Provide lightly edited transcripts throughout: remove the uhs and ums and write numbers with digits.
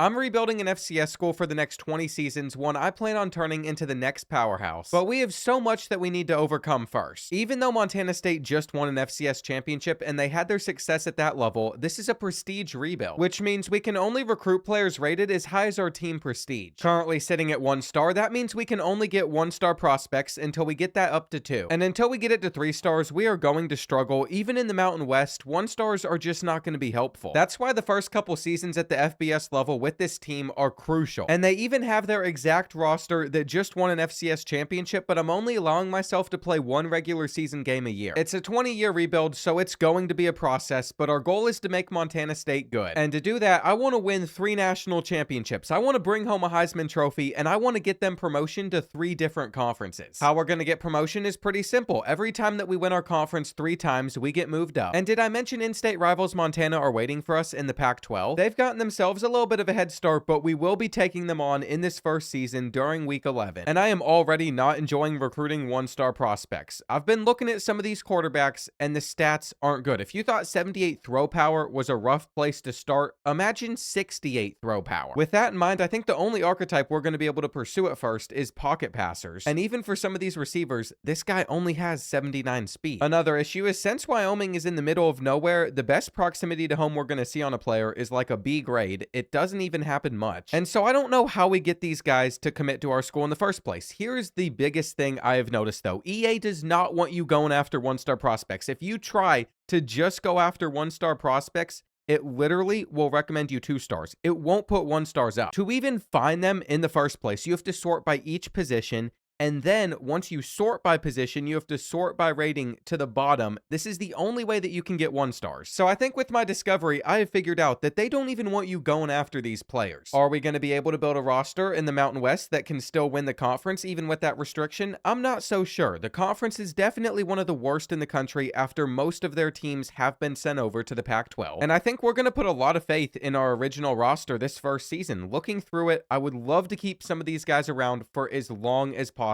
I'm rebuilding an FCS school for the next 20 seasons, one I plan on turning into the next powerhouse. But we have so much that we need to overcome first. Even though Montana State just won an FCS championship and they had their success at that level, this is a prestige rebuild, which means we can only recruit players rated as high as our team prestige. Currently sitting at 1 star, that means we can only get 1-star prospects until we get that up to 2. And until we get it to 3 stars, we are going to struggle. Even in the Mountain West, 1 stars are just not going to be helpful. That's why the first couple seasons at the FBS level with this team are crucial. And they even have their exact roster that just won an FCS championship, but I'm only allowing myself to play 1 regular season game a year. It's a 20-year rebuild, so it's going to be a process, but our goal is to make Montana State good. And to do that, I want to win 3 national championships. I want to bring home a Heisman Trophy, and I want to get them promotion to 3 different conferences. How we're going to get promotion is pretty simple. Every time that we win our conference 3 times, we get moved up. And did I mention in-state rivals Montana are waiting for us in the Pac-12? They've gotten themselves a little bit of a head start, but we will be taking them on in this first season during week 11. And I am already not enjoying recruiting 1-star prospects. I've been looking at some of these quarterbacks, and the stats aren't good. If you thought 78 throw power was a rough place to start, imagine 68 throw power. With that in mind, I think the only archetype we're going to be able to pursue at first is pocket passers. And even for some of these receivers, this guy only has 79 speed. Another issue is since Wyoming is in the middle of nowhere, the best proximity to home we're going to see on a player is like a B grade. It doesn't even happen much. And so I don't know how we get these guys to commit to our school in the first place. Here's the biggest thing I have noticed though. EA does not want you going after 1-star prospects. If you try to just go after 1-star prospects, it literally will recommend you 2 stars. It won't put 1 stars up. To even find them in the first place, you have to sort by each position. And then once you sort by position, you have to sort by rating to the bottom. This is the only way that you can get 1 stars. So I think with my discovery, I have figured out that they don't even want you going after these players. Are we going to be able to build a roster in the Mountain West that can still win the conference even with that restriction? I'm not so sure. The conference is definitely one of the worst in the country after most of their teams have been sent over to the Pac-12. And I think we're going to put a lot of faith in our original roster this first season. Looking through it, I would love to keep some of these guys around for as long as possible.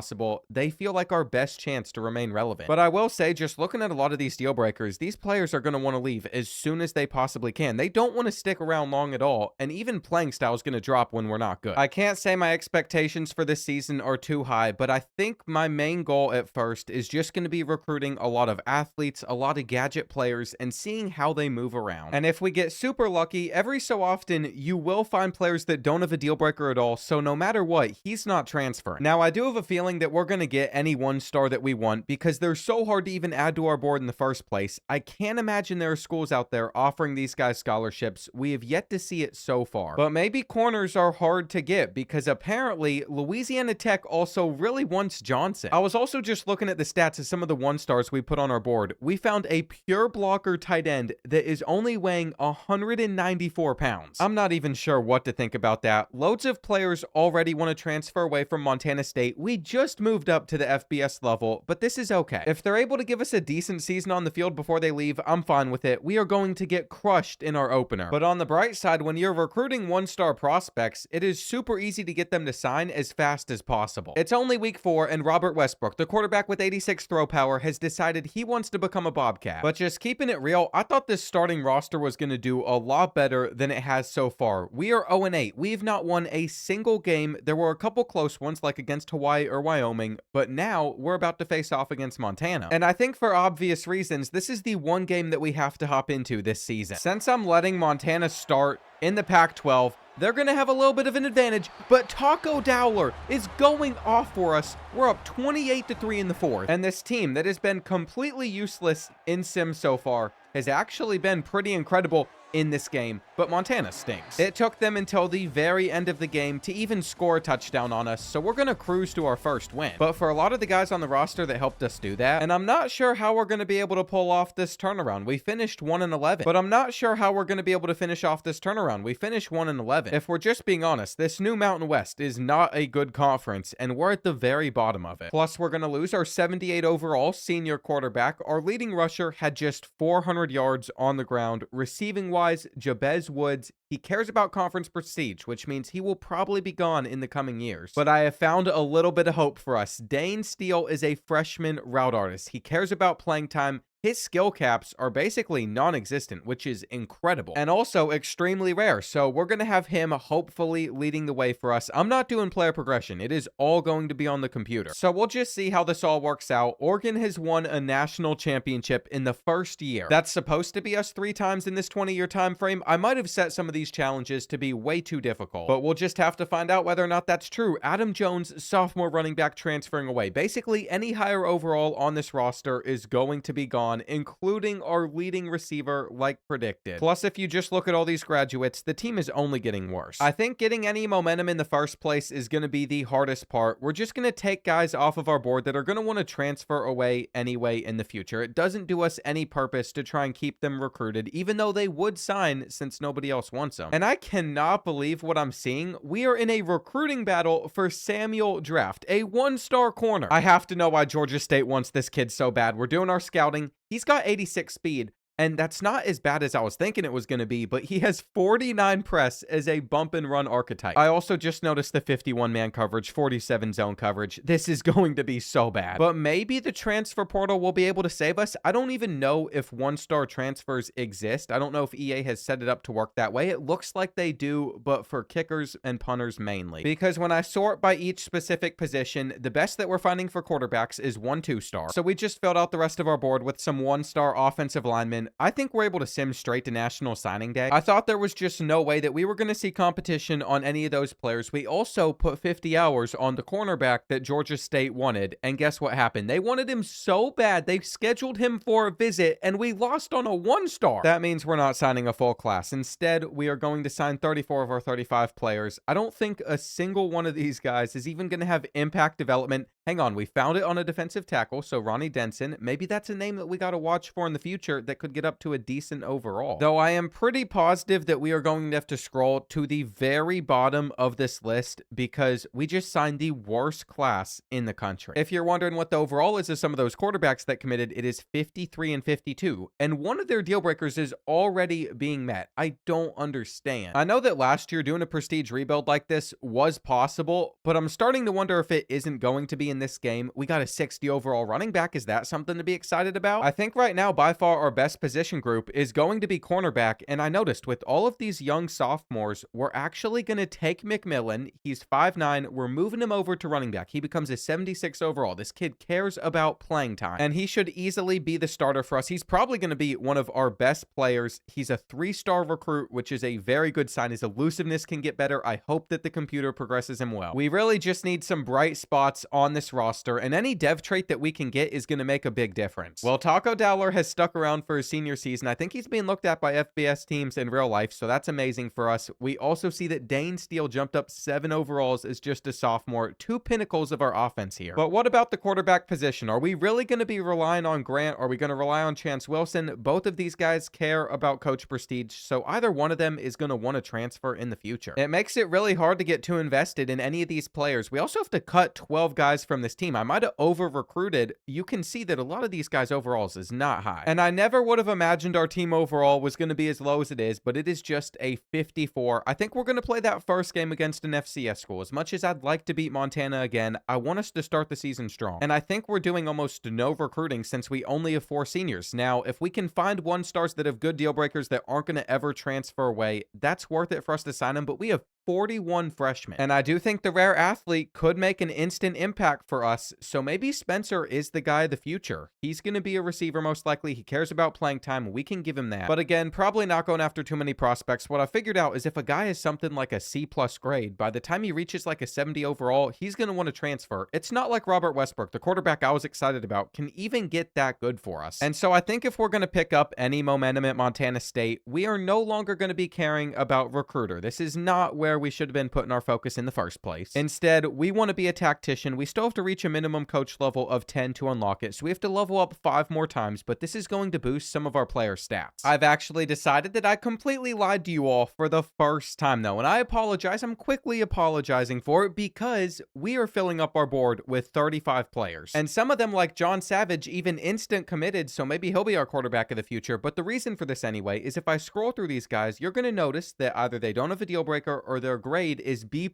They feel like our best chance to remain relevant. But I will say, just looking at a lot of these deal breakers, these players are going to want to leave as soon as they possibly can. They don't want to stick around long at all, and even playing style is going to drop when we're not good. I can't say my expectations for this season are too high, but I think my main goal at first is just going to be recruiting a lot of athletes, a lot of gadget players, and seeing how they move around. And if we get super lucky, every so often, you will find players that don't have a deal breaker at all, so no matter what, he's not transferring. Now, I do have a feeling that we're going to get any 1-star that we want because they're so hard to even add to our board in the first place. I can't imagine there are schools out there offering these guys scholarships. We have yet to see it so far. But maybe corners are hard to get because apparently Louisiana Tech also really wants Johnson. I was also just looking at the stats of some of the 1-stars we put on our board. We found a pure blocker tight end that is only weighing 194 pounds. I'm not even sure what to think about that. Loads of players already want to transfer away from Montana State. We just moved up to the FBS level, but this is okay. If they're able to give us a decent season on the field before they leave, I'm fine with it. We are going to get crushed in our opener. But on the bright side, when you're recruiting 1-star prospects, it is super easy to get them to sign as fast as possible. It's only week 4, and Robert Westbrook, the quarterback with 86 throw power, has decided he wants to become a Bobcat. But just keeping it real, I thought this starting roster was going to do a lot better than it has so far. We are 0-8. We've not won a single game. There were a couple close ones like against Hawaii or Wyoming, but now we're about to face off against Montana. And I think for obvious reasons, this is the one game that we have to hop into this season. Since I'm letting Montana start in the Pac-12, they're going to have a little bit of an advantage, but Taco Dowler is going off for us. We're up 28-3 in the 4th. And this team that has been completely useless in Sim so far has actually been pretty incredible in this game, but Montana stinks. It took them until the very end of the game to even score a touchdown on us, so we're going to cruise to our first win. But for a lot of the guys on the roster that helped us do that, and I'm not sure how we're going to be able to pull off this turnaround. We finished 1-11, but I'm not sure how we're going to be able to finish off this turnaround. We finished 1-11. If we're just being honest, this new Mountain West is not a good conference, and we're at the very bottom of it. Plus, we're going to lose our 78 overall senior quarterback. Our leading rusher had just 400 yards on the ground. Receiving wise, Jabez Woods, He cares about conference prestige, which means he will probably be gone in the coming years. But I have found a little bit of hope for us. Dane Steele is a freshman route artist. He cares about playing time. His skill caps are basically non-existent, which is incredible and also extremely rare. So we're going to have him hopefully leading the way for us. I'm not doing player progression. It is all going to be on the computer. So we'll just see how this all works out. Oregon has won a national championship in the first year. That's supposed to be us 3 times in this 20-year time frame. I might have set some of these challenges to be way too difficult, but we'll just have to find out whether or not that's true. Adam Jones, sophomore running back, transferring away. Basically, any higher overall on this roster is going to be gone, including our leading receiver like predicted. Plus, if you just look at all these graduates, the team is only getting worse. I think getting any momentum in the first place is going to be the hardest part. We're just going to take guys off of our board that are going to want to transfer away anyway in the future. It doesn't do us any purpose to try and keep them recruited, even though they would sign since nobody else wants them. And I cannot believe what I'm seeing. We are in a recruiting battle for Samuel Draft, a 1-star corner. I have to know why Georgia State wants this kid so bad. We're doing our scouting. He's got 86 speed, and that's not as bad as I was thinking it was going to be, but he has 49 press as a bump and run archetype. I also just noticed the 51 man coverage, 47 zone coverage. This is going to be so bad, but maybe the transfer portal will be able to save us. I don't even know if 1-star transfers exist. I don't know if EA has set it up to work that way. It looks like they do, but for kickers and punters mainly, because when I sort by each specific position, the best that we're finding for quarterbacks is 1 2-star. So we just filled out the rest of our board with some 1-star offensive linemen. I think we're able to sim straight to National Signing Day. I thought there was just no way that we were going to see competition on any of those players. We also put 50 hours on the cornerback that Georgia State wanted, and guess what happened? They wanted him so bad, they scheduled him for a visit, and we lost on a 1-star. That means we're not signing a full class. Instead, we are going to sign 34 of our 35 players. I don't think a single one of these guys is even going to have impact development. Hang on, we found it on a defensive tackle, so Ronnie Denson. Maybe that's a name that we got to watch for in the future that could get up to a decent overall. Though I am pretty positive that we are going to have to scroll to the very bottom of this list because we just signed the worst class in the country. If you're wondering what the overall is of some of those quarterbacks that committed, it is 53 and 52, and one of their deal breakers is already being met. I don't understand. I know that last year doing a prestige rebuild like this was possible, but I'm starting to wonder if it isn't going to be in this game. We got a 60 overall running back. Is that something to be excited about? I think right now by far our best position group is going to be cornerback, and I noticed with all of these young sophomores, we're actually going to take McMillan. He's 5'9". We're moving him over to running back. He becomes a 76 overall. This kid cares about playing time, and he should easily be the starter for us. He's probably going to be one of our best players. He's a 3-star recruit, which is a very good sign. His elusiveness can get better. I hope that the computer progresses him well. We really just need some bright spots on this roster, and any dev trait that we can get is going to make a big difference. Well, Taco Dowler has stuck around for his senior season. I think he's being looked at by FBS teams in real life, so that's amazing for us. We also see that Dane Steele jumped up 7 overalls as just a sophomore, 2 pinnacles of our offense here. But what about the quarterback position? Are we really going to be relying on Grant? Are we going to rely on Chance Wilson? Both of these guys care about coach prestige, so either one of them is going to want to transfer in the future. It makes it really hard to get too invested in any of these players. We also have to cut 12 guys from this team. I might have over-recruited. You can see that a lot of these guys' overalls is not high, and I never would have imagined our team overall was going to be as low as it is, but it is just a 54. I think we're going to play that first game against an FCS school. As much as I'd like to beat Montana again, I want us to start the season strong, and I think we're doing almost no recruiting since we only have 4 seniors. Now, if we can find 1-stars that have good deal breakers that aren't going to ever transfer away, that's worth it for us to sign them, but we have 41 freshmen. And I do think the rare athlete could make an instant impact for us, so maybe Spencer is the guy of the future. He's going to be a receiver most likely. He cares about playing time. We can give him that. But again, probably not going after too many prospects. What I figured out is if a guy is something like a C+ grade, by the time he reaches like a 70 overall, he's going to want to transfer. It's not like Robert Westbrook, the quarterback I was excited about, can even get that good for us. And so I think if we're going to pick up any momentum at Montana State, we are no longer going to be caring about recruiter. This is not where where we should have been putting our focus in the first place. Instead, we want to be a tactician. We still have to reach a minimum coach level of 10 to unlock it, so we have to level up 5 more times, but this is going to boost some of our player stats. I've actually decided that I completely lied to you all for the first time though, and I apologize. I'm quickly apologizing for it because we are filling up our board with 35 players. And some of them, like John Savage, even instant committed, so maybe he'll be our quarterback of the future. But the reason for this anyway is if I scroll through these guys, you're going to notice that either they don't have a deal breaker or their grade is B+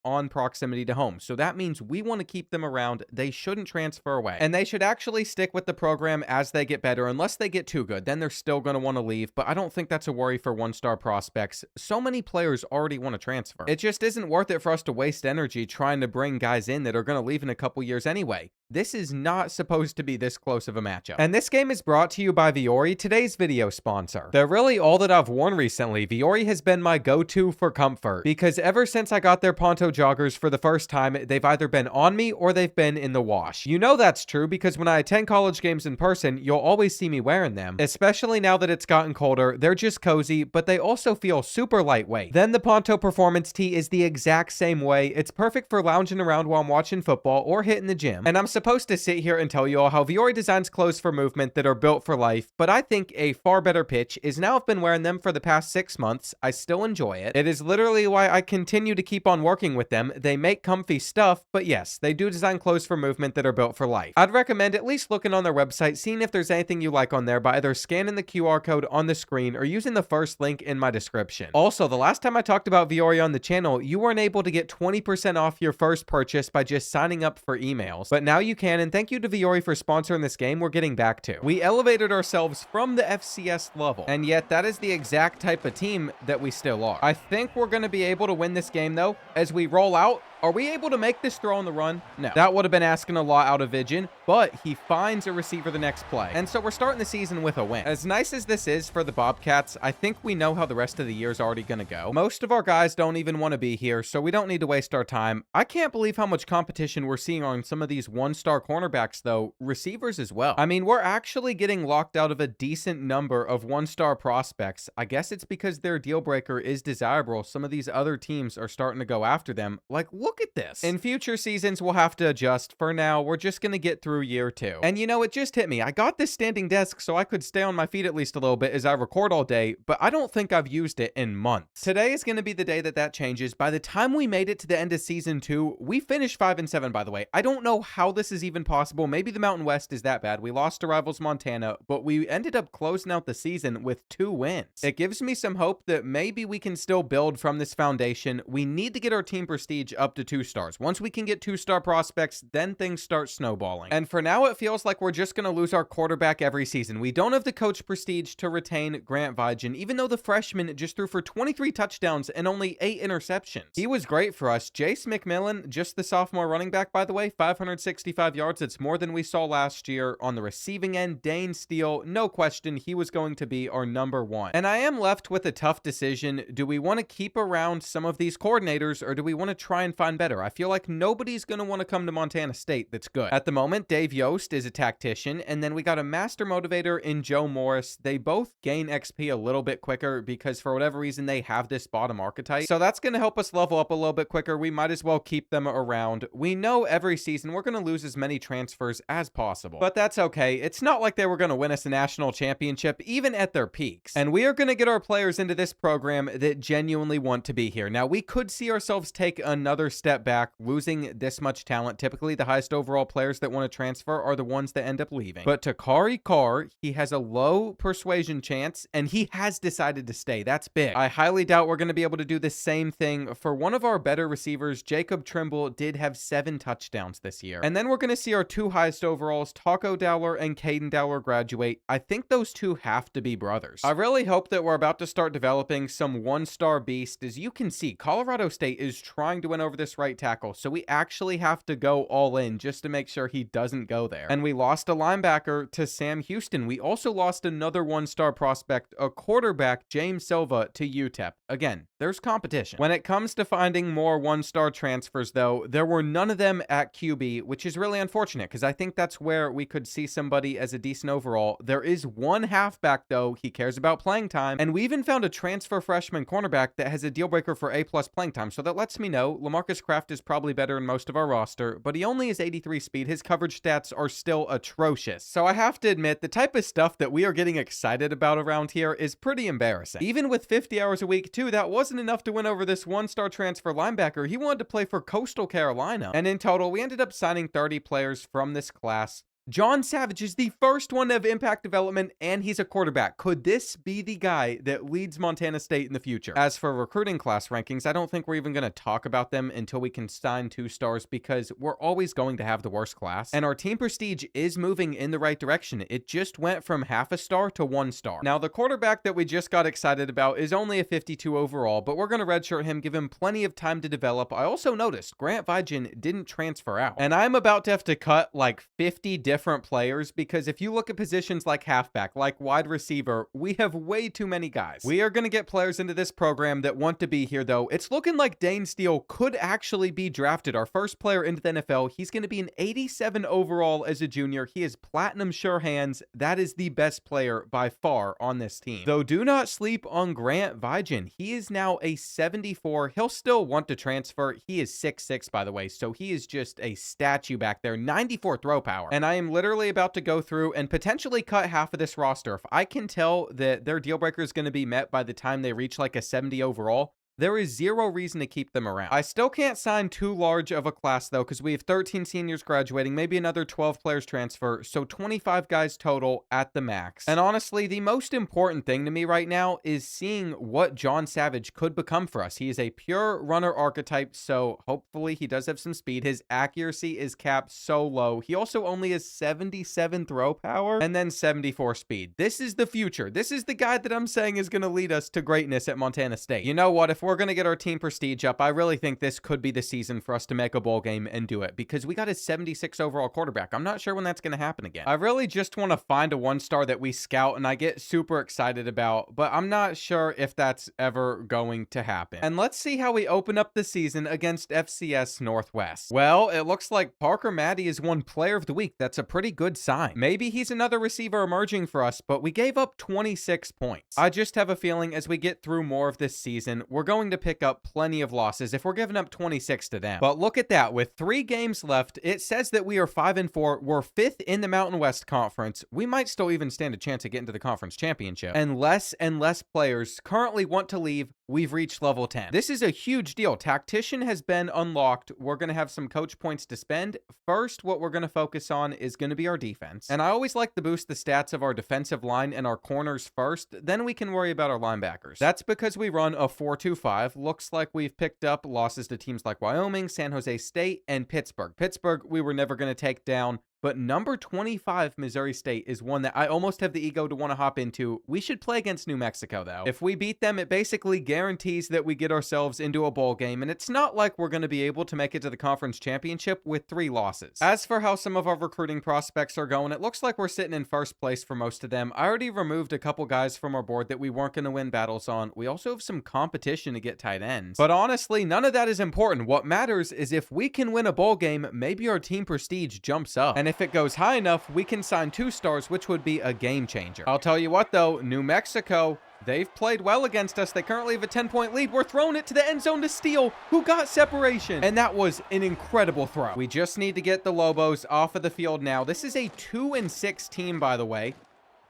on proximity to home. So that means we want to keep them around. They shouldn't transfer away. And they should actually stick with the program as they get better, unless they get too good. Then they're still going to want to leave, but I don't think that's a worry for 1-star prospects. So many players already want to transfer. It just isn't worth it for us to waste energy trying to bring guys in that are going to leave in a couple years anyway. This is not supposed to be this close of a matchup. And this game is brought to you by Vuori, today's video sponsor. They're really all that I've worn recently. Vuori has been my go-to for comfort, because ever since I got their Ponto joggers for the first time, they've either been on me or they've been in the wash. You know that's true because when I attend college games in person, you'll always see me wearing them. Especially now that it's gotten colder, they're just cozy, but they also feel super lightweight. Then the Ponto Performance Tee is the exact same way. It's perfect for lounging around while I'm watching football or hitting the gym. And I'm supposed to sit here and tell you all how Vuori designs clothes for movement that are built for life, but I think a far better pitch is now I've been wearing them for the past 6 months. I still enjoy it. It is literally why I continue to keep on working with them. They make comfy stuff, but yes, they do design clothes for movement that are built for life. I'd recommend at least looking on their website, seeing if there's anything you like on there by either scanning the QR code on the screen or using the first link in my description. Also, the last time I talked about Vuori on the channel, you weren't able to get 20% off your first purchase by just signing up for emails, but now you can, and thank you to Vuori for sponsoring this game we're getting back to. We elevated ourselves from the FCS level, and yet that is the exact type of team that we still are. I think we're going to be able to win this game though. As we roll out, are we able to make this throw on the run? No. That would have been asking a lot out of Vision, but he finds a receiver the next play. And so we're starting the season with a win. As nice as this is for the Bobcats, I think we know how the rest of the year is already going to go. Most of our guys don't even want to be here, so we don't need to waste our time. I can't believe how much competition we're seeing on some of these 1-star cornerbacks though, receivers as well. I mean, we're actually getting locked out of a decent number of 1-star prospects. I guess it's because their deal breaker is desirable. Some of these other teams are starting to go after them. Like, look at this. In future seasons, we'll have to adjust. For now, we're just going to get through year 2. And you know, it just hit me. I got this standing desk so I could stay on my feet at least a little bit as I record all day, but I don't think I've used it in months. Today is going to be the day that changes. By the time we made it to the end of season 2, we finished 5-7, by the way. I don't know how this is even possible. Maybe the Mountain West is that bad. We lost to rivals Montana, but we ended up closing out the season with 2 wins. It gives me some hope that maybe we can still build from this foundation. We need to get our team prestige up to 2 stars. Once we can get 2-star prospects, then things start snowballing. And for now, it feels like we're just going to lose our quarterback every season. We don't have the coach prestige to retain Grant Vigen, even though the freshman just threw for 23 touchdowns and only 8 interceptions. He was great for us. Jace McMillan, just the sophomore running back, by the way, 565 yards. It's more than we saw last year. On the receiving end, Dane Steele, no question, he was going to be our number 1. And I am left with a tough decision. Do we want to keep around some of these coordinators, or do we want to try and find better? I feel like nobody's going to want to come to Montana State that's good. At the moment, Dave Yost is a tactician, and then we got a master motivator in Joe Morris. They both gain XP a little bit quicker because for whatever reason they have this bottom archetype. So that's going to help us level up a little bit quicker. We might as well keep them around. We know every season we're going to lose as many transfers as possible, but that's okay. It's not like they were going to win us a national championship even at their peaks. And we are going to get our players into this program that genuinely want to be here. Now, we could see ourselves take another step back, losing this much talent. Typically, the highest overall players that want to transfer are the ones that end up leaving. But Takari Carr, he has a low persuasion chance, and he has decided to stay. That's big. I highly doubt we're going to be able to do the same thing for one of our better receivers. Jacob Trimble did have 7 touchdowns this year. And then we're going to see our 2 highest overalls, Taco Dowler and Caden Dowler, graduate. I think those 2 have to be brothers. I really hope that we're about to start developing some 1-star beast. As you can see, Colorado State is trying to win over this this right tackle, so we actually have to go all in just to make sure he doesn't go there. And we lost a linebacker to Sam Houston. We also lost another one-star prospect, a quarterback, James Silva, to UTEP. Again, there's competition. When it comes to finding more one-star transfers, though, there were none of them at QB, which is really unfortunate because I think that's where we could see somebody as a decent overall. There is one halfback, though. He cares about playing time, and we even found a transfer freshman cornerback that has a deal breaker for A+ playing time, so that lets me know LaMarcus Kraft is probably better in most of our roster, but he only has 83 speed. His coverage stats are still atrocious. So I have to admit, the type of stuff that we are getting excited about around here is pretty embarrassing. Even with 50 hours a week, too, that wasn't enough to win over this one-star transfer linebacker. He wanted to play for Coastal Carolina. And in total, we ended up signing 30 players from this class. John Savage is the first one to have impact development, and he's a quarterback. Could this be the guy that leads Montana State in the future? As for recruiting class rankings, I don't think we're even going to talk about them until we can sign 2 stars because we're always going to have the worst class. And our team prestige is moving in the right direction. It just went from half a star to 1 star. Now, the quarterback that we just got excited about is only a 52 overall, but we're going to redshirt him, give him plenty of time to develop. I also noticed Grant Vigen didn't transfer out. And I'm about to have to cut like 50 different players because if you look at positions like halfback, like wide receiver, we have way too many guys. We are going to get players into this program that want to be here, though. It's looking like Dane Steele could actually be drafted, our first player into the NFL. He's going to be an 87 overall as a junior. He is platinum sure hands. That is the best player by far on this team. Though do not sleep on Grant Vigen. He is now a 74. He'll still want to transfer. He is 6'6", by the way, so he is just a statue back there. 94 throw power. And I am literally about to go through and potentially cut half of this roster. If I can tell that their deal breaker is going to be met by the time they reach like a 70 overall, there is zero reason to keep them around. I still can't sign too large of a class, though, because we have 13 seniors graduating, maybe another 12 players transfer, so 25 guys total at the max. And honestly, the most important thing to me right now is seeing what John Savage could become for us. He is a pure runner archetype, so hopefully he does have some speed. His accuracy is capped so low. He also only has 77 throw power and then 74 speed. This is the future. This is the guy that I'm saying is going to lead us to greatness at Montana State. You know what? If we're going to get our team prestige up, I really think this could be the season for us to make a bowl game and do it because we got a 76 overall quarterback. I'm not sure when that's going to happen again. I really just want to find a 1-star that we scout and I get super excited about, but I'm not sure if that's ever going to happen. And let's see how we open up the season against FCS Northwest. Well, it looks like Parker Maddie is won player of the week. That's a pretty good sign. Maybe he's another receiver emerging for us, but we gave up 26 points. I just have a feeling as we get through more of this season, we're going to pick up plenty of losses if we're giving up 26 to them. But look at that. With 3 games left, it says that we are 5-4. We're 5th in the Mountain West Conference. We might still even stand a chance of getting to the conference championship. And less players currently want to leave. We've reached level 10. This is a huge deal. Tactician has been unlocked. We're going to have some coach points to spend. First, what we're going to focus on is going to be our defense. And I always like to boost the stats of our defensive line and our corners first. Then we can worry about our linebackers. That's because we run a 4-2-5. Looks like we've picked up losses to teams like Wyoming, San Jose State, and Pittsburgh. Pittsburgh, we were never going to take down. But number 25, Missouri State, is one that I almost have the ego to want to hop into. We should play against New Mexico, though. If we beat them, it basically guarantees that we get ourselves into a bowl game, and it's not like we're going to be able to make it to the conference championship with 3 losses. As for how some of our recruiting prospects are going, it looks like we're sitting in first place for most of them. I already removed a couple guys from our board that we weren't going to win battles on. We also have some competition to get tight ends. But honestly, none of that is important. What matters is if we can win a bowl game, maybe our team prestige jumps up. And if it goes high enough, we can sign 2 stars, which would be a game changer. I'll tell you what, though, New Mexico, they've played well against us. They currently have a 10-point lead. We're throwing it to the end zone to Steele, who got separation. And that was an incredible throw. We just need to get the Lobos off of the field now. This is a 2-6 team, by the way.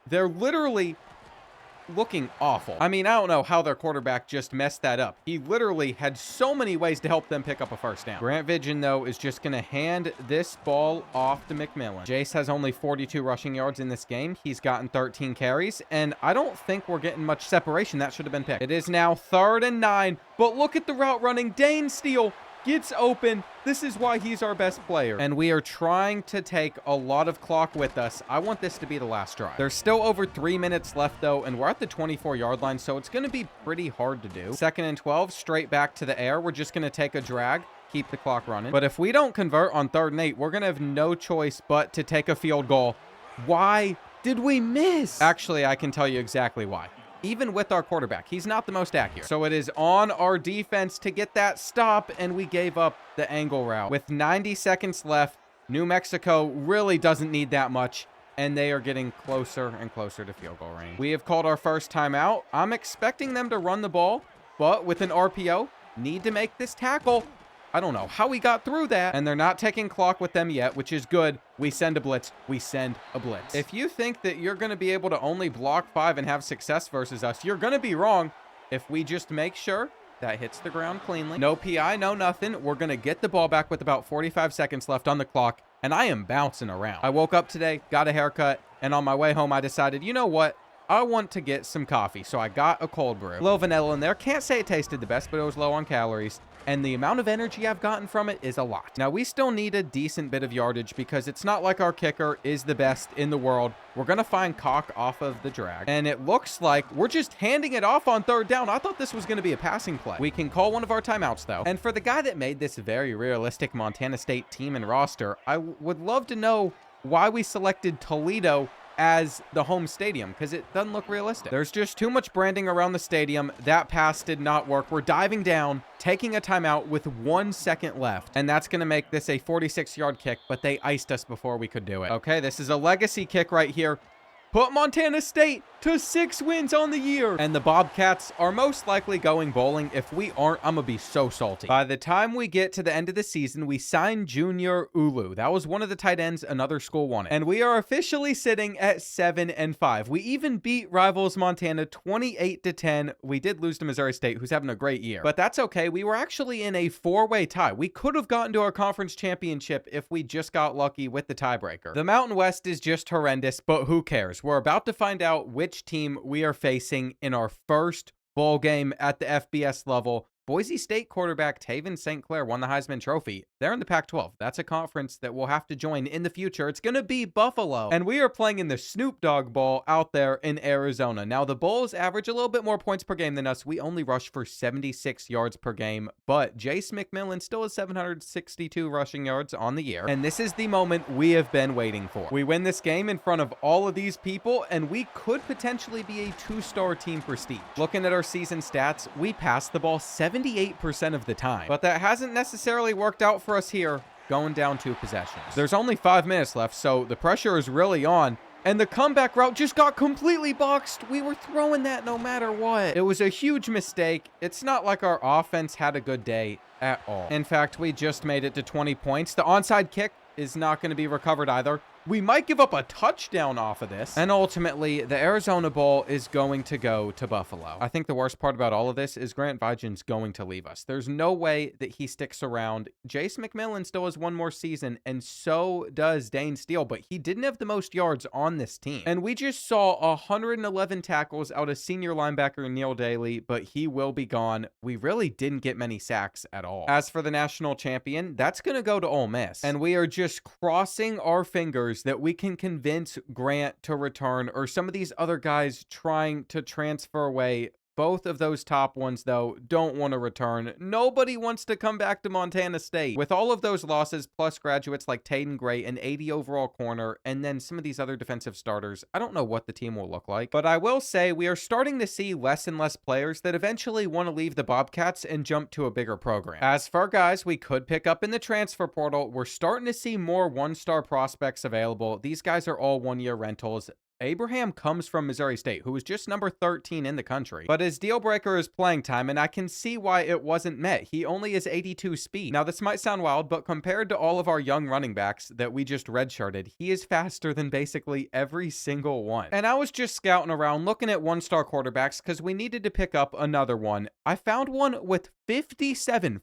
They're literally looking awful. I mean, I don't know how their quarterback just messed that up. He literally had so many ways to help them pick up a first down. Grant Vigen, though, is just going to hand this ball off to McMillan. Jace has only 42 rushing yards in this game. He's gotten 13 carries, and I don't think we're getting much separation. That should have been picked. It is now 3rd and 9, but look at the route running. Dane Steele gets open. This is why he's our best player. And we are trying to take a lot of clock with us. I want this to be the last drive. There's still over 3 minutes left, though, and we're at the 24-yard line, so it's going to be pretty hard to do. 2nd and 12, straight back to the air. We're just going to take a drag, keep the clock running. But if we don't convert on 3rd and 8, we're going to have no choice but to take a field goal. Why did we miss? Actually, I can tell you exactly why. Even with our quarterback, he's not the most accurate. So it is on our defense to get that stop, and we gave up the angle route. With 90 seconds left, New Mexico really doesn't need that much, and they are getting closer and closer to field goal range. We have called our first timeout. I'm expecting them to run the ball, but with an RPO, need to make this tackle. I don't know how we got through that. And they're not taking clock with them yet, which is good. We send a blitz. We send a blitz. If you think that you're going to be able to only block 5 and have success versus us, you're going to be wrong. If we just make sure that hits the ground cleanly. No PI, no nothing. We're going to get the ball back with about 45 seconds left on the clock. And I am bouncing around. I woke up today, got a haircut, and on my way home, I decided, you know what? I want to get some coffee. So I got a cold brew. A little vanilla in there. Can't say it tasted the best, but it was low on calories. And the amount of energy I've gotten from it is a lot. Now, we still need a decent bit of yardage because it's not like our kicker is the best in the world. We're going to find Cock off of the drag. And it looks like we're just handing it off on 3rd down. I thought this was going to be a passing play. We can call one of our timeouts, though. And for the guy that made this very realistic Montana State team and roster, I would love to know why we selected Toledo as the home stadium, because it doesn't look realistic. There's just too much branding around the stadium. That pass did not work. We're diving down, taking a timeout with 1 second left, and that's going to make this a 46-yard kick, but they iced us before we could do it. Okay, this is a legacy kick right here. Put Montana State to 6 wins on the year. And the Bobcats are most likely going bowling. If we aren't, I'm going to be so salty. By the time we get to the end of the season, we signed Junior Ulu. That was one of the tight ends another school wanted. And we are officially sitting at 7-5. We even beat rivals Montana 28-10. We did lose to Missouri State, who's having a great year. But that's okay. We were actually in a 4-way tie. We could have gotten to our conference championship if we just got lucky with the tiebreaker. The Mountain West is just horrendous, but who cares? We're about to find out which team we are facing in our first bowl game at the FBS level. Boise State quarterback Taven St. Clair won the Heisman Trophy. They're in the Pac-12. That's a conference that we'll have to join in the future. It's going to be Buffalo. And we are playing in the Snoop Dogg Bowl out there in Arizona. Now, the Bulls average a little bit more points per game than us. We only rush for 76 yards per game. But Jace McMillan still has 762 rushing yards on the year. And this is the moment we have been waiting for. We win this game in front of all of these people, and we could potentially be a 2-star team prestige. Looking at our season stats, we pass the ball 78% of the time. But that hasn't necessarily worked out for us here, going down 2 possessions. There's only 5 minutes left, so the pressure is really on. And the comeback route just got completely boxed. We were throwing that no matter what. It was a huge mistake. It's not like our offense had a good day at all. In fact, we just made it to 20 points. The onside kick is not going to be recovered either. We might give up a touchdown off of this. And ultimately, the Arizona Bowl is going to go to Buffalo. I think the worst part about all of this is Grant Vigen's going to leave us. There's no way that he sticks around. Jace McMillan still has 1 more season, and so does Dane Steele, but he didn't have the most yards on this team. And we just saw 111 tackles out of senior linebacker Neil Daly, but he will be gone. We really didn't get many sacks at all. As for the national champion, that's going to go to Ole Miss. And we are just crossing our fingers that we can convince Grant to return, or some of these other guys trying to transfer away. Both of those top ones, though, don't want to return. Nobody wants to come back to Montana State. With all of those losses, plus graduates like Taden Gray, an 80 overall corner, and then some of these other defensive starters, I don't know what the team will look like. But I will say we are starting to see less and less players that eventually want to leave the Bobcats and jump to a bigger program. As for guys we could pick up in the transfer portal, we're starting to see more 1-star prospects available. These guys are all 1-year rentals. Abraham comes from Missouri State, who was just number 13 in the country. But his deal breaker is playing time, and I can see why it wasn't met. He only has 82 speed. Now, this might sound wild, but compared to all of our young running backs that we just redshirted, he is faster than basically every single one. And I was just scouting around looking at 1-star quarterbacks because we needed to pick up another one. I found one with 57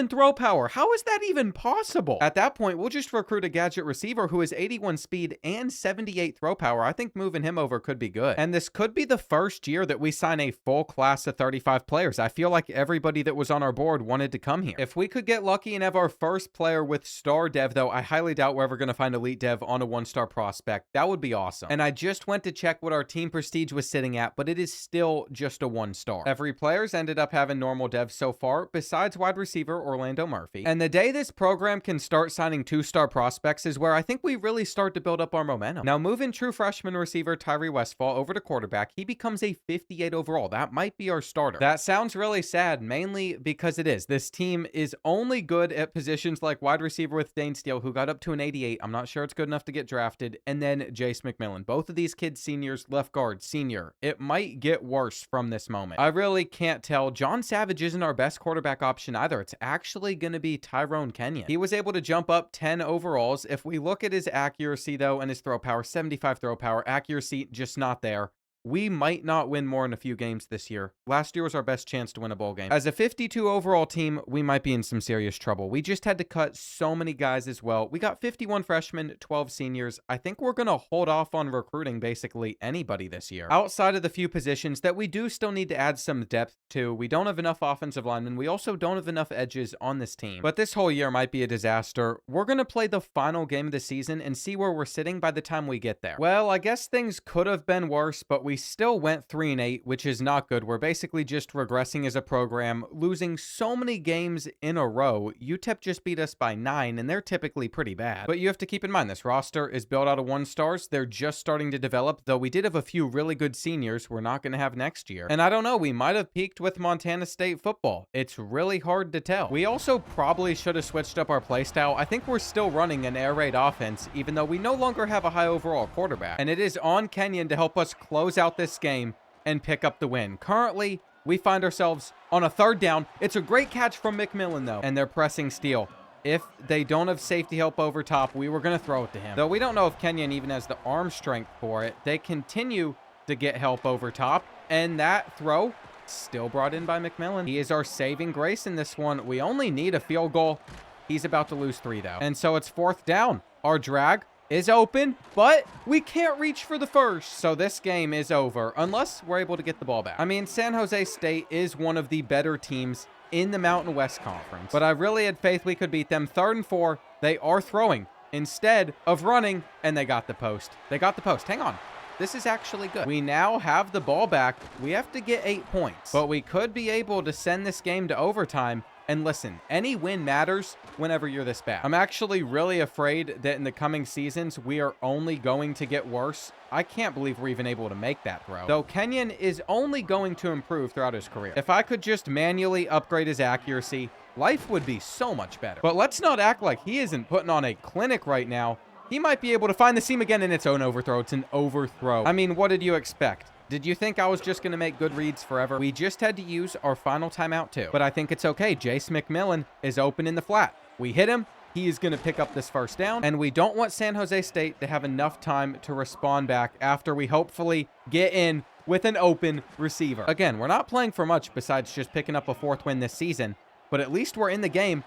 throw power. How is that even possible? At that point, we'll just recruit a gadget receiver who has 81 speed and 78 throw power. I think moving him over could be good. And this could be the first year that we sign a full class of 35 players. I feel like everybody that was on our board wanted to come here. If we could get lucky and have our first player with star dev, though, I highly doubt we're ever going to find elite dev on a 1-star prospect. That would be awesome. And I just went to check what our team prestige was sitting at, but it is still just a 1-star. Every player's ended up having normal dev so far, besides wide receiver Orlando Murphy. And the day this program can start signing 2-star prospects is where I think we really start to build up our momentum. Now, moving true freshman receiver Tyree Westfall over to quarterback, he becomes a 58 overall. That might be our starter. That sounds really sad, mainly because it is. This team is only good at positions like wide receiver with Dane Steele, who got up to an 88. I'm not sure it's good enough to get drafted. And then Jace McMillan. Both of these kids seniors, left guard, senior. It might get worse from this moment. I really can't tell. John Savage isn't our best quarterback option either. It's actually going to be Tyrone Kenyon. He was able to jump up 10 overalls. If we look at his accuracy, though, and his throw power, 75 throw power, accuracy just not there. We might not win more in a few games this year. Last year was our best chance to win a bowl game. As a 52 overall team, we might be in some serious trouble. We just had to cut so many guys as well. We got 51 freshmen, 12 seniors. I think we're going to hold off on recruiting basically anybody this year. Outside of the few positions that we do still need to add some depth to, we don't have enough offensive linemen. We also don't have enough edges on this team. But this whole year might be a disaster. We're going to play the final game of the season and see where we're sitting by the time we get there. Well, I guess things could have been worse, but we still went 3-8, which is not good. We're basically just regressing as a program, losing so many games in a row. UTEP just beat us by 9, and they're typically pretty bad. But you have to keep in mind, this roster is built out of 1-stars. They're just starting to develop, though we did have a few really good seniors we're not going to have next year. And I don't know, we might have peaked with Montana State football. It's really hard to tell. We also probably should have switched up our playstyle. I think we're still running an air raid offense, even though we no longer have a high overall quarterback. And it is on Kenyon to help us close out this game and pick up the win. Currently, we find ourselves on a 3rd down. It's a great catch from McMillan, though, and they're pressing Steele. If they don't have safety help over top, we were going to throw it to him. Though we don't know if Kenyon even has the arm strength for it. They continue to get help over top, and that throw still brought in by McMillan. He is our saving grace in this one. We only need a field goal. He's about to lose 3, though. And so it's 4th down. Our drag is open, but we can't reach for the first. So this game is over unless we're able to get the ball back. I mean, San Jose State is one of the better teams in the Mountain West Conference, but I really had faith we could beat them. 3rd and 4, they are throwing instead of running, and they got the post. They got the post. Hang on. This is actually good. We now have the ball back. We have to get 8 points, but we could be able to send this game to overtime. And listen, any win matters whenever you're this bad. I'm actually really afraid that in the coming seasons, we are only going to get worse. I can't believe we're even able to make that throw. Though Kenyon is only going to improve throughout his career. If I could just manually upgrade his accuracy, life would be so much better. But let's not act like he isn't putting on a clinic right now. He might be able to find the seam again, and it's an overthrow. It's an overthrow. I mean, what did you expect? Did you think I was just going to make good reads forever? We just had to use our final timeout too. But I think it's okay. Jace McMillan is open in the flat. We hit him. He is going to pick up this 1st down. And we don't want San Jose State to have enough time to respond back after we hopefully get in with an open receiver. Again, we're not playing for much besides just picking up a 4th win this season. But at least we're in the game.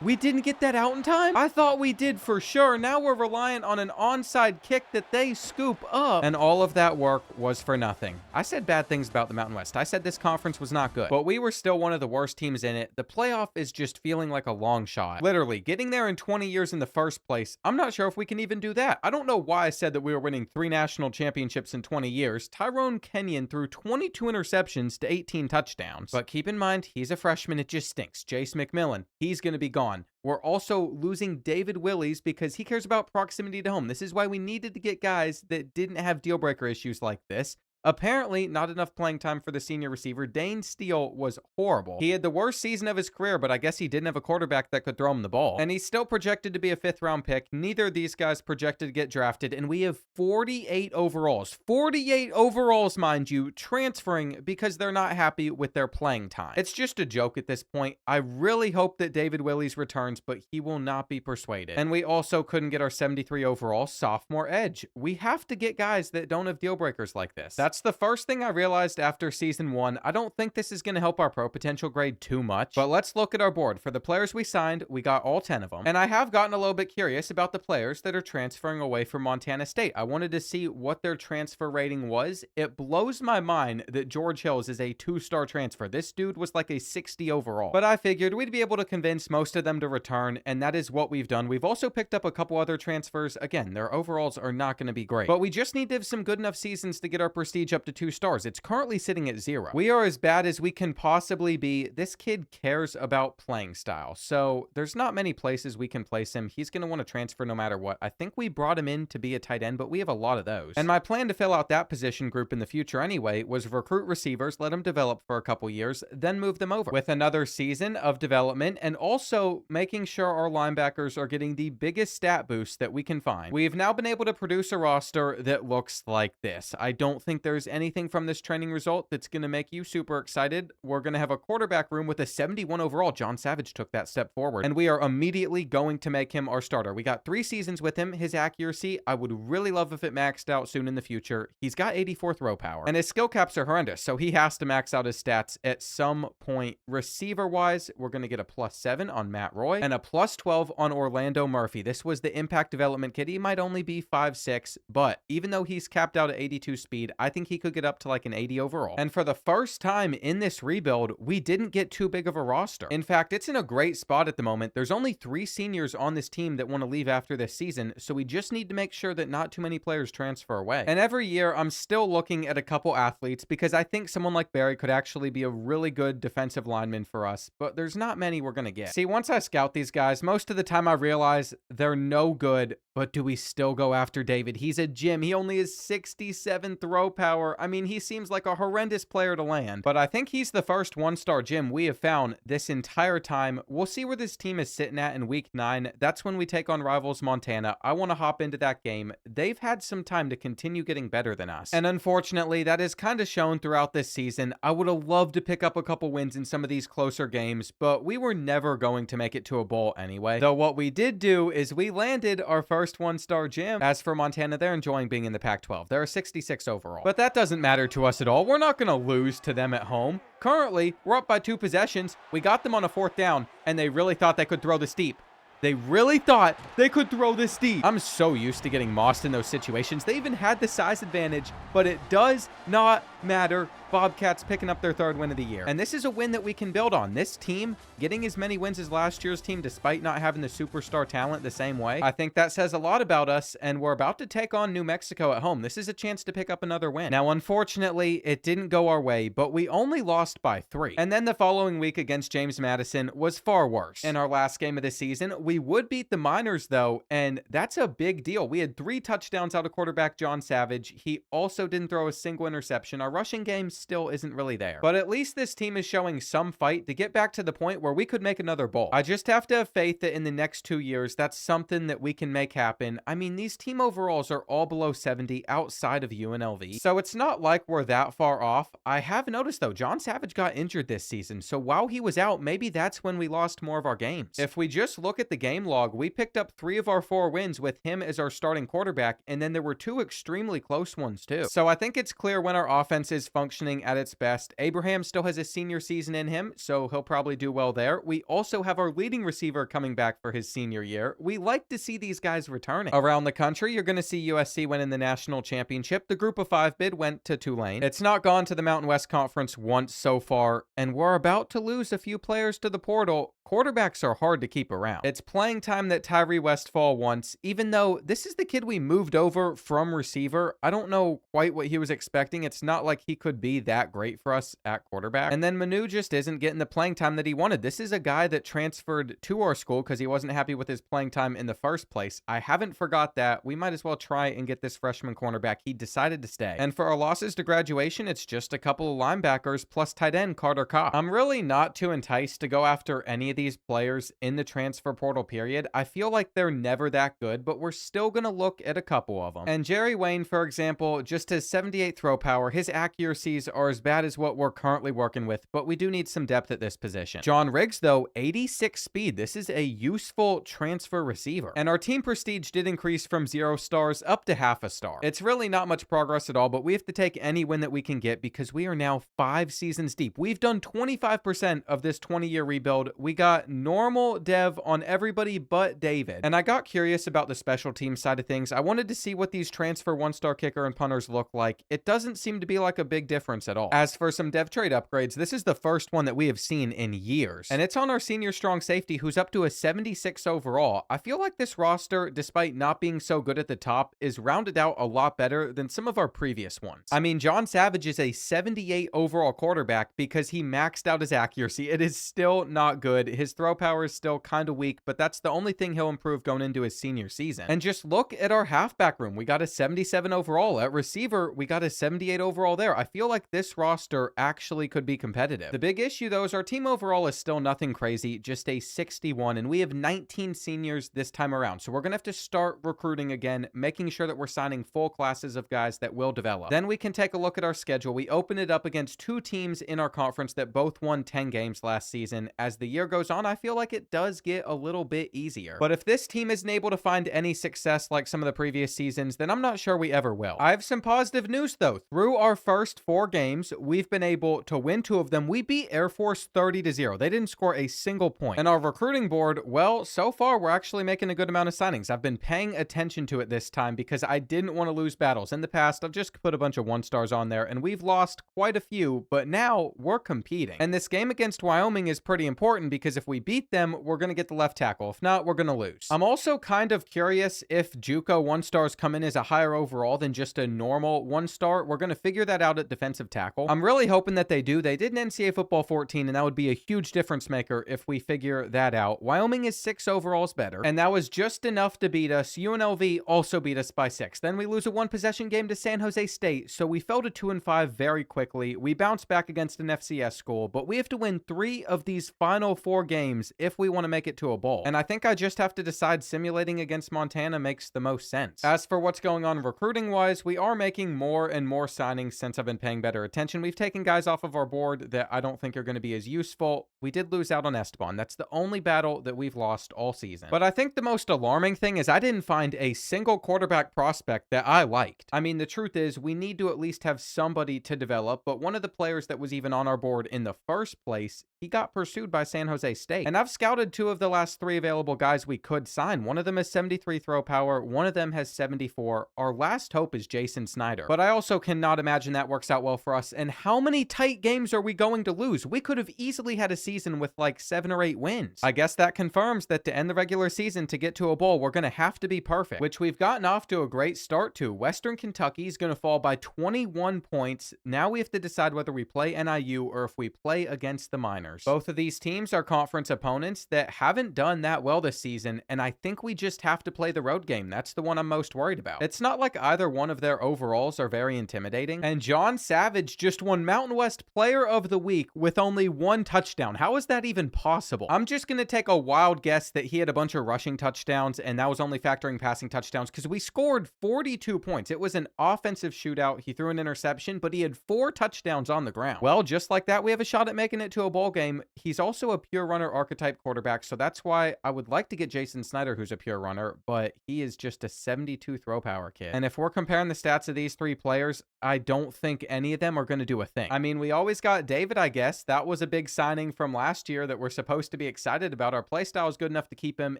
We didn't get that out in time? I thought we did for sure. Now we're reliant on an onside kick that they scoop up. And all of that work was for nothing. I said bad things about the Mountain West. I said this conference was not good. But we were still one of the worst teams in it. The playoff is just feeling like a long shot. Literally, getting there in 20 years in the first place, I'm not sure if we can even do that. I don't know why I said that we were winning 3 national championships in 20 years. Tyrone Kenyon threw 22 interceptions to 18 touchdowns. But keep in mind, he's a freshman. It just stinks. Jace McMillan, he's going to be gone. We're also losing David Willies because he cares about proximity to home. This is why we needed to get guys that didn't have deal breaker issues like this. Apparently, not enough playing time for the senior receiver. Dane Steele was horrible. He had the worst season of his career, but I guess he didn't have a quarterback that could throw him the ball. And he's still projected to be a 5th-round pick. Neither of these guys projected to get drafted, and we have 48 overalls. 48 overalls, mind you, transferring because they're not happy with their playing time. It's just a joke at this point. I really hope that David Willies returns, but he will not be persuaded. And we also couldn't get our 73 overall sophomore edge. We have to get guys that don't have deal breakers like this. That's That's the first thing I realized after season 1. I don't think this is going to help our pro potential grade too much, but let's look at our board. For the players we signed, we got all 10 of them. And I have gotten a little bit curious about the players that are transferring away from Montana State. I wanted to see what their transfer rating was. It blows my mind that George Hills is a 2-star transfer. This dude was like a 60 overall. But I figured we'd be able to convince most of them to return, and that is what we've done. We've also picked up a couple other transfers. Again, their overalls are not going to be great, but we just need to have some good enough seasons to get our prestige up to 2 stars. It's currently sitting at 0. We are as bad as we can possibly be. This kid cares about playing style, so there's not many places we can place him. He's going to want to transfer no matter what. I think we brought him in to be a tight end, but we have a lot of those. And my plan to fill out that position group in the future anyway was recruit receivers, let them develop for a couple years, then move them over with another season of development, and also making sure our linebackers are getting the biggest stat boost that we can find. We've now been able to produce a roster that looks like this. I don't think there's anything from this training result that's going to make you super excited. We're going to have a quarterback room with a 71 overall. John Savage took that step forward, and we are immediately going to make him our starter. We got 3 seasons with him. His accuracy, I would really love if it maxed out soon in the future. He's got 84 throw power, and his skill caps are horrendous, so he has to max out his stats at some point. Receiver-wise, we're going to get a +7 on Matt Roy and a +12 on Orlando Murphy. This was the impact development kid. He might only be 5'6", but even though he's capped out at 82 speed, I think he could get up to like an 80 overall. And for the first time in this rebuild, we didn't get too big of a roster. In fact, it's in a great spot at the moment. There's only 3 seniors on this team that want to leave after this season, so we just need to make sure that not too many players transfer away. And every year, I'm still looking at a couple athletes because I think someone like Barry could actually be a really good defensive lineman for us, but there's not many we're going to get. See, once I scout these guys, most of the time I realize they're no good, but do we still go after David? He's a gym. He only has 67 throw power. I mean, he seems like a horrendous player to land, but I think he's the first 1-star gym we have found this entire time. We'll see where this team is sitting at in week 9. That's when we take on rivals Montana. I want to hop into that game. They've had some time to continue getting better than us, and unfortunately, that is kind of shown throughout this season. I would have loved to pick up a couple wins in some of these closer games, but we were never going to make it to a bowl anyway. Though what we did do is we landed our first 1-star gym. As for Montana, they're enjoying being in the Pac-12. They're a 66 overall, but that doesn't matter to us at all. We're not going to lose to them at home. Currently, we're up by 2 possessions. We got them on a 4th down, and they really thought they could throw this deep. They really thought they could throw this deep. I'm so used to getting mossed in those situations. They even had the size advantage, but it does not matter. Bobcats picking up their 3rd win of the year. And this is a win that we can build on. This team getting as many wins as last year's team despite not having the superstar talent the same way. I think that says a lot about us, and we're about to take on New Mexico at home. This is a chance to pick up another win. Now, unfortunately, it didn't go our way, but we only lost by 3. And then the following week against James Madison was far worse. In our last game of the season, we would beat the Miners though, and that's a big deal. We had 3 touchdowns out of quarterback John Savage. He also didn't throw a single interception. Our rushing game still isn't really there, but at least this team is showing some fight to get back to the point where we could make another bowl. I just have to have faith that in the next 2 years, that's something that we can make happen. I mean, these team overalls are all below 70 outside of UNLV, so it's not like we're that far off. I have noticed though, John Savage got injured this season, so while he was out, maybe that's when we lost more of our games. If we just look at the game log, we picked up 3 of our 4 wins with him as our starting quarterback, and then there were 2 extremely close ones too. So I think it's clear when our offense is functioning at its best. Abraham still has a senior season in him, so he'll probably do well there. We also have our leading receiver coming back for his senior year. We like to see these guys returning. Around the country, you're going to see USC winning the national championship. The group of 5 bid went to Tulane. It's not gone to the Mountain West Conference once so far, and we're about to lose a few players to the portal. Quarterbacks are hard to keep around. It's playing time that Tyree Westfall wants, even though this is the kid we moved over from receiver. I don't know quite what he was expecting. It's not like he could be that great for us at quarterback. And then Manu just isn't getting the playing time that he wanted. This is a guy that transferred to our school because he wasn't happy with his playing time in the first place. I haven't forgot that. We might as well try and get this freshman cornerback. He decided to stay. And for our losses to graduation, it's just a couple of linebackers plus tight end Carter Kopp. I'm really not too enticed to go after any of these players in the transfer portal period. I feel like they're never that good, but we're still going to look at a couple of them. And Jerry Wayne, for example, just his 78 throw power, his accuracy teams are as bad as what we're currently working with, but we do need some depth at this position. John Riggs, though, 86 speed. This is a useful transfer receiver. And our team prestige did increase from 0 stars up to half a star. It's really not much progress at all, but we have to take any win that we can get because we are now 5 seasons deep. We've done 25% of this 20-year rebuild. We got normal dev on everybody but David. And I got curious about the special team side of things. I wanted to see what these transfer 1-star kicker and punters look like. It doesn't seem to be like a big difference at all. As for some dev trade upgrades, this is the first one that we have seen in years. And it's on our senior strong safety, who's up to a 76 overall. I feel like this roster, despite not being so good at the top, is rounded out a lot better than some of our previous ones. I mean, John Savage is a 78 overall quarterback because he maxed out his accuracy. It is still not good. His throw power is still kind of weak, but that's the only thing he'll improve going into his senior season. And just look at our halfback room. We got a 77 overall. At receiver, we got a 78 overall there. I feel like this roster actually could be competitive. The big issue, though, is our team overall is still nothing crazy, just a 61, and we have 19 seniors this time around. So we're going to have to start recruiting again, making sure that we're signing full classes of guys that will develop. Then we can take a look at our schedule. We open it up against 2 teams in our conference that both won 10 games last season. As the year goes on, I feel like it does get a little bit easier. But if this team isn't able to find any success like some of the previous seasons, then I'm not sure we ever will. I have some positive news, though. Through our first 4 games, we've been able to win 2 of them. We beat Air Force 30-0. They didn't score a single point. And our recruiting board, well, so far, we're actually making a good amount of signings. I've been paying attention to it this time because I didn't want to lose battles. In the past, I've just put a bunch of 1-stars on there, and we've lost quite a few, but now we're competing. And this game against Wyoming is pretty important because if we beat them, we're going to get the left tackle. If not, we're going to lose. I'm also kind of curious if JUCO 1-stars come in as a higher overall than just a normal 1-star. We're going to figure that out at defensive tackle. I'm really hoping that they do. They did an NCAA football 14, and that would be a huge difference maker if we figure that out. Wyoming is 6 overalls better, and that was just enough to beat us. UNLV also beat us by 6. Then we lose a 1-possession game to San Jose State, so we fell to 2-5 very quickly. We bounced back against an FCS school, but we have to win 3 of these final 4 games if we want to make it to a bowl. And I think I just have to decide simulating against Montana makes the most sense. As for what's going on recruiting-wise, we are making more and more signings since I've been paying better attention. We've taken guys off of our board that I don't think are going to be as useful. We did lose out on Esteban. That's the only battle that we've lost all season. But I think the most alarming thing is I didn't find a single quarterback prospect that I liked. I mean, the truth is we need to at least have somebody to develop, but one of the players that was even on our board in the first place, he got pursued by San Jose State. And I've scouted 2 of the last 3 available guys we could sign. One of them has 73 throw power. One of them has 74. Our last hope is Jason Snyder. But I also cannot imagine that works out well for us. And how many tight games are we going to lose? We could have easily had a season with like 7 or 8 wins. I guess that confirms that to end the regular season to get to a bowl, we're going to have to be perfect, which we've gotten off to a great start to. Western Kentucky is going to fall by 21 points. Now we have to decide whether we play NIU or if we play against the Miners. Both of these teams are conference opponents that haven't done that well this season, and I think we just have to play the road game. That's the one I'm most worried about. It's not like either one of their overalls are very intimidating, and John Savage just won Mountain West Player of the Week with only 1 touchdown. How is that even possible? I'm just going to take a wild guess that he had a bunch of rushing touchdowns, and that was only factoring passing touchdowns because we scored 42 points. It was an offensive shootout. He threw an interception, but he had 4 touchdowns on the ground. Well, just like that, we have a shot at making it to a bowl game. He's also a pure runner archetype quarterback, so that's why I would like to get Jason Snyder, who's a pure runner, but he is just a 72 throw power kid. And if we're comparing the stats of these 3 players, I don't think any of them are going to do a thing. I mean, we always got David, I guess. That was a big signing from last year that we're supposed to be excited about. Our playstyle is good enough to keep him,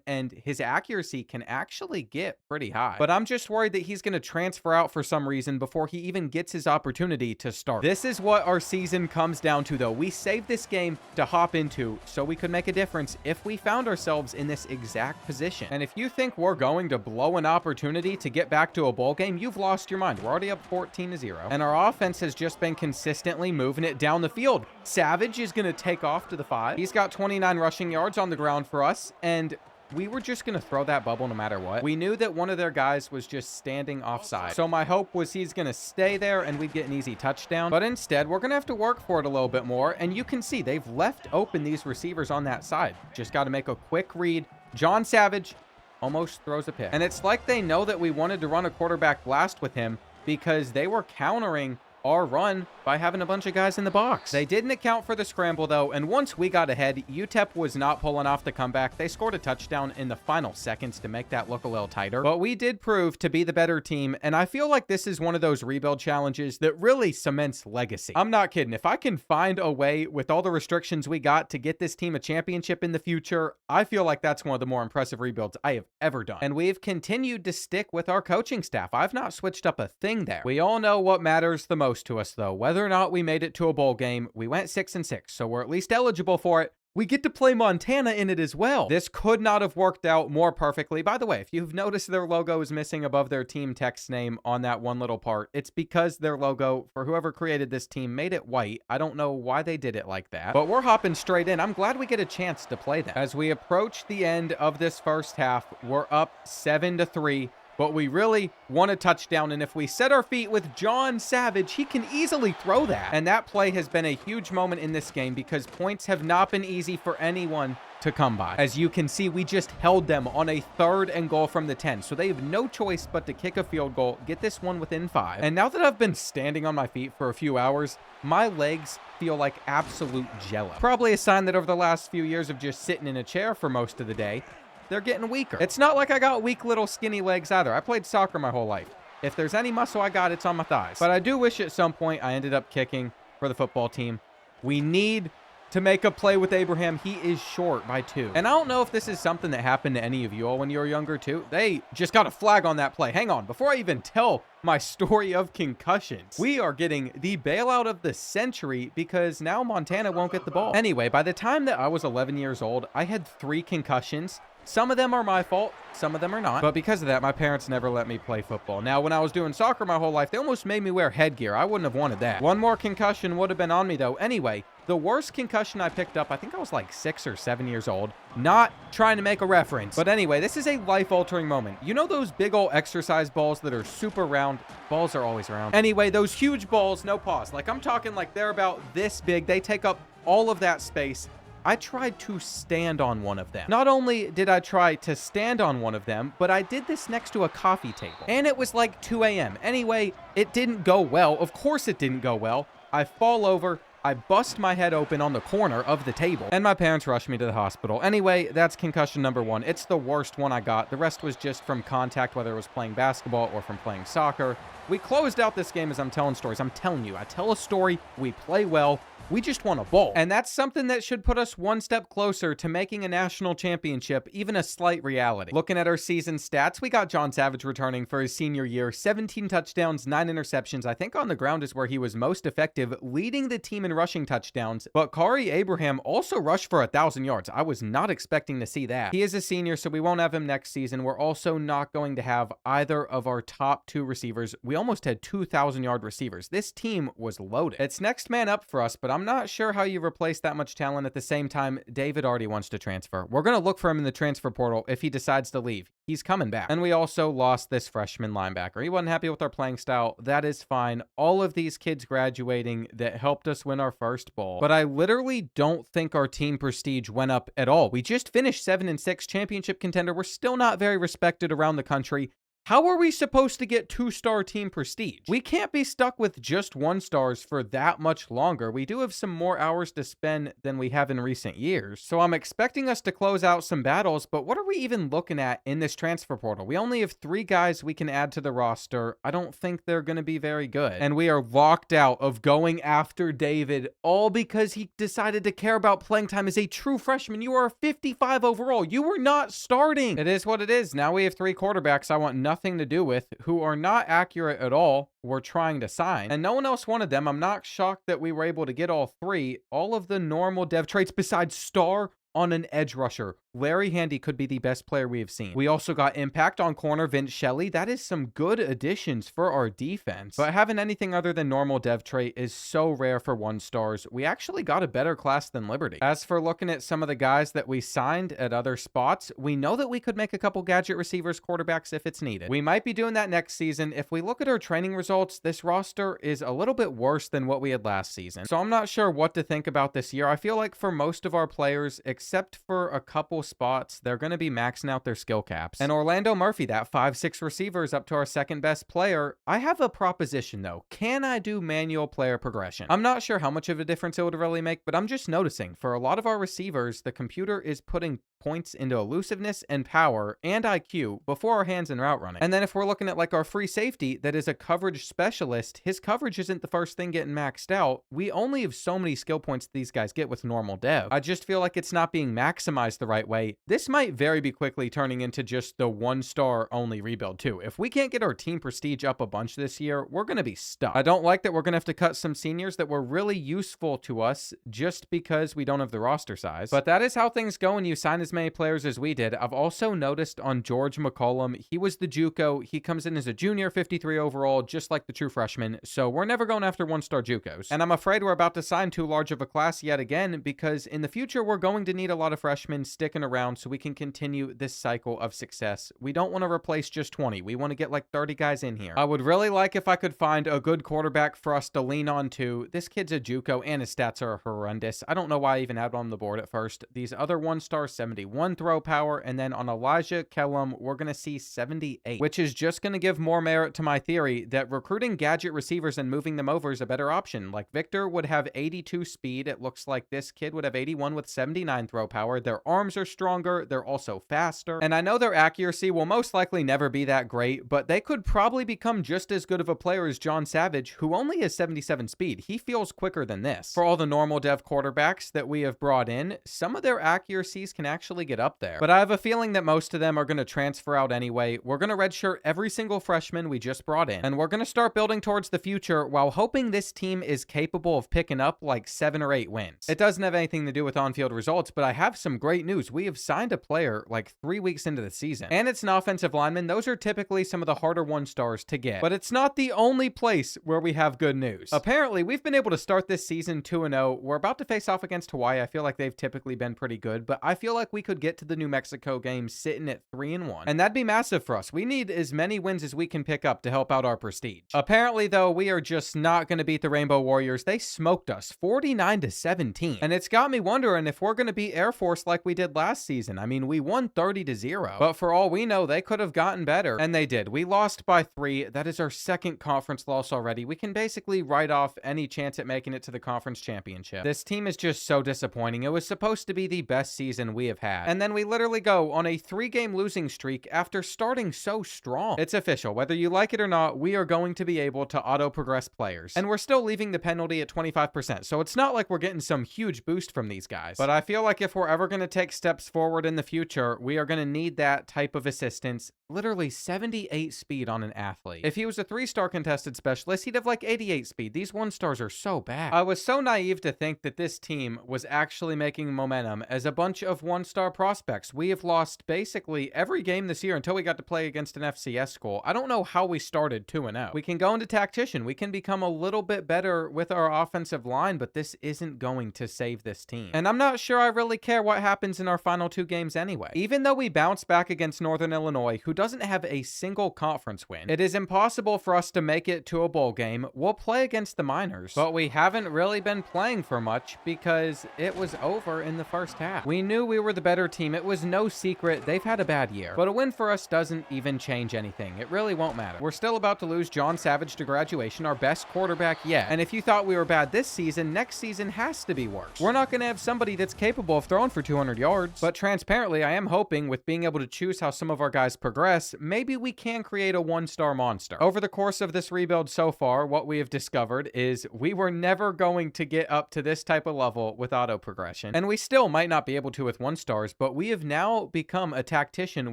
and his accuracy can actually get pretty high. But I'm just worried that he's going to transfer out for some reason before he even gets his opportunity to start. This is what our season comes down to, though. We saved this game to hop into so we could make a difference if we found ourselves in this exact position. And if you think we're going to blow an opportunity to get back to a bowl game, you've lost your mind. We're already up 14-0. And our offense has just been consistently moving it down the field. Savage is going to take off to the 5. He's got 29 rushing yards on the ground for us, and we were just going to throw that bubble no matter what. We knew that one of their guys was just standing offside. So my hope was he's going to stay there and we'd get an easy touchdown. But instead, we're going to have to work for it a little bit more. And you can see they've left open these receivers on that side. Just got to make a quick read. John Savage almost throws a pick. And it's like they know that we wanted to run a quarterback blast with him because they were countering our run by having a bunch of guys in the box. They didn't account for the scramble, though, and once we got ahead, UTEP was not pulling off the comeback. They scored a touchdown in the final seconds to make that look a little tighter, but we did prove to be the better team, and I feel like this is one of those rebuild challenges that really cements legacy. I'm not kidding. If I can find a way with all the restrictions we got to get this team a championship in the future, I feel like that's one of the more impressive rebuilds I have ever done. And we've continued to stick with our coaching staff. I've not switched up a thing there. We all know what matters the most to us, though. Whether or not we made it to a bowl game, we went 6-6, so we're at least eligible for it. We get to play Montana in it as well. This could not have worked out more perfectly. By the way, if you've noticed their logo is missing above their team text name on that one little part, it's because their logo, for whoever created this team, made it white. I don't know why they did it like that, but we're hopping straight in. I'm glad we get a chance to play them. As we approach the end of this first half, we're up 7-3. But we really want a touchdown, and if we set our feet with John Savage, he can easily throw that. And that play has been a huge moment in this game because points have not been easy for anyone to come by. As you can see, we just held them on a 3rd and goal from the 10, so they have no choice but to kick a field goal, get this one within 5. And now that I've been standing on my feet for a few hours, my legs feel like absolute jello. Probably a sign that over the last few years of just sitting in a chair for most of the day, they're getting weaker. It's not like I got weak little skinny legs either. I played soccer my whole life. If there's any muscle I got, it's on my thighs. But I do wish at some point I ended up kicking for the football team. We need to make a play with Abraham. He is short by 2. And I don't know if this is something that happened to any of you all when you were younger too. They just got a flag on that play. Hang on, before I even tell my story of concussions, we are getting the bailout of the century because now Montana won't get the ball. Anyway, by the time that I was 11 years old, I had 3 concussions. Some of them are my fault, some of them are not. But because of that, my parents never let me play football. Now, when I was doing soccer my whole life, they almost made me wear headgear. I wouldn't have wanted that. One more concussion would have been on me, though. Anyway, the worst concussion I picked up, I think I was like 6 or 7 years old. Not trying to make a reference. But anyway, this is a life-altering moment. You know those big old exercise balls that are super round? Balls are always round. Anyway, those huge balls, no pause. Like, I'm talking like they're about this big. They take up all of that space. I tried to stand on one of them. Not only did I try to stand on one of them, but I did this next to a coffee table. And it was like 2 a.m. Anyway, it didn't go well. Of course it didn't go well. I fall over. I bust my head open on the corner of the table, and my parents rushed me to the hospital. Anyway, that's concussion number 1. It's the worst one I got. The rest was just from contact, whether it was playing basketball or from playing soccer. We closed out this game as I'm telling stories. I'm telling you, I tell a story, we play well, we just want a bowl. And that's something that should put us one step closer to making a national championship even a slight reality. Looking at our season stats, we got John Savage returning for his senior year, 17 touchdowns, 9 interceptions. I think on the ground is where he was most effective, leading the team in rushing touchdowns. But Kari Abraham also rushed for 1,000 yards. I was not expecting to see that. He is a senior, so we won't have him next season. We're also not going to have either of our top 2 receivers. We almost had 2,000-yard receivers. This team was loaded. It's next man up for us, but I'm not sure how you replace that much talent. At the same time, David already wants to transfer. We're going to look for him in the transfer portal if he decides to leave. He's coming back. And we also lost this freshman linebacker. He wasn't happy with our playing style. That is fine. All of these kids graduating that helped us win our first bowl. But I literally don't think our team prestige went up at all. We just finished 7-6 championship contender. We're still not very respected around the country. How are we supposed to get 2-star team prestige? We can't be stuck with just 1-stars for that much longer. We do have some more hours to spend than we have in recent years. So I'm expecting us to close out some battles, but what are we even looking at in this transfer portal? We only have 3 guys we can add to the roster. I don't think they're going to be very good. And we are locked out of going after David, all because he decided to care about playing time as a true freshman. You are a 55 overall. You were not starting. It is what it is. Now we have 3 quarterbacks I want nothing to do with, who are not accurate at all. We're trying to sign, and no one else wanted them. I'm not shocked that we were able to get all 3. All of the normal dev traits besides star on an edge rusher. Larry Handy could be the best player we have seen. We also got impact on corner Vince Shelley. That is some good additions for our defense. But having anything other than normal dev trait is so rare for 1-stars. We actually got a better class than Liberty. As for looking at some of the guys that we signed at other spots, we know that we could make a couple gadget receivers quarterbacks if it's needed. We might be doing that next season. If we look at our training results, this roster is a little bit worse than what we had last season. So I'm not sure what to think about this year. I feel like for most of our players, except except for a couple spots, they're going to be maxing out their skill caps. And Orlando Murphy, that 5'6" receiver, is up to our second best player. I have a proposition though. Can I do manual player progression? I'm not sure how much of a difference it would really make, but I'm just noticing for a lot of our receivers, the computer is putting points into elusiveness and power and IQ before our hands and route running. And then if we're looking at like our free safety that is a coverage specialist, his coverage isn't the first thing getting maxed out. We only have so many skill points these guys get with normal dev. I just feel like it's not being maximized the right way. This might very be quickly turning into just the 1-star only rebuild too. If we can't get our team prestige up a bunch this year, we're going to be stuck. I don't like that we're going to have to cut some seniors that were really useful to us just because we don't have the roster size. But that is how things go when you sign as many players as we did. I've also noticed on George McCollum, he was the JUCO. He comes in as a junior, 53 overall, just like the true freshman. So we're never going after 1-star JUCOs. And I'm afraid we're about to sign too large of a class yet again, because in the future, we're going to need a lot of freshmen sticking around so we can continue this cycle of success. We don't want to replace just 20. We want to get like 30 guys in here. I would really like if I could find a good quarterback for us to lean on to. This kid's a JUCO and his stats are horrendous. I don't know why I even had him on the board at first. These other 1-star, 71 throw power, and then on Elijah Kellum, we're going to see 78, which is just going to give more merit to my theory that recruiting gadget receivers and moving them over is a better option. Like Victor would have 82 speed. It looks like this kid would have 81 with 79 throw power. Their arms are stronger. They're also faster. And I know their accuracy will most likely never be that great, but they could probably become just as good of a player as John Savage, who only has 77 speed. He feels quicker than this. For all the normal dev quarterbacks that we have brought in, some of their accuracies can actually get up there. But I have a feeling that most of them are going to transfer out anyway. We're going to redshirt every single freshman we just brought in, and we're going to start building towards the future while hoping this team is capable of picking up like 7 or 8 wins. It doesn't have anything to do with on-field results, but I have some great news. We have signed a player like 3 weeks into the season, and it's an offensive lineman. Those are typically some of the harder 1-stars to get, but it's not the only place where we have good news. Apparently, we've been able to start this season 2-0. We're about to face off against Hawaii. I feel like they've typically been pretty good, but I feel like we could get to the New Mexico game sitting at 3-1, and that'd be massive for us. We need as many wins as we can pick up to help out our prestige. Apparently, though, we are just not going to beat the Rainbow Warriors. They smoked us 49-17, and it's got me wondering if we're going to beat Air Force like we did last season. I mean, we won 30-0, but for all we know, they could have gotten better, and they did. We lost by 3. That is our second conference loss already. We can basically write off any chance at making it to the conference championship. This team is just so disappointing. It was supposed to be the best season we have had, and then we literally go on a 3-game losing streak after starting so strong. It's official. Whether you like it or not, we are going to be able to auto-progress players, and we're still leaving the penalty at 25%, so it's not like we're getting some huge boost from these guys. But I feel like if we're ever going to take steps forward in the future, we are going to need that type of assistance. Literally 78 speed on an athlete. If he was a 3-star contested specialist, he'd have like 88 speed. These 1-stars are so bad. I was so naive to think that this team was actually making momentum as a bunch of 1-star prospects. We have lost basically every game this year until we got to play against an FCS school. I don't know how we started 2-0. We can go into tactician. We can become a little bit better with our offensive line, but this isn't going to save this team. And I'm not sure I really care what happens in our final 2 games anyway. Even though we bounce back against Northern Illinois, who doesn't have a single conference win, it is impossible for us to make it to a bowl game. We'll play against the Miners, but we haven't really been playing for much because it was over in the first half. We knew we were the better team. It was no secret. They've had a bad year, but a win for us doesn't even change anything. It really won't matter. We're still about to lose John Savage to graduation, our best quarterback yet. And if you thought we were bad this season, next season has to be worse. We're not going to have somebody that's capable of throwing for 200 yards, but transparently, I am hoping with being able to choose how some of our guys progress, maybe we can create a 1-star monster. Over the course of this rebuild so far, what we have discovered is we were never going to get up to this type of level with auto progression, and we still might not be able to with 1-stars, but we have now become a tactician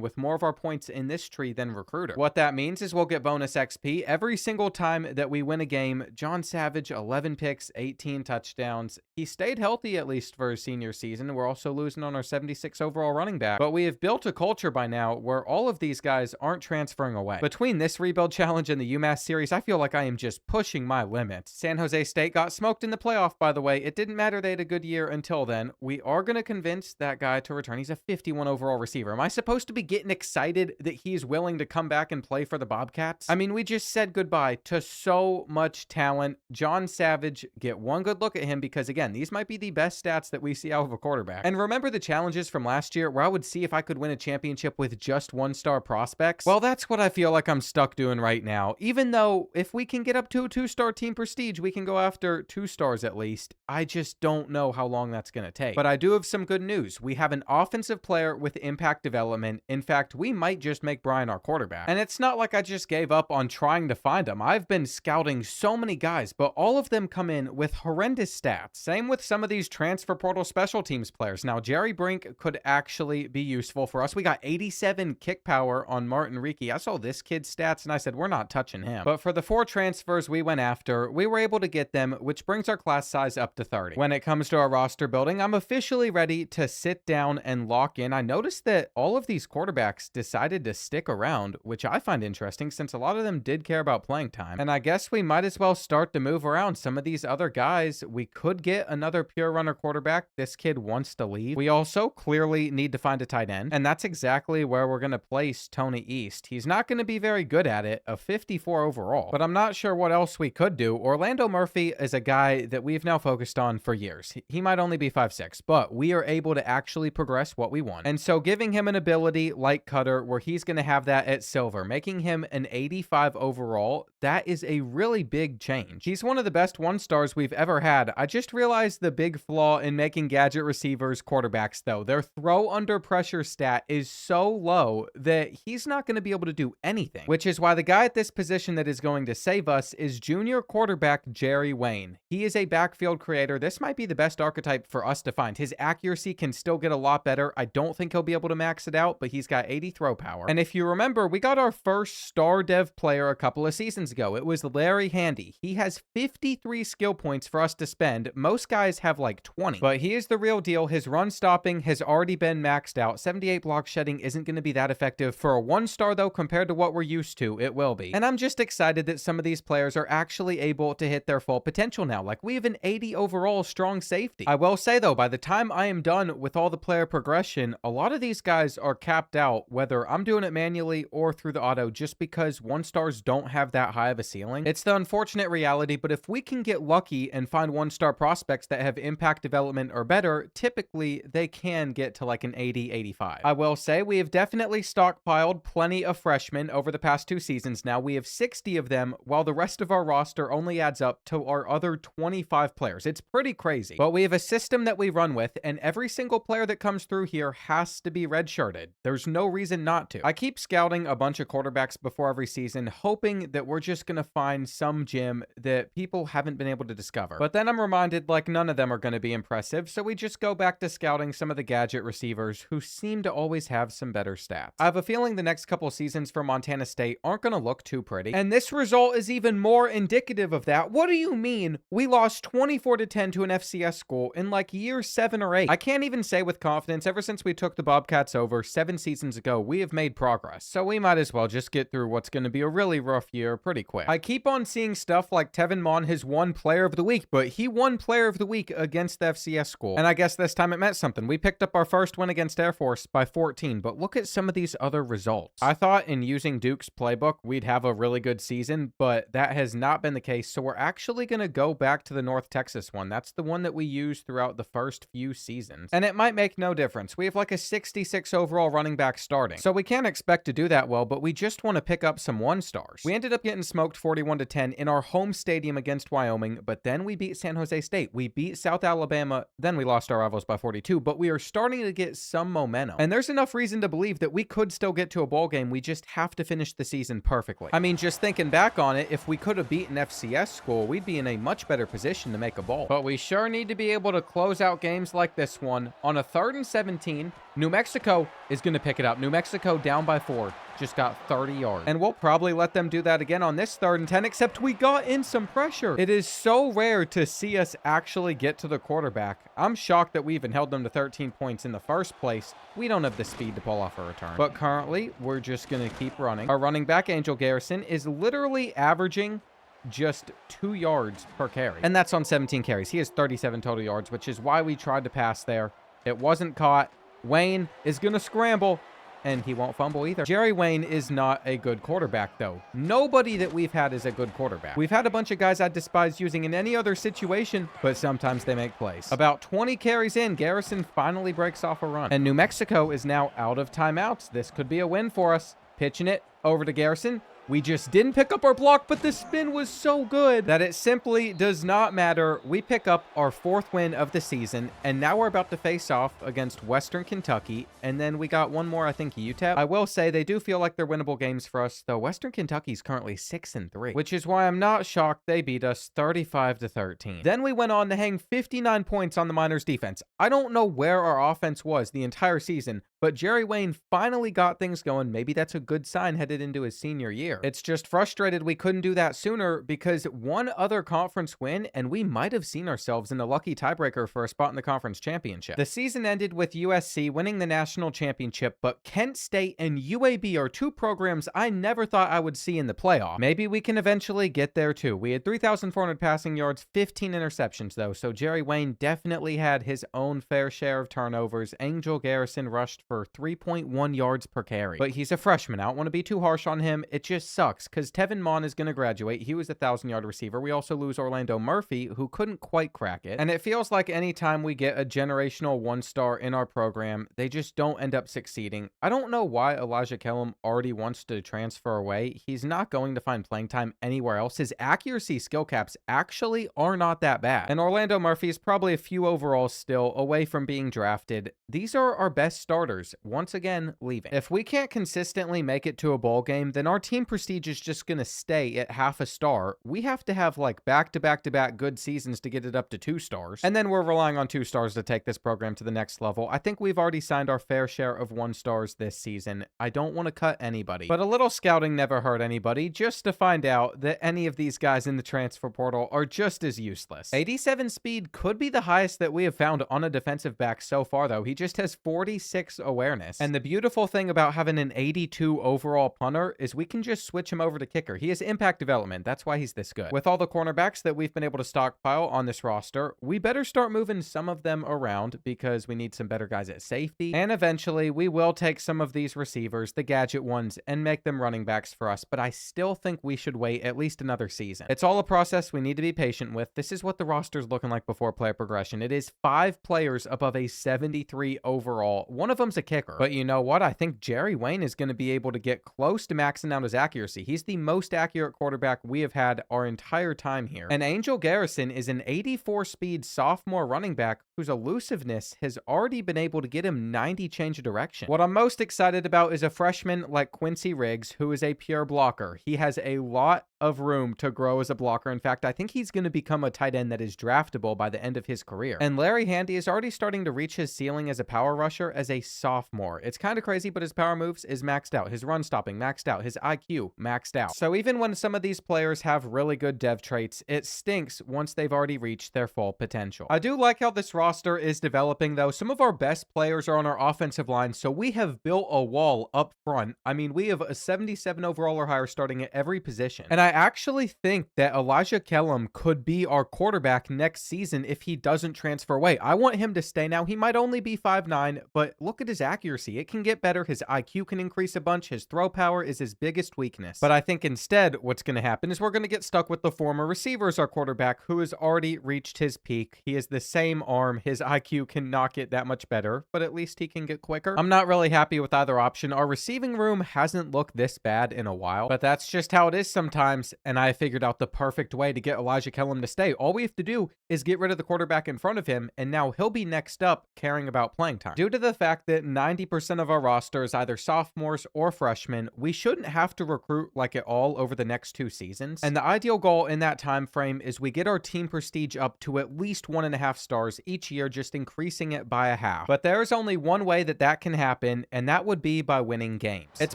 with more of our points in this tree than recruiter. What that means is we'll get bonus XP every single time that we win a game. John Savage, 11 picks, 18 touchdowns. He stayed healthy at least for his senior season. We're also losing on our 76 overall running back, but we have built a culture by now where all of these guys aren't transferring away. Between this rebuild challenge and the UMass series, I feel like I am just pushing my limits. San Jose State got smoked in the playoff, by the way. It didn't matter, they had a good year until then. We are going to convince that guy to return. He's a 51 overall receiver. Am I supposed to be getting excited that he's willing to come back and play for the Bobcats? I mean, we just said goodbye to so much talent. John Savage, get one good look at him because, again, these might be the best stats that we see out of a quarterback. And remember the challenges from last year where I would see if I could win a championship with just one-star prospects? Well, that's what I feel like I'm stuck doing right now. Even though if we can get up to a 2-star team prestige, we can go after 2 stars at least. I just don't know how long that's going to take. But I do have some good news. We have an offensive player with impact development. In fact, we might just make Brian our quarterback. And it's not like I just gave up on trying to find him. I've been scouting so many guys, but all of them come in with horrendous stats. Same with some of these transfer portal special teams players. Now, Jerry Brink could actually be useful for us. We got 87 kick power on Martin Ricci. I saw this kid's stats and I said, we're not touching him. But for the 4 transfers we went after, we were able to get them, which brings our class size up to 30. When it comes to our roster building, I'm officially ready to sit down and lock in. I noticed that all of these quarterbacks decided to stick around, which I find interesting since a lot of them did care about playing time. And I guess we might as well start to move around some of these other guys. We could get another pure runner quarterback. This kid wants to leave. We also clearly need to find a tight end, and that's exactly where we're going to place Tony East. He's not going to be very good at it, a 54 overall, but I'm not sure what else we could do. Orlando Murphy is a guy that we've now focused on for years. He might only be 5'6", but we are able to actually progress what we want. And so giving him an ability like Cutter, where he's going to have that at silver, making him an 85 overall, that is a really big change. He's one of the best 1-stars we've ever had. I just realized the big flaw in making gadget receivers quarterbacks, though. Their throw under pressure stat is so low that he's not going to be able to do anything, which is why the guy at this position that is going to save us is junior quarterback Jerry Wayne. He is a backfield creator. This might be the best archetype for us to find. His accuracy can still get a lot better. I don't think he'll be able to max it out, but he's got 80 throw power. And if you remember, we got our first star dev player a couple of seasons ago. It was Larry Handy. He has 53 skill points for us to spend. Most guys have like 20, but he is the real deal. His run stopping has already been maxed out. 78 block shedding isn't going to be that effective for a 1-star though. Compared to what we're used to, it will be. And I'm just excited that some of these players are actually able to hit their full potential now. Like, we have an 80 overall strong safety. I will say though, by the time I am done with all the player progression, a lot of these guys are capped out, whether I'm doing it manually or through the auto, just because 1-stars don't have that high of a ceiling. It's the unfortunate reality, but if we can get lucky and find 1-star prospects that have impact development or better, typically they can get to like an 80, 85. I will say we have definitely stockpiled plenty of freshmen over the past 2 seasons now. We have 60 of them, while the rest of our roster only adds up to our other 25 players. It's pretty crazy, but we have a system that we run with, and every single player that comes through here has to be redshirted. There's no reason not to. I keep scouting a bunch of quarterbacks before every season, hoping that we're just going to find some gem that people haven't been able to discover. But then I'm reminded like none of them are going to be impressive, so we just go back to scouting some of the gadget receivers who seem to always have some better stats. I have a feeling the next couple seasons for Montana State aren't going to look too pretty, and this result is even more indicative of that. What do you mean we lost 24-10 to an FCS school in like year 7 or 8? I can't even say with confidence, ever since we took the Bobcats over 7 seasons ago, we have made progress. So we might as well just get through what's going to be a really rough year pretty quick. I keep on seeing stuff like Tevin Mon has won Player of the Week, but he won Player of the Week against the FCS school. And I guess this time it meant something. We picked up our first win against Air Force by 14, but look at some of these other results. I thought in using Duke's playbook, we'd have a really good season, but that has not been the case. So we're actually going to go back to the North Texas one. That's the one that we used throughout the first few seasons. And it might make no difference. We have like a 66 overall running back starting. So we can't expect to do that well, but we just want to pick up some 1-stars. We ended up getting smoked 41-10 in our home stadium against Wyoming, but then we beat San Jose State. We beat South Alabama, then we lost our rivals by 42, but we are starting to get some momentum. And there's enough reason to believe that we could still get to a bowl game. We just have to finish the season perfectly. I mean, just thinking back on it, if we could have beaten FCS school, we'd be in a much better position to make a bowl. But we sure need to be able to close out games like this one on a 3rd and 17 New Mexico is going to pick it up. New Mexico down by 4. Just got 30 yards. And we'll probably let them do that again on this 3rd and 10, except we got in some pressure. It is so rare to see us actually get to the quarterback. I'm shocked that we even held them to 13 points in the first place. We don't have the speed to pull off a return. But currently, we're just going to keep running. Our running back, Angel Garrison, is literally averaging just 2 yards per carry. And that's on 17 carries. He has 37 total yards, which is why we tried to pass there. It wasn't caught. Wayne is going to scramble, and he won't fumble either. Jerry Wayne is not a good quarterback, though. Nobody that we've had is a good quarterback. We've had a bunch of guys I despise using in any other situation, but sometimes they make plays. About 20 carries in, Garrison finally breaks off a run. And New Mexico is now out of timeouts. This could be a win for us. Pitching it over to Garrison. We just didn't pick up our block, but the spin was so good that it simply does not matter. We pick up our 4th win of the season, and now we're about to face off against Western Kentucky, and then we got one more, I think, UTEP. I will say they do feel like they're winnable games for us, though Western Kentucky's currently 6-3, which is why I'm not shocked they beat us 35-13. Then we went on to hang 59 points on the Miners defense. I don't know where our offense was the entire season, but Jerry Wayne finally got things going. Maybe that's a good sign headed into his senior year. It's just frustrated we couldn't do that sooner, because one other conference win and we might have seen ourselves in a lucky tiebreaker for a spot in the conference championship. The season ended with USC winning the national championship, but Kent State and UAB are 2 programs I never thought I would see in the playoff. Maybe we can eventually get there too. We had 3,400 passing yards, 15 interceptions though, so Jerry Wayne definitely had his own fair share of turnovers. Angel Garrison rushed for 3.1 yards per carry, but he's a freshman. I don't want to be too harsh on him. It just sucks because Tevin Mon is going to graduate. He was a 1,000-yard receiver. We also lose Orlando Murphy, who couldn't quite crack it. And it feels like anytime we get a generational 1-star in our program, they just don't end up succeeding. I don't know why Elijah Kellum already wants to transfer away. He's not going to find playing time anywhere else. His accuracy skill caps actually are not that bad. And Orlando Murphy is probably a few overalls still away from being drafted. These are our best starters, once again, leaving. If we can't consistently make it to a bowl game, then our team prestige is just going to stay at half a star. We have to have like back-to-back-to-back good seasons to get it up to 2 stars. And then we're relying on 2 stars to take this program to the next level. I think we've already signed our fair share of 1 stars this season. I don't want to cut anybody, but a little scouting never hurt anybody, just to find out that any of these guys in the transfer portal are just as useless. 87 speed could be the highest that we have found on a defensive back so far, though. He just has 46 awareness. And the beautiful thing about having an 82 overall punter is we can just switch him over to kicker. He has impact development. That's why he's this good. With all the cornerbacks that we've been able to stockpile on this roster, we better start moving some of them around because we need some better guys at safety. And eventually we will take some of these receivers, the gadget ones, and make them running backs for us. But I still think we should wait at least another season. It's all a process we need to be patient with. This is what the roster's looking like before player progression. It is 5 players above a 73 overall. One of them's a kicker. But you know what? I think Jerry Wayne is going to be able to get close to maxing out his accuracy. He's the most accurate quarterback we have had our entire time here. And Angel Garrison is an 84 speed sophomore running back whose elusiveness has already been able to get him 90 change of direction. What I'm most excited about is a freshman like Quincy Riggs, who is a pure blocker. He has a lot of room to grow as a blocker. In fact, I think he's going to become a tight end that is draftable by the end of his career. And Larry Handy is already starting to reach his ceiling as a power rusher as a sophomore. It's kind of crazy, but his power moves is maxed out. His run stopping maxed out. His IQ maxed out. So even when some of these players have really good dev traits, it stinks once they've already reached their full potential. I do like how this roster is developing, though. Some of our best players are on our offensive line, so we have built a wall up front. I mean, we have a 77 overall or higher starting at every position. And I actually think that Elijah Kellum could be our quarterback next season if he doesn't transfer away. I want him to stay now. He might only be 5'9", but look at his accuracy. It can get better. His IQ can increase a bunch. His throw power is his biggest weakness. But I think instead what's going to happen is we're going to get stuck with the former receiver as our quarterback, who has already reached his peak. He has the same arm. His IQ cannot get that much better, but at least he can get quicker. I'm not really happy with either option. Our receiving room hasn't looked this bad in a while, but that's just how it is sometimes. times, and I figured out the perfect way to get Elijah Kellum to stay. All we have to do is get rid of the quarterback in front of him, and now he'll be next up caring about playing time. Due to the fact that 90% of our roster is either sophomores or freshmen, we shouldn't have to recruit like it all over the next 2 seasons. And the ideal goal in that time frame is we get our team prestige up to at least 1.5 stars each year, just increasing it by a half. But there's only one way that that can happen, and that would be by winning games. It's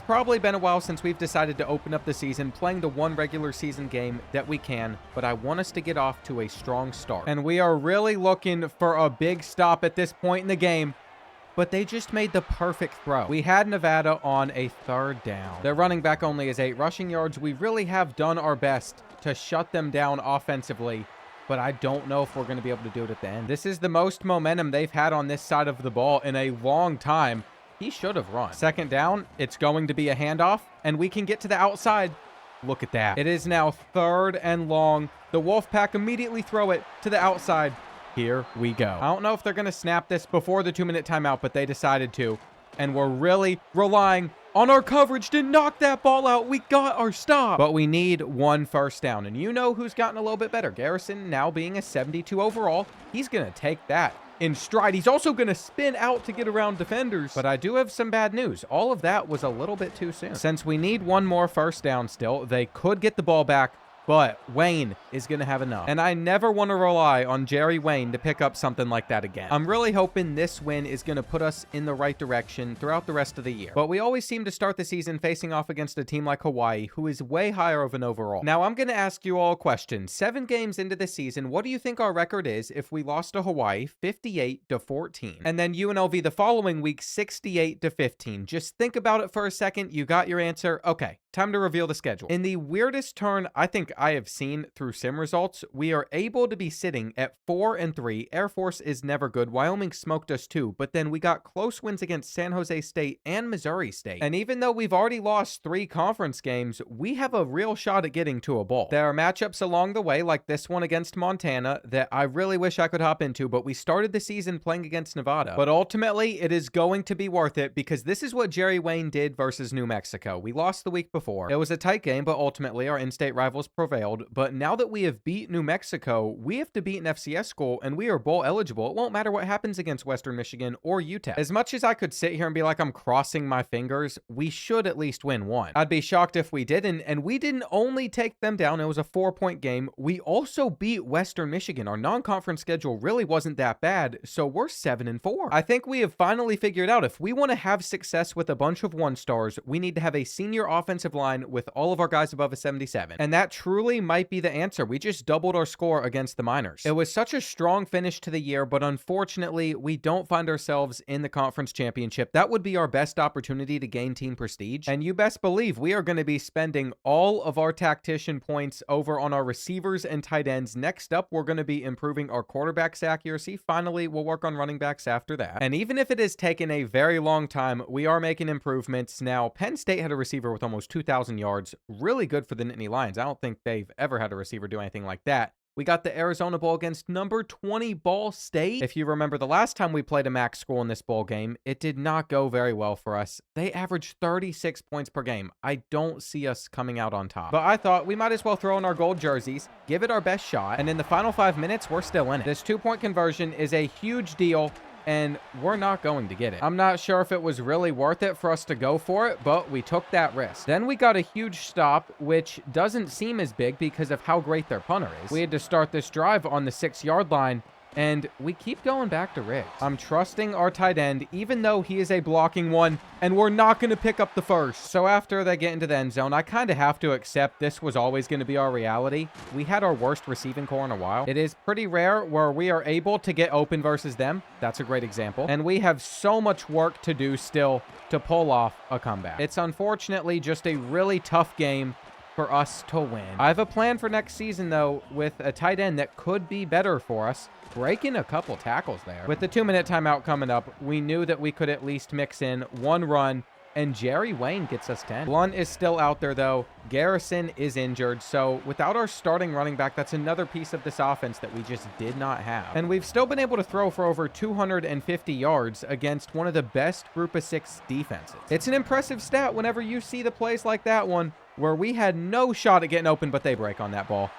probably been a while since we've decided to open up the season playing the one regular season game that we can, but I want us to get off to a strong start. And we are really looking for a big stop at this point in the game, but they just made the perfect throw. We had Nevada on a 3rd down. Their running back only has 8 rushing yards. We really have done our best to shut them down offensively, but I don't know if we're going to be able to do it at the end. This is the most momentum they've had on this side of the ball in a long time. He should have run. 2nd down, it's going to be a handoff, and we can get to the outside. Look at that. It is now 3rd and long. The Wolfpack immediately throw it to the outside. Here we go. I don't know if they're going to snap this before the 2-minute timeout, but they decided to, and we're really relying on our coverage to knock that ball out. We got our stop, but we need 1 first down, and you know who's gotten a little bit better. Garrison, now being a 72 overall, he's going to take that in stride. He's also going to spin out to get around defenders. But I do have some bad news. All of that was a little bit too soon. Since we need 1 more first down still, they could get the ball back, but Wayne is going to have enough. And I never want to rely on Jerry Wayne to pick up something like that again. I'm really hoping this win is going to put us in the right direction throughout the rest of the year. But we always seem to start the season facing off against a team like Hawaii, who is way higher of an overall. Now, I'm going to ask you all a question. 7 games into the season, what do you think our record is if we lost to Hawaii 58-14? And then UNLV the following week 68-15. Just think about it for a second. You got your answer. Okay, time to reveal the schedule. In the weirdest turn I think I have seen through sim results, we are able to be sitting at 4-3. Air Force is never good. Wyoming smoked us too, but then we got close wins against San Jose State and Missouri State. And even though we've already lost 3 conference games, we have a real shot at getting to a bowl. There are matchups along the way, like this one against Montana, that I really wish I could hop into, but we started the season playing against Nevada. But ultimately, it is going to be worth it, because this is what Jerry Wayne did versus New Mexico. We lost the week before. It was a tight game, but ultimately our in-state rivals prevailed. But now that we have beat New Mexico, we have to beat an FCS school, and we are bowl eligible. It won't matter what happens against Western Michigan or UTEP. As much as I could sit here and be like, I'm crossing my fingers, we should at least win 1. I'd be shocked if we didn't, and we didn't only take them down. It was a 4-point game. We also beat Western Michigan. Our non-conference schedule really wasn't that bad, so we're 7-4. I think we have finally figured out if we want to have success with a bunch of 1-stars, we need to have a senior offensive line with all of our guys above a 77. And that truly might be the answer. We just doubled our score against the Miners. It was such a strong finish to the year, but unfortunately, we don't find ourselves in the conference championship. That would be our best opportunity to gain team prestige. And you best believe we are going to be spending all of our tactician points over on our receivers and tight ends. Next up, we're going to be improving our quarterback's accuracy. Finally, we'll work on running backs after that. And even if it has taken a very long time, we are making improvements. Now, Penn State had a receiver with almost 2,000 yards. Really good for the Nittany Lions. I don't think they've ever had a receiver do anything like that. We got the Arizona Bowl against number 20 Ball State. If you remember the last time we played a MAC school in this bowl game, it did not go very well for us. They averaged 36 points per game. I don't see us coming out on top. But I thought we might as well throw in our gold jerseys, give it our best shot, and in the final 5 minutes, we're still in it. This 2-point conversion is a huge deal, and we're not going to get it. I'm not sure if it was really worth it for us to go for it, but we took that risk. Then we got a huge stop, which doesn't seem as big because of how great their punter is. We had to start this drive on the 6-yard line, and we keep going back to Riggs. I'm trusting our tight end, even though he is a blocking one, and we're not going to pick up the first. So after they get into the end zone, I kind of have to accept this was always going to be our reality. We had our worst receiving core in a while. It is pretty rare where we are able to get open versus them. That's a great example. And we have so much work to do still to pull off a comeback. It's unfortunately just a really tough game for us to win. I have a plan for next season, though, with a tight end that could be better for us. Breaking a couple tackles there. With the 2-minute timeout coming up, we knew that we could at least mix in 1 run, and Jerry Wayne gets us 10. Blunt is still out there, though. Garrison is injured, so without our starting running back, that's another piece of this offense that we just did not have. And we've still been able to throw for over 250 yards against one of the best Group of 6 defenses. It's an impressive stat whenever you see the plays like that one, where we had no shot at getting open, but they break on that ball.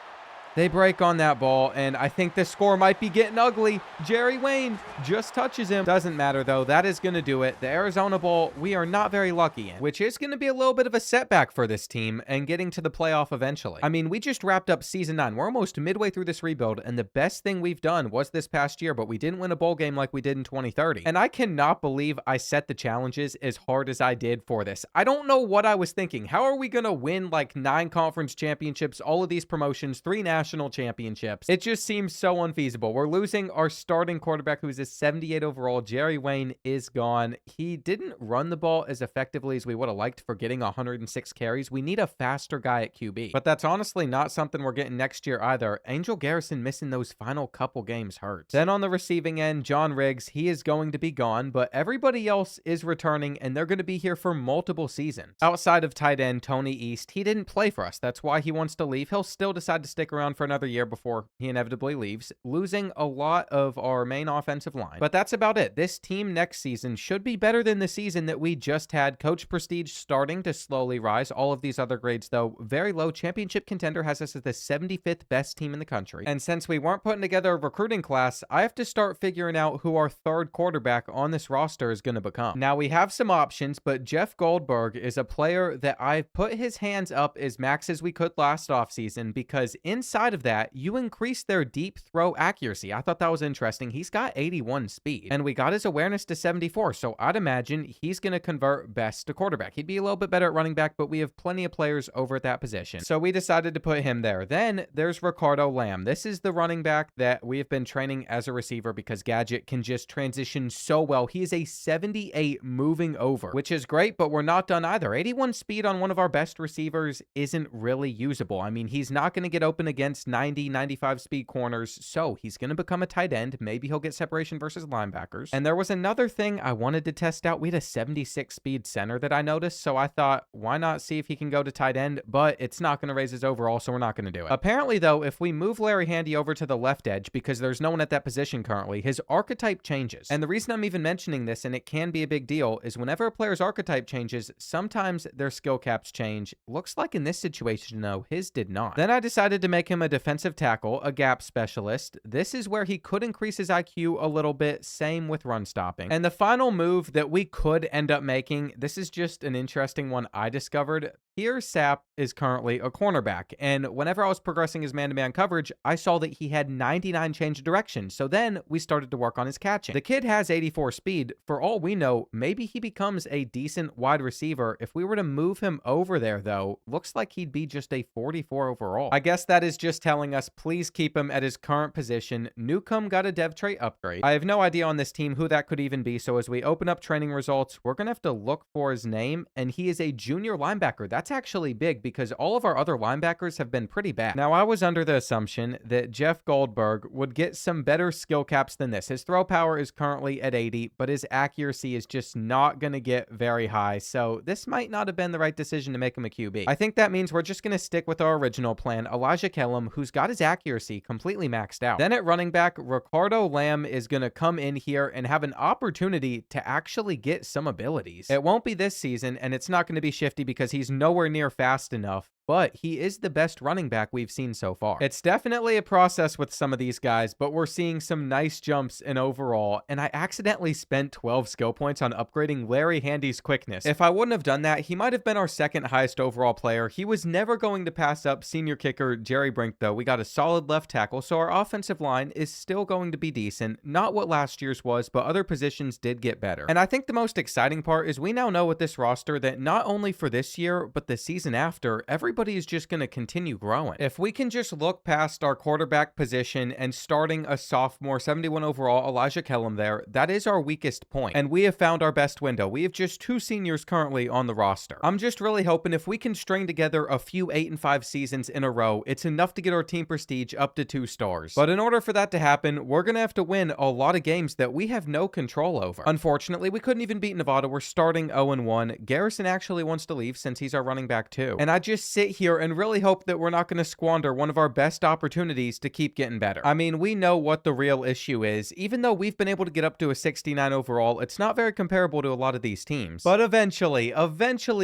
They break on that ball, and I think the score might be getting ugly. Jerry Wayne just touches him. Doesn't matter, though. That is going to do it. The Arizona Bowl, we are not very lucky in, which is going to be a little bit of a setback for this team and getting to the playoff eventually. I mean, we just wrapped up Season 9. We're almost midway through this rebuild, and the best thing we've done was this past year, but we didn't win a bowl game like we did in 2030. And I cannot believe I set the challenges as hard as I did for this. I don't know what I was thinking. How are we going to win like 9 conference championships, all of these promotions, 3 national championships? It just seems so unfeasible. We're losing our starting quarterback, who's a 78 overall. Jerry Wayne is gone. He didn't run the ball as effectively as we would have liked for getting 106 carries. We need a faster guy at QB, but that's honestly not something we're getting next year either. Angel Garrison missing those final couple games hurts. Then on the receiving end, John Riggs, he is going to be gone, but everybody else is returning, and they're going to be here for multiple seasons. Outside of tight end Tony East, he didn't play for us. That's why he wants to leave. He'll still decide to stick around for another year before he inevitably leaves, losing a lot of our main offensive line. But that's about it. This team next season should be better than the season that we just had. Coach prestige starting to slowly rise. All of these other grades, though, very low. Championship contender has us as the 75th best team in the country. And since we weren't putting together a recruiting class, I have to start figuring out who our third quarterback on this roster is going to become. Now, we have some options, but Jeff Goldberg is a player that I've put his hands up as max as we could last offseason, because inside of that, you increase their deep throw accuracy. I thought that was interesting. He's got 81 speed, and we got his awareness to 74, so I'd imagine he's going to convert best to quarterback. He'd be a little bit better at running back, but we have plenty of players over at that position, so we decided to put him there. Then there's Ricardo Lamb. This is the running back that we have been training as a receiver because Gadget can just transition so well. He is a 78 moving over, which is great, but we're not done either. 81 speed on one of our best receivers isn't really usable. I mean, he's not going to get open against 90, 95 speed corners, so he's going to become a tight end. Maybe he'll get separation versus linebackers. And there was another thing I wanted to test out. We had a 76 speed center that I noticed, so I thought, why not see if he can go to tight end? But it's not going to raise his overall, so we're not going to do it. Apparently, though, if we move Larry Handy over to the left edge, because there's no one at that position currently, his archetype changes. And the reason I'm even mentioning this, and it can be a big deal, is whenever a player's archetype changes, sometimes their skill caps change. Looks like in this situation, though, his did not. Then I decided to make him a defensive tackle, a gap specialist. This is where he could increase his IQ a little bit, same with run stopping. And the final move that we could end up making, this is just an interesting one I discovered. Here, Sapp is currently a cornerback, and whenever I was progressing his man-to-man coverage, I saw that he had 99 change of direction, so then we started to work on his catching. The kid has 84 speed. For all we know, maybe he becomes a decent wide receiver. If we were to move him over there, though, looks like he'd be just a 44 overall. I guess that is just telling us, please keep him at his current position. Newcomb got a dev trait upgrade. I have no idea on this team who that could even be, so as we open up training results, we're going to have to look for his name, and he is a junior linebacker. That's actually big because all of our other linebackers have been pretty bad. Now, I was under the assumption that Jeff Goldberg would get some better skill caps than this. His throw power is currently at 80, but his accuracy is just not going to get very high, so this might not have been the right decision to make him a QB. I think that means we're just going to stick with our original plan, Elijah Kellum, who's got his accuracy completely maxed out. Then at running back, Ricardo Lamb is going to come in here and have an opportunity to actually get some abilities. It won't be this season, and it's not going to be Shifty because he's nowhere near fast enough, but he is the best running back we've seen so far. It's definitely a process with some of these guys, but we're seeing some nice jumps in overall, and I accidentally spent 12 skill points on upgrading Larry Handy's quickness. If I wouldn't have done that, he might have been our second highest overall player. He was never going to pass up senior kicker Jerry Brink, though. We got a solid left tackle, so our offensive line is still going to be decent. Not what last year's was, but other positions did get better. And I think the most exciting part is we now know with this roster that not only for this year, but the season after, everybody is just going to continue growing. If we can just look past our quarterback position and starting a sophomore 71 overall Elijah Kellum there, that is our weakest point, and we have found our best window. We have just 2 seniors currently on the roster. I'm just really hoping if we can string together a few 8-5 seasons in a row, it's enough to get our team prestige up to 2 stars. But in order for that to happen, we're going to have to win a lot of games that we have no control over. Unfortunately, we couldn't even beat Nevada. We're starting 0-1. Garrison actually wants to leave since he's our running back too, and I just sit sit here and really hope that we're not going to squander one of our best opportunities to keep getting better. I mean, we know what the real issue is. Even though we've been able to get up to a 69 overall, it's not very comparable to a lot of these teams. But eventually,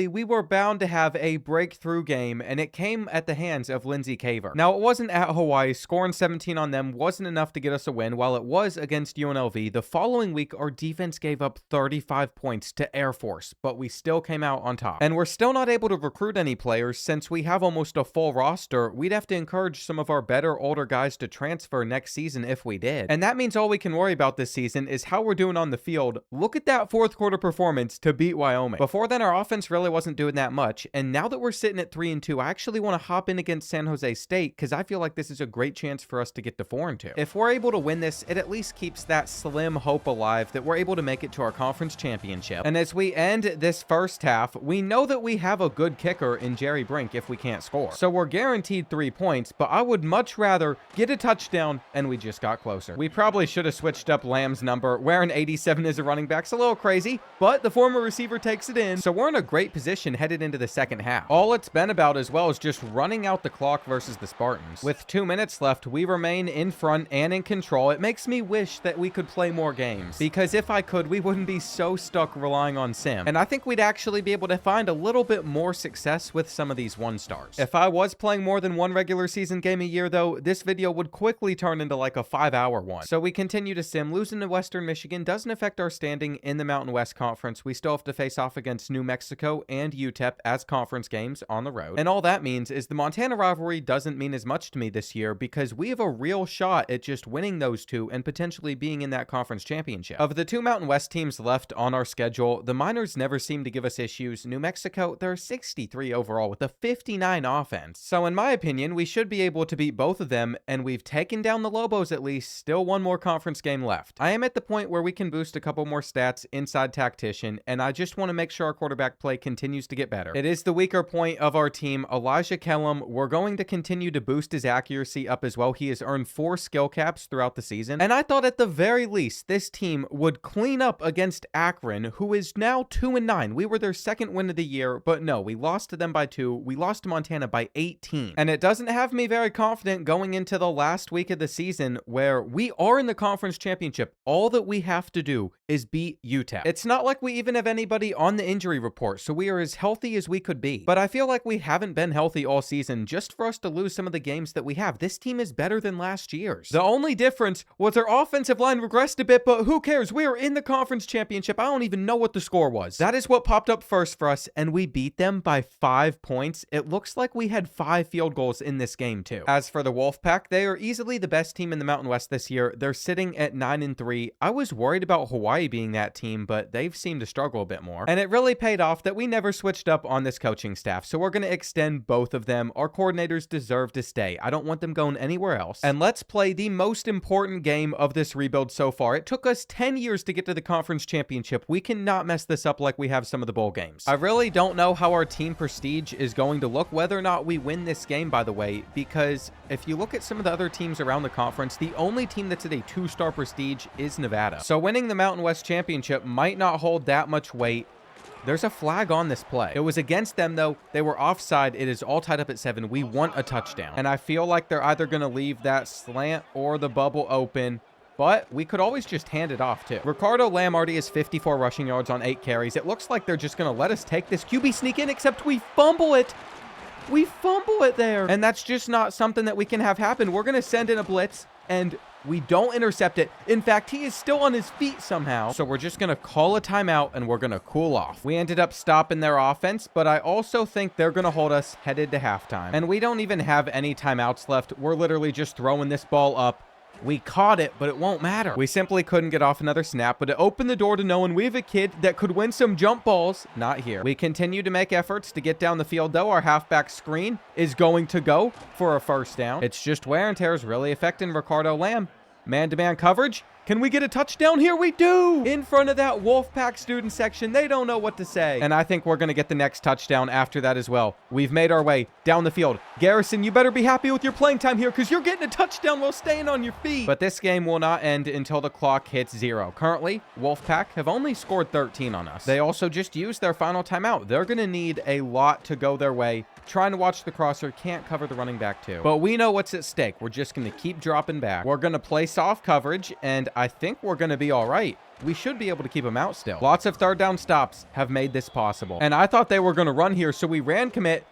we were bound to have a breakthrough game, and it came at the hands of Lindsey Caver. Now, it wasn't at Hawaii. Scoring 17 on them wasn't enough to get us a win. While it was against UNLV, the following week, our defense gave up 35 points to Air Force, but we still came out on top. And we're still not able to recruit any players. Since we have almost a full roster, we'd have to encourage some of our better older guys to transfer next season if we did. And that means all we can worry about this season is how we're doing on the field. Look at that fourth quarter performance to beat Wyoming. Before then, our offense really wasn't doing that much. And now that we're sitting at 3-2, I actually want to hop in against San Jose State because I feel like this is a great chance for us to get to 4-2. If we're able to win this, it at least keeps that slim hope alive that we're able to make it to our conference championship. And as we end this first half, we know that we have a good kicker in Jerry Brink if we can't score. So we're guaranteed 3 points, but I would much rather get a touchdown, and we just got closer. We probably should have switched up Lamb's number. Wearing 87 as a running back's a little crazy, but the former receiver takes it in. So we're in a great position headed into the second half. All it's been about as well is just running out the clock versus the Spartans. With 2 minutes left, we remain in front and in control. It makes me wish that we could play more games, because if I could, we wouldn't be so stuck relying on Sim. And I think we'd actually be able to find a little bit more success with some of these 1-stars. If I was playing more than one regular season game a year, though, this video would quickly turn into like a 5-hour one. So we continue to sim. Losing to Western Michigan doesn't affect our standing in the Mountain West Conference. We still have to face off against New Mexico and UTEP as conference games on the road. And all that means is the Montana rivalry doesn't mean as much to me this year because we have a real shot at just winning those two and potentially being in that conference championship. Of the 2 Mountain West teams left on our schedule, the Miners never seem to give us issues. New Mexico, they're 63 overall with a 59 offense. So in my opinion, we should be able to beat both of them, and we've taken down the Lobos at least. Still one more conference game left. I am at the point where we can boost a couple more stats inside tactician, and I just want to make sure our quarterback play continues to get better. It is the weaker point of our team. Elijah Kellum, we're going to continue to boost his accuracy up as well. He has earned 4 skill caps throughout the season, and I thought at the very least this team would clean up against Akron, who is now 2-9. We were their second win of the year, but no, we lost to them by 2. We lost to Montana by 18. And it doesn't have me very confident going into the last week of the season where we are in the conference championship. All that we have to do is beat UTEP. It's not like we even have anybody on the injury report, so we are as healthy as we could be. But I feel like we haven't been healthy all season just for us to lose some of the games that we have. This team is better than last year's. The only difference was our offensive line regressed a bit, but who cares? We are in the conference championship. I don't even know what the score was. That is what popped up first for us, and we beat them by 5 points. It looks like we had 5 field goals in this game too. As for the Wolfpack, they are easily the best team in the Mountain West this year. They're sitting at 9-3. I was worried about Hawaii being that team, but they've seemed to struggle a bit more. And it really paid off that we never switched up on this coaching staff. So we're going to extend both of them. Our coordinators deserve to stay. I don't want them going anywhere else. And let's play the most important game of this rebuild so far. It took us 10 years to get to the conference championship. We cannot mess this up like we have some of the bowl games. I really don't know how our team prestige is going to look, whether or not we win this game, by the way, because if you look at some of the other teams around the conference, the only team that's at a 2-star prestige is Nevada. So winning the Mountain West Championship might not hold that much weight. There's a flag on this play. It was against them, though. They were offside. It is all tied up at 7. We want a touchdown. And I feel like they're either going to leave that slant or the bubble open, but we could always just hand it off, too. Ricardo Lamb already has 54 rushing yards on 8 carries. It looks like they're just going to let us take this QB sneak in, except we fumble it. We fumble it there. And that's just not something that we can have happen. We're going to send in a blitz, and we don't intercept it. In fact, he is still on his feet somehow. So we're just going to call a timeout, and we're going to cool off. We ended up stopping their offense, but I also think they're going to hold us headed to halftime. And we don't even have any timeouts left. We're literally just throwing this ball up. We caught it, but it won't matter. We simply couldn't get off another snap, but it opened the door to knowing we have a kid that could win some jump balls. Not here. We continue to make efforts to get down the field, though. Our halfback screen is going to go for a first down. It's just wear and tear is really affecting Ricardo Lamb. Man-to-man coverage. Can we get a touchdown here? We do! In front of that Wolfpack student section, they don't know what to say. And I think we're going to get the next touchdown after that as well. We've made our way down the field. Garrison, you better be happy with your playing time here because you're getting a touchdown while staying on your feet. But this game will not end until the clock hits 0. Currently, Wolfpack have only scored 13 on us. They also just used their final timeout. They're going to need a lot to go their way. Trying to watch the crosser, can't cover the running back too. But we know what's at stake. We're just going to keep dropping back. We're going to play soft coverage, and I think we're going to be all right. We should be able to keep them out still. Lots of third down stops have made this possible. And I thought they were going to run here, so we ran commit.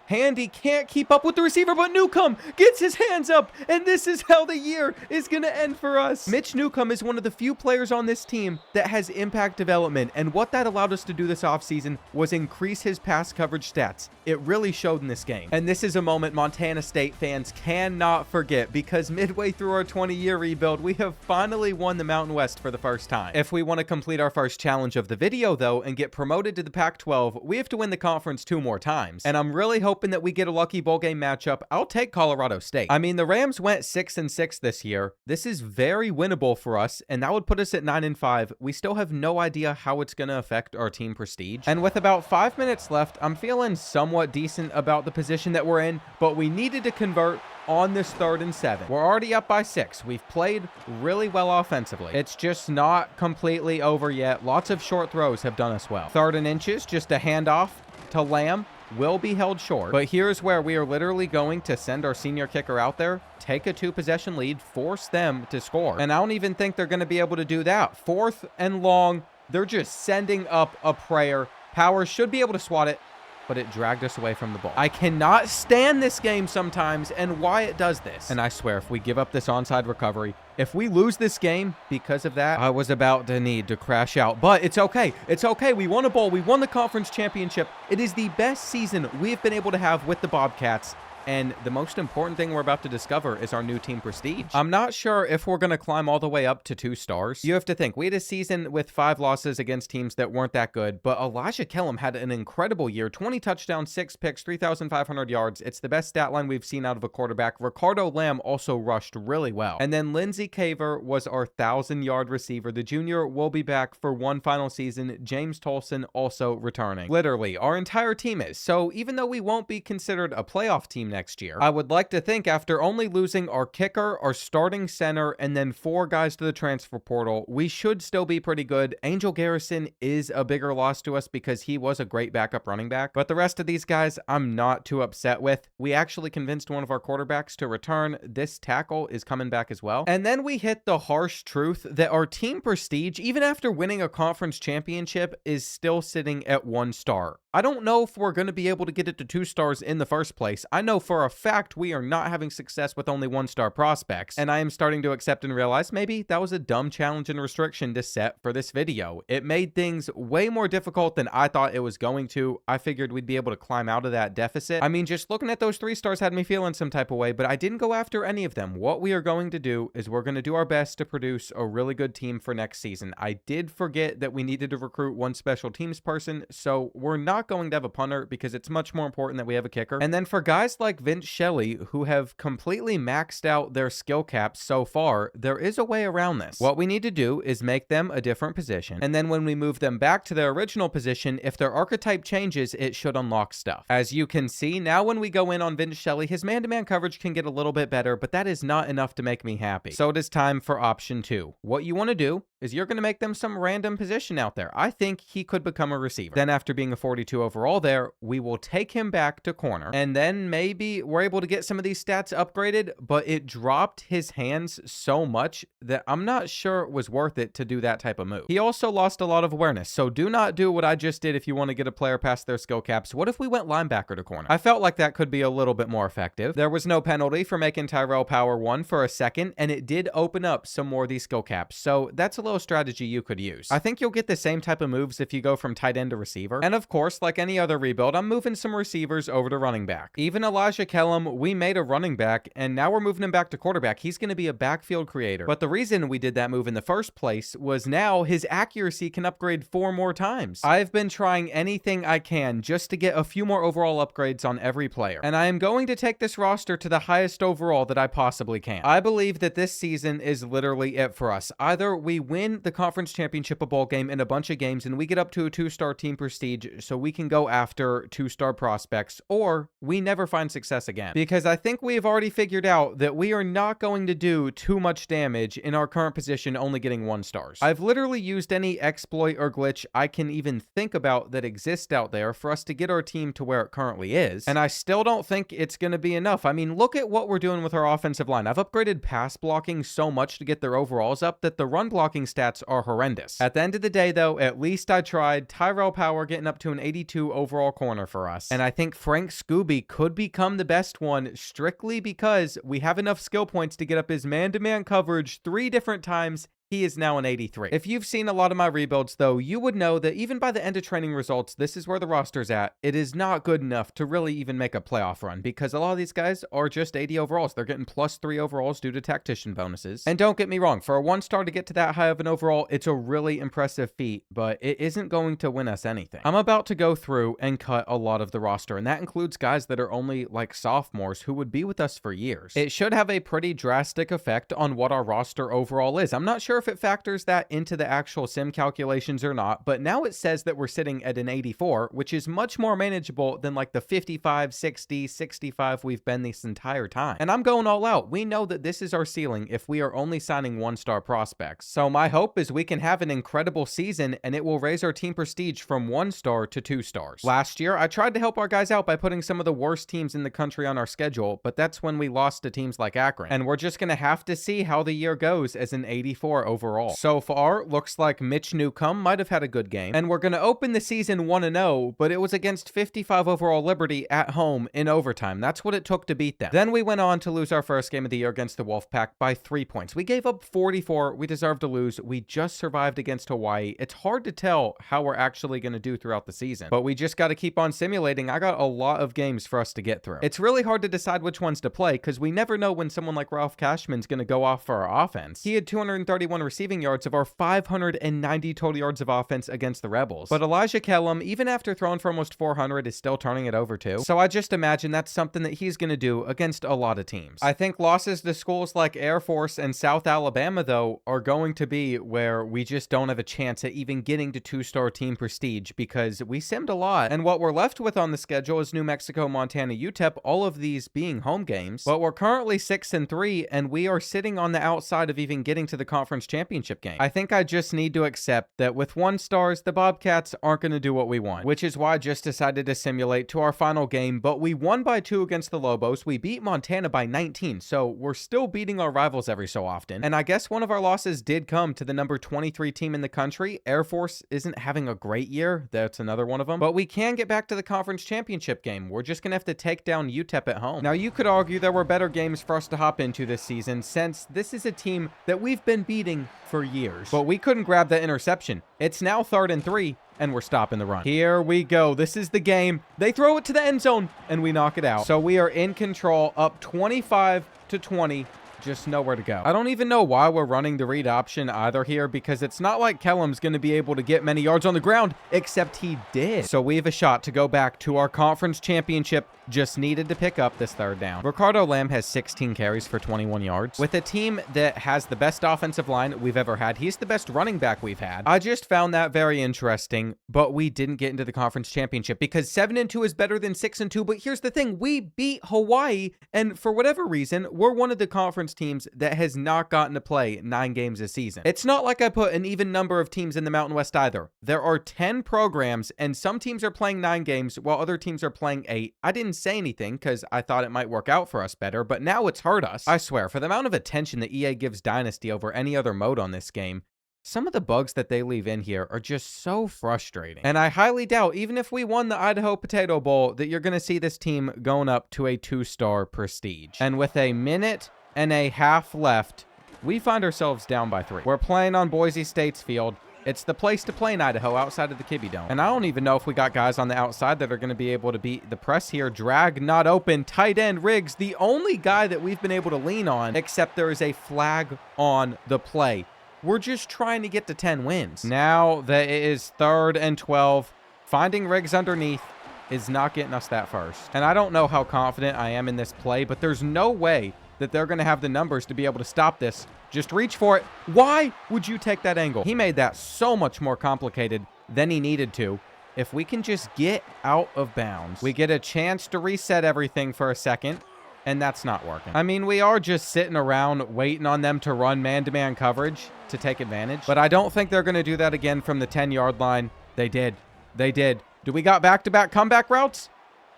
Handy can't keep up with the receiver, but Newcomb gets his hands up, and this is how the year is going to end for us. Mitch Newcomb is one of the few players on this team that has impact development, and what that allowed us to do this offseason was increase his pass coverage stats. It really showed in this game. And this is a moment Montana State fans cannot forget, because midway through our 20-year rebuild, we have finally won the Mountain West for the first time. If we want to complete our first challenge of the video, though, and get promoted to the Pac-12, we have to win the conference 2 more times. And I'm really hoping that we get a lucky bowl game matchup. I'll take Colorado State. I mean, the Rams went 6-6 this year. This is very winnable for us, and that would put us at 9-5. We still have no idea how it's going to affect our team prestige. And with about 5 minutes left, I'm feeling somewhat decent about the position that we're in, but we needed to convert on this 3rd and 7. We're already up by 6. We've played really well offensively. It's just not completely over yet. Lots of short throws have done us well. 3rd and inches, just a handoff to Lamb. Will be held short. But here's where we are literally going to send our senior kicker out there, take a 2-possession lead, force them to score. And I don't even think they're going to be able to do that. 4th and long, they're just sending up a prayer. Powers should be able to swat it, but it dragged us away from the ball. I cannot stand this game sometimes and why it does this. And I swear, if we give up this onside recovery, if we lose this game because of that, I was about to need to crash out. But it's okay. It's okay. We won a bowl. We won the conference championship. It is the best season we've been able to have with the Bobcats. And the most important thing we're about to discover is our new team prestige. I'm not sure if we're going to climb all the way up to 2 stars. You have to think, we had a season with 5 losses against teams that weren't that good, but Elijah Kellum had an incredible year. 20 touchdowns, 6 picks, 3,500 yards. It's the best stat line we've seen out of a quarterback. Ricardo Lamb also rushed really well. And then Lindsey Caver was our 1,000-yard receiver. The junior will be back for one final season. James Tolson also returning. Literally, our entire team is. So even though we won't be considered a playoff team next year, I would like to think after only losing our kicker, our starting center, and then 4 guys to the transfer portal, we should still be pretty good. Angel Garrison is a bigger loss to us because he was a great backup running back, but the rest of these guys I'm not too upset with. We actually convinced one of our quarterbacks to return. This tackle is coming back as well. And then we hit the harsh truth that our team prestige, even after winning a conference championship, is still sitting at 1 star. I don't know if we're going to be able to get it to 2 stars in the first place. I know for a fact we are not having success with only 1-star prospects, and I am starting to accept and realize maybe that was a dumb challenge and restriction to set for this video. It made things way more difficult than I thought it was going to. I figured we'd be able to climb out of that deficit. I mean, just looking at those 3 stars had me feeling some type of way, but I didn't go after any of them. What we are going to do is we're going to do our best to produce a really good team for next season. I did forget that we needed to recruit 1 special teams person, so we're not going to have a punter because it's much more important that we have a kicker. And then for guys like Vince Shelley, who have completely maxed out their skill caps so far, there is a way around this. What we need to do is make them a different position, and then when we move them back to their original position, if their archetype changes, it should unlock stuff. As you can see, now when we go in on Vince Shelley, his man-to-man coverage can get a little bit better, but that is not enough to make me happy. So it is time for option 2. What you want to do is you're going to make them some random position out there. I think he could become a receiver. Then after being a 42 overall there, we will take him back to corner. And then maybe we're able to get some of these stats upgraded, but it dropped his hands so much that I'm not sure it was worth it to do that type of move. He also lost a lot of awareness, so do not do what I just did if you want to get a player past their skill caps. What if we went linebacker to corner? I felt like that could be a little bit more effective. There was no penalty for making Tyrell Power 1 for a second, and it did open up some more of these skill caps, so that's a little strategy you could use. I think you'll get the same type of moves if you go from tight end to receiver. And of course, like any other rebuild, I'm moving some receivers over to running back. Even Elijah Elijah Kellum, we made a running back, and now we're moving him back to quarterback. He's going to be a backfield creator. But the reason we did that move in the first place was now his accuracy can upgrade 4 more times. I've been trying anything I can just to get a few more overall upgrades on every player, and I am going to take this roster to the highest overall that I possibly can. I believe that this season is literally it for us. Either we win the conference championship, a bowl game, in a bunch of games, and we get up to a 2-star team prestige so we can go after 2-star prospects, or we never find success again. Because I think we have already figured out that we are not going to do too much damage in our current position, only getting 1 stars. I've literally used any exploit or glitch I can even think about that exists out there for us to get our team to where it currently is, and I still don't think it's going to be enough. I mean, look at what we're doing with our offensive line. I've upgraded pass blocking so much to get their overalls up that the run blocking stats are horrendous. At the end of the day, though, at least I tried. Tyrell Power getting up to an 82 overall corner for us, and I think Frank Scooby could become the best one strictly because we have enough skill points to get up his man-to-man coverage 3 different times. He is now an 83. If you've seen a lot of my rebuilds, though, you would know that even by the end of training results, this is where the roster's at. It is not good enough to really even make a playoff run because a lot of these guys are just 80 overalls. They're getting +3 overalls due to tactician bonuses. And don't get me wrong, for a 1-star to get to that high of an overall, it's a really impressive feat, but it isn't going to win us anything. I'm about to go through and cut a lot of the roster, and that includes guys that are only like sophomores who would be with us for years. It should have a pretty drastic effect on what our roster overall is. I'm not sure if it factors that into the actual sim calculations or not, but now it says that we're sitting at an 84, which is much more manageable than like the 55, 60, 65 we've been this entire time. And I'm going all out. We know that this is our ceiling if we are only signing 1-star prospects. So my hope is we can have an incredible season and it will raise our team prestige from 1 star to 2 stars. Last year, I tried to help our guys out by putting some of the worst teams in the country on our schedule, but that's when we lost to teams like Akron. And we're just going to have to see how the year goes as an 84 overall. So far, looks like Mitch Newcomb might have had a good game, and we're going to open the season 1-0, but it was against 55 overall Liberty at home in overtime. That's what it took to beat them. Then we went on to lose our first game of the year against the Wolfpack by 3 points. We gave up 44. We deserved to lose. We just survived against Hawaii. It's hard to tell how we're actually going to do throughout the season, but we just got to keep on simulating. I got a lot of games for us to get through. It's really hard to decide which ones to play because we never know when someone like Ralph Cashman's going to go off for our offense. He had 231 receiving yards of our 590 total yards of offense against the Rebels. But Elijah Kellum, even after throwing for almost 400, is still turning it over too. So I just imagine that's something that he's going to do against a lot of teams. I think losses to schools like Air Force and South Alabama, though, are going to be where we just don't have a chance at even getting to 2-star team prestige because we simmed a lot. And what we're left with on the schedule is New Mexico, Montana, UTEP, all of these being home games. But we're currently 6-3, and we are sitting on the outside of even getting to the conference championship game. I think I just need to accept that with 1 stars, the Bobcats aren't going to do what we want, which is why I just decided to simulate to our final game, but we won by 2 against the Lobos. We beat Montana by 19, so we're still beating our rivals every so often. And I guess one of our losses did come to the number 23 team in the country. Air Force isn't having a great year. That's another one of them. But we can get back to the conference championship game. We're just going to have to take down UTEP at home. Now, you could argue there were better games for us to hop into this season since this is a team that we've been beating for years. But we couldn't grab that interception. It's now 3rd and 3, and we're stopping the run. Here we go. This is the game. They throw it to the end zone, and we knock it out. So we are in control, up 25-20. Just nowhere to go. I don't even know why we're running the read option either here because it's not like Kellum's going to be able to get many yards on the ground, except he did. So we have a shot to go back to our conference championship. Just needed to pick up this 3rd down. Ricardo Lamb has 16 carries for 21 yards. With a team that has the best offensive line we've ever had, he's the best running back we've had. I just found that very interesting, but we didn't get into the conference championship because 7-2 is better than 6-2. But here's the thing. We beat Hawaii, and for whatever reason, we're one of the conference teams that has not gotten to play 9 games this season. It's not like I put an even number of teams in the Mountain West either. There are 10 programs, and some teams are playing 9 games while other teams are playing 8. I didn't say anything because I thought it might work out for us better, but now it's hurt us. I swear, for the amount of attention that EA gives Dynasty over any other mode on this game, some of the bugs that they leave in here are just so frustrating. And I highly doubt, even if we won the Idaho Potato Bowl, that you're going to see this team going up to a 2-star prestige. And with a minute and a half left, we find ourselves down by 3. We're playing on Boise State's field. It's the place to play in Idaho outside of the Kibbe Dome. And I don't even know if we got guys on the outside that are going to be able to beat the press here. Drag not open. Tight end Riggs, the only guy that we've been able to lean on, except there is a flag on the play. We're just trying to get to 10 wins. Now that it is 3rd and 12, finding Riggs underneath is not getting us that first. And I don't know how confident I am in this play, but there's no way that they're going to have the numbers to be able to stop this. Just reach for it. Why would you take that angle? He made that so much more complicated than he needed to. If we can just get out of bounds, we get a chance to reset everything for a second, and that's not working. I mean, we are just sitting around waiting on them to run man-to-man coverage to take advantage, but I don't think they're going to do that again from the 10-yard line. They did. They did. Do we got back-to-back comeback routes?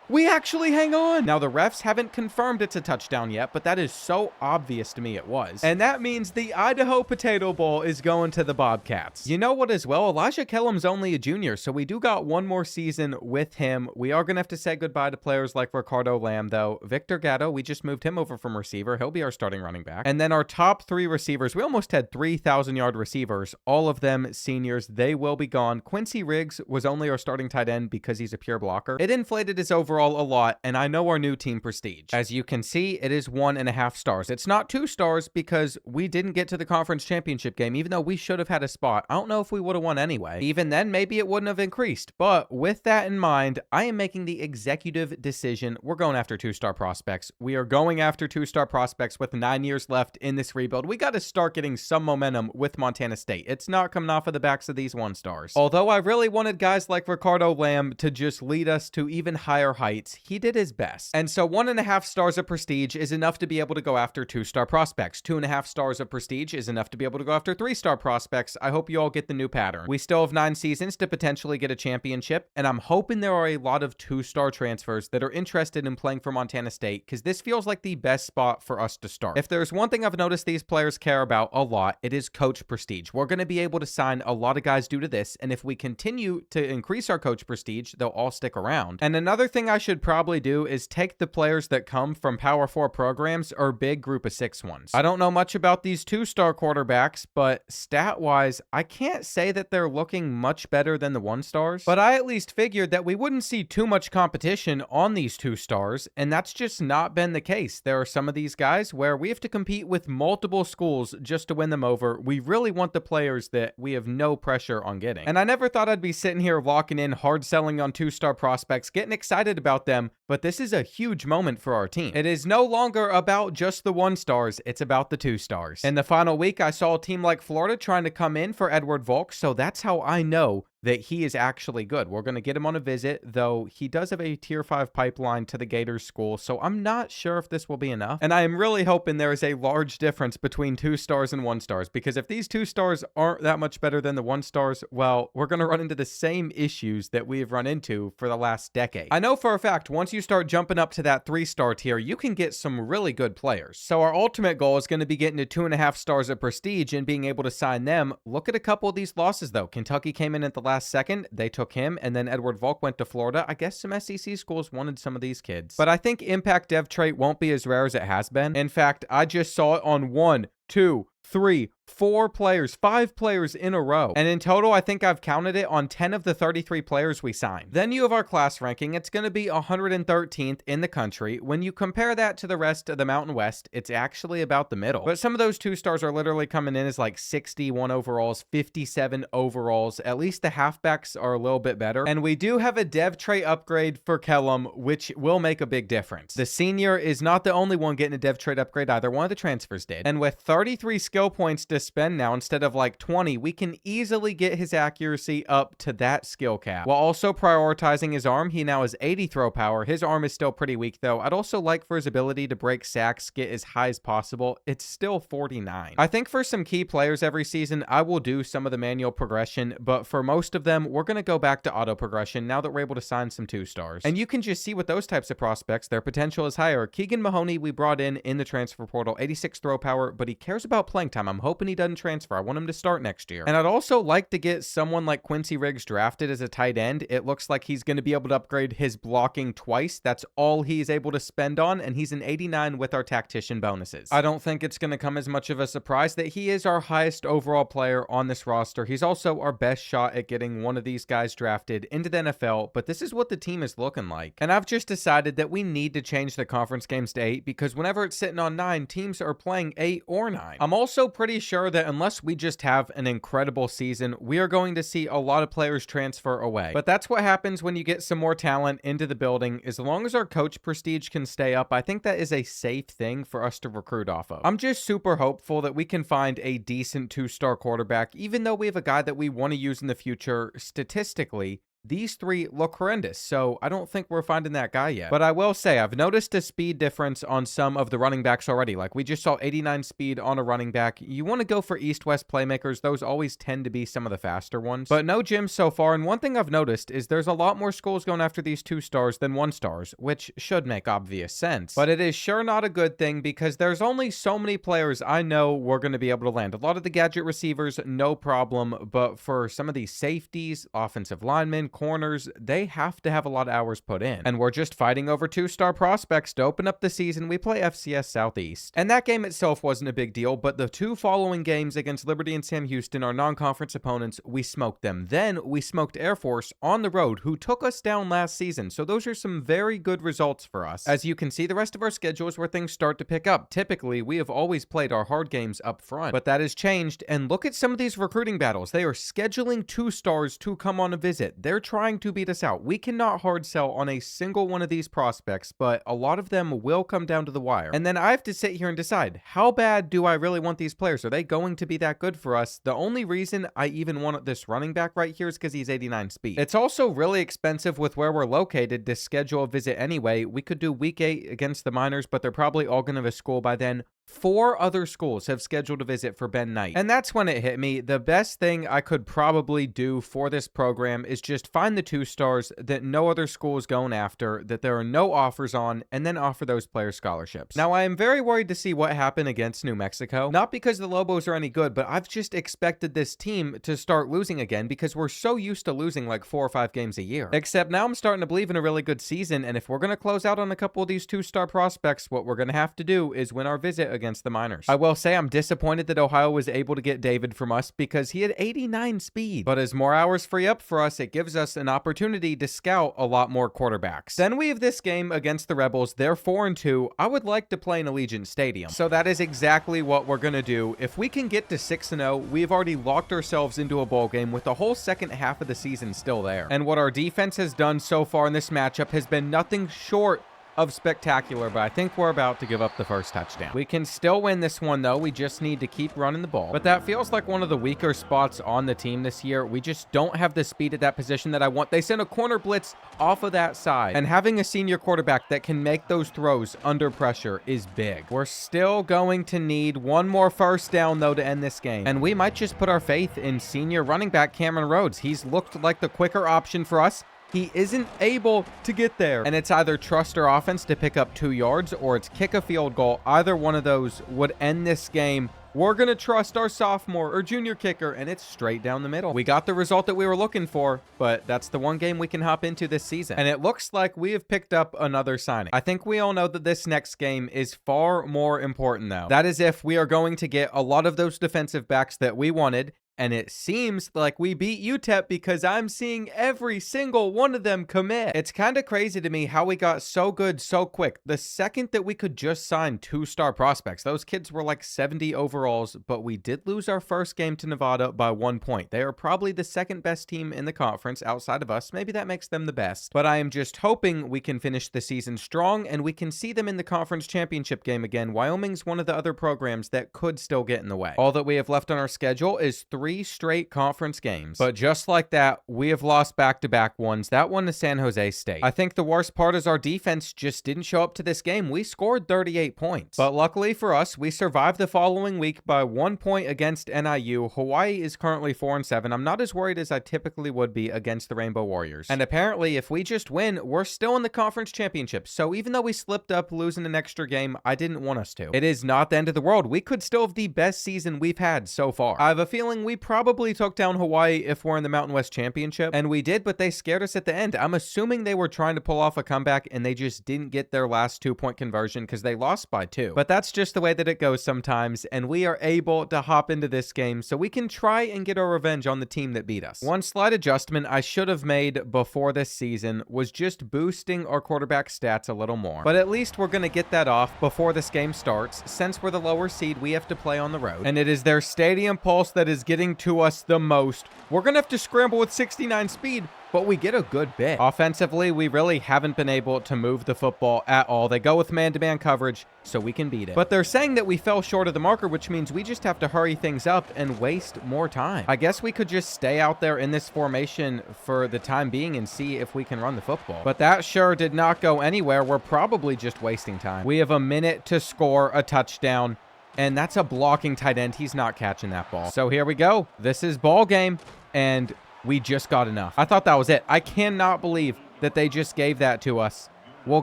We actually hang on. Now, the refs haven't confirmed it's a touchdown yet, but that is so obvious to me it was. And that means the Idaho Potato Bowl is going to the Bobcats. You know what as well? Elijah Kellum's only a junior, so we do got one more season with him. We are going to have to say goodbye to players like Ricardo Lamb, though. Victor Gatto, we just moved him over from receiver. He'll be our starting running back. And then our top 3 receivers, we almost had 3,000-yard receivers. All of them seniors. They will be gone. Quincy Riggs was only our starting tight end because he's a pure blocker. It inflated his overall a lot, and I know our new team prestige. As you can see, it is 1.5 stars. It's not 2 stars because we didn't get to the conference championship game, even though we should have had a spot. I don't know if we would have won anyway. Even then, maybe it wouldn't have increased. But with that in mind, I am making the executive decision. We're going after 2-star prospects. We are going after 2-star prospects with 9 years left in this rebuild. We got to start getting some momentum with Montana State. It's not coming off of the backs of these 1-stars. Although I really wanted guys like Ricardo Lamb to just lead us to even higher heights, he did his best. And so 1.5 stars of prestige is enough to be able to go after 2-star prospects. 2.5 stars of prestige is enough to be able to go after 3-star prospects. I hope you all get the new pattern. We still have 9 seasons to potentially get a championship, and I'm hoping there are a lot of 2-star transfers that are interested in playing for Montana State, because this feels like the best spot for us to start. If there's one thing I've noticed these players care about a lot, it is coach prestige. We're going to be able to sign a lot of guys due to this, and if we continue to increase our coach prestige, they'll all stick around. And another thing I should probably do is take the players that come from Power 4 programs or big group of 6 ones. I don't know much about these 2-star quarterbacks, but stat-wise, I can't say that they're looking much better than the 1-stars, but I at least figured that we wouldn't see too much competition on these 2-stars, and that's just not been the case. There are some of these guys where we have to compete with multiple schools just to win them over. We really want the players that we have no pressure on getting. And I never thought I'd be sitting here locking in, hard selling on 2-star prospects, getting excited about them, but this is a huge moment for our team. It is no longer about just the 1-stars, it's about the 2-stars. In the final week, I saw a team like Florida trying to come in for Edward Volk, so that's how I know that he is actually good. We're going to get him on a visit, though he does have a tier 5 pipeline to the Gators school, so I'm not sure if this will be enough. And I am really hoping there is a large difference between 2-stars and 1-stars, because if these 2-stars aren't that much better than the 1-stars, well, we're going to run into the same issues that we have run into for the last decade. I know for a fact, once you start jumping up to that 3-star tier, you can get some really good players. So our ultimate goal is going to be getting to 2.5 stars of prestige and being able to sign them. Look at a couple of these losses, though. Kentucky came in at the last second, they took him, and then Edward Volk went to Florida. I guess some SEC schools wanted some of these kids. But I think impact dev trait won't be as rare as it has been. In fact, I just saw it on 1, 2, 3, 4 players, 5 players in a row. And in total, I think I've counted it on 10 of the 33 players we signed. Then you have our class ranking. It's going to be 113th in the country. When you compare that to the rest of the Mountain West, it's actually about the middle. But some of those 2-stars are literally coming in as like 61 overalls, 57 overalls. At least the halfbacks are a little bit better. And we do have a dev trait upgrade for Kellum, which will make a big difference. The senior is not the only one getting a dev trait upgrade either. One of the transfers did. And with 33 skill points to spend now instead of like 20, we can easily get his accuracy up to that skill cap while also prioritizing his arm. He now has 80 throw power. His arm is still pretty weak though. I'd also like for his ability to break sacks get as high as possible. It's still 49. I think for some key players every season, I will do some of the manual progression, but for most of them, we're going to go back to auto progression now that we're able to sign some 2-stars. And you can just see with those types of prospects, their potential is higher. Keegan Mahoney, we brought in the transfer portal, 86 throw power, but he cares about playing time. I'm hoping he doesn't transfer. I want him to start next year. And I'd also like to get someone like Quincy Riggs drafted as a tight end. It looks like he's going to be able to upgrade his blocking twice. That's all he's able to spend on, and he's an 89 with our tactician bonuses. I don't think it's going to come as much of a surprise that he is our highest overall player on this roster. He's also our best shot at getting one of these guys drafted into the NFL, but this is what the team is looking like. And I've just decided that we need to change the conference games to 8 because whenever it's sitting on 9, teams are playing 8 or 9. I'm also pretty sure that unless we just have an incredible season, we are going to see a lot of players transfer away. But that's what happens when you get some more talent into the building. As long as our coach prestige can stay up, I think that is a safe thing for us to recruit off of. I'm just super hopeful that we can find a decent 2-star quarterback, even though we have a guy that we want to use in the future. Statistically, these 3 look horrendous, so I don't think we're finding that guy yet. But I will say, I've noticed a speed difference on some of the running backs already. Like, we just saw 89 speed on a running back. You want to go for east-west playmakers. Those always tend to be some of the faster ones. But no gyms so far, and one thing I've noticed is there's a lot more schools going after these 2-stars than 1-stars, which should make obvious sense. But it is sure not a good thing because there's only so many players I know we're going to be able to land. A lot of the gadget receivers, no problem, but for some of these safeties, offensive linemen, corners, they have to have a lot of hours put in. And we're just fighting over 2-star prospects to open up the season. We play FCS Southeast. And that game itself wasn't a big deal, but the 2 following games against Liberty and Sam Houston, our non-conference opponents, we smoked them. Then we smoked Air Force on the road, who took us down last season. So those are some very good results for us. As you can see, the rest of our schedule is where things start to pick up. Typically, we have always played our hard games up front, but that has changed. And look at some of these recruiting battles. They are scheduling 2-stars to come on a visit. They're trying to beat us out. We cannot hard sell on a single one of these prospects, but a lot of them will come down to the wire. And then I have to sit here and decide, how bad do I really want these players? Are they going to be that good for us? The only reason I even want this running back right here is because he's 89 speed. It's also really expensive with where we're located to schedule a visit anyway. We could do week 8 against the Miners, but they're probably all going to have a school by then. 4 other schools have scheduled a visit for Ben Knight. And that's when it hit me. The best thing I could probably do for this program is just find the 2-stars that no other school is going after, that there are no offers on, and then offer those players scholarships. Now, I am very worried to see what happened against New Mexico. Not because the Lobos are any good, but I've just expected this team to start losing again because we're so used to losing like 4 or 5 games a year. Except now I'm starting to believe in a really good season, and if we're going to close out on a couple of these 2-star prospects, what we're going to have to do is win our visit against the Miners. I will say I'm disappointed that Ohio was able to get David from us because he had 89 speed. But as more hours free up for us, it gives us an opportunity to scout a lot more quarterbacks. Then we have this game against the Rebels. They're 4-2. I would like to play in Allegiant Stadium. So that is exactly what we're going to do. If we can get to 6-0, we have already locked ourselves into a bowl game with the whole second half of the season still there. And what our defense has done so far in this matchup has been nothing short of spectacular, but I think we're about to give up the first touchdown. We can still win this one, though. We just need to keep running the ball. But that feels like one of the weaker spots on the team this year. We just don't have the speed at that position that I want. They sent a corner blitz off of that side, and having a senior quarterback that can make those throws under pressure is big. We're still going to need one more first down, though, to end this game, and we might just put our faith in senior running back Cameron Rhodes. He's looked like the quicker option for us. He isn't able to get there. And it's either trust our offense to pick up 2 yards or it's kick a field goal. Either one of those would end this game. We're going to trust our sophomore or junior kicker, and it's straight down the middle. We got the result that we were looking for, but that's the one game we can hop into this season. And it looks like we have picked up another signing. I think we all know that this next game is far more important, though. That is if we are going to get a lot of those defensive backs that we wanted. And it seems like we beat UTEP because I'm seeing every single one of them commit. It's kind of crazy to me how we got so good so quick. The second that we could just sign 2-star prospects, those kids were like 70 overalls, but we did lose our first game to Nevada by 1 point. They are probably the second best team in the conference outside of us. Maybe that makes them the best. But I am just hoping we can finish the season strong and we can see them in the conference championship game again. Wyoming's one of the other programs that could still get in the way. All that we have left on our schedule is 3 3 straight conference games. But just like that, we have lost back-to-back ones. That one to San Jose State. I think the worst part is our defense just didn't show up to this game. We scored 38 points. But luckily for us, we survived the following week by 1 point against NIU. Hawaii is currently 4-7. I'm not as worried as I typically would be against the Rainbow Warriors. And apparently, if we just win, we're still in the conference championship. So even though we slipped up losing an extra game, I didn't want us to. It is not the end of the world. We could still have the best season we've had so far. I have a feeling we probably took down Hawaii if we're in the Mountain West Championship, and we did, but they scared us at the end. I'm assuming they were trying to pull off a comeback and they just didn't get their last 2-point conversion because they lost by 2. But that's just the way that it goes sometimes, and we are able to hop into this game so we can try and get our revenge on the team that beat us. One slight adjustment I should have made before this season was just boosting our quarterback stats a little more. But at least we're going to get that off before this game starts. Since we're the lower seed, we have to play on the road, and it is their stadium pulse that is getting to us the most. We're going to have to scramble with 69 speed, but we get a good bit. Offensively, we really haven't been able to move the football at all. They go with man-to-man coverage, so we can beat it. But they're saying that we fell short of the marker, which means we just have to hurry things up and waste more time. I guess we could just stay out there in this formation for the time being and see if we can run the football. But that sure did not go anywhere. We're probably just wasting time. We have a minute to score a touchdown, and that's a blocking tight end. He's not catching that ball. So here we go. This is ball game, and we just got enough. I thought that was it. I cannot believe that they just gave that to us. We'll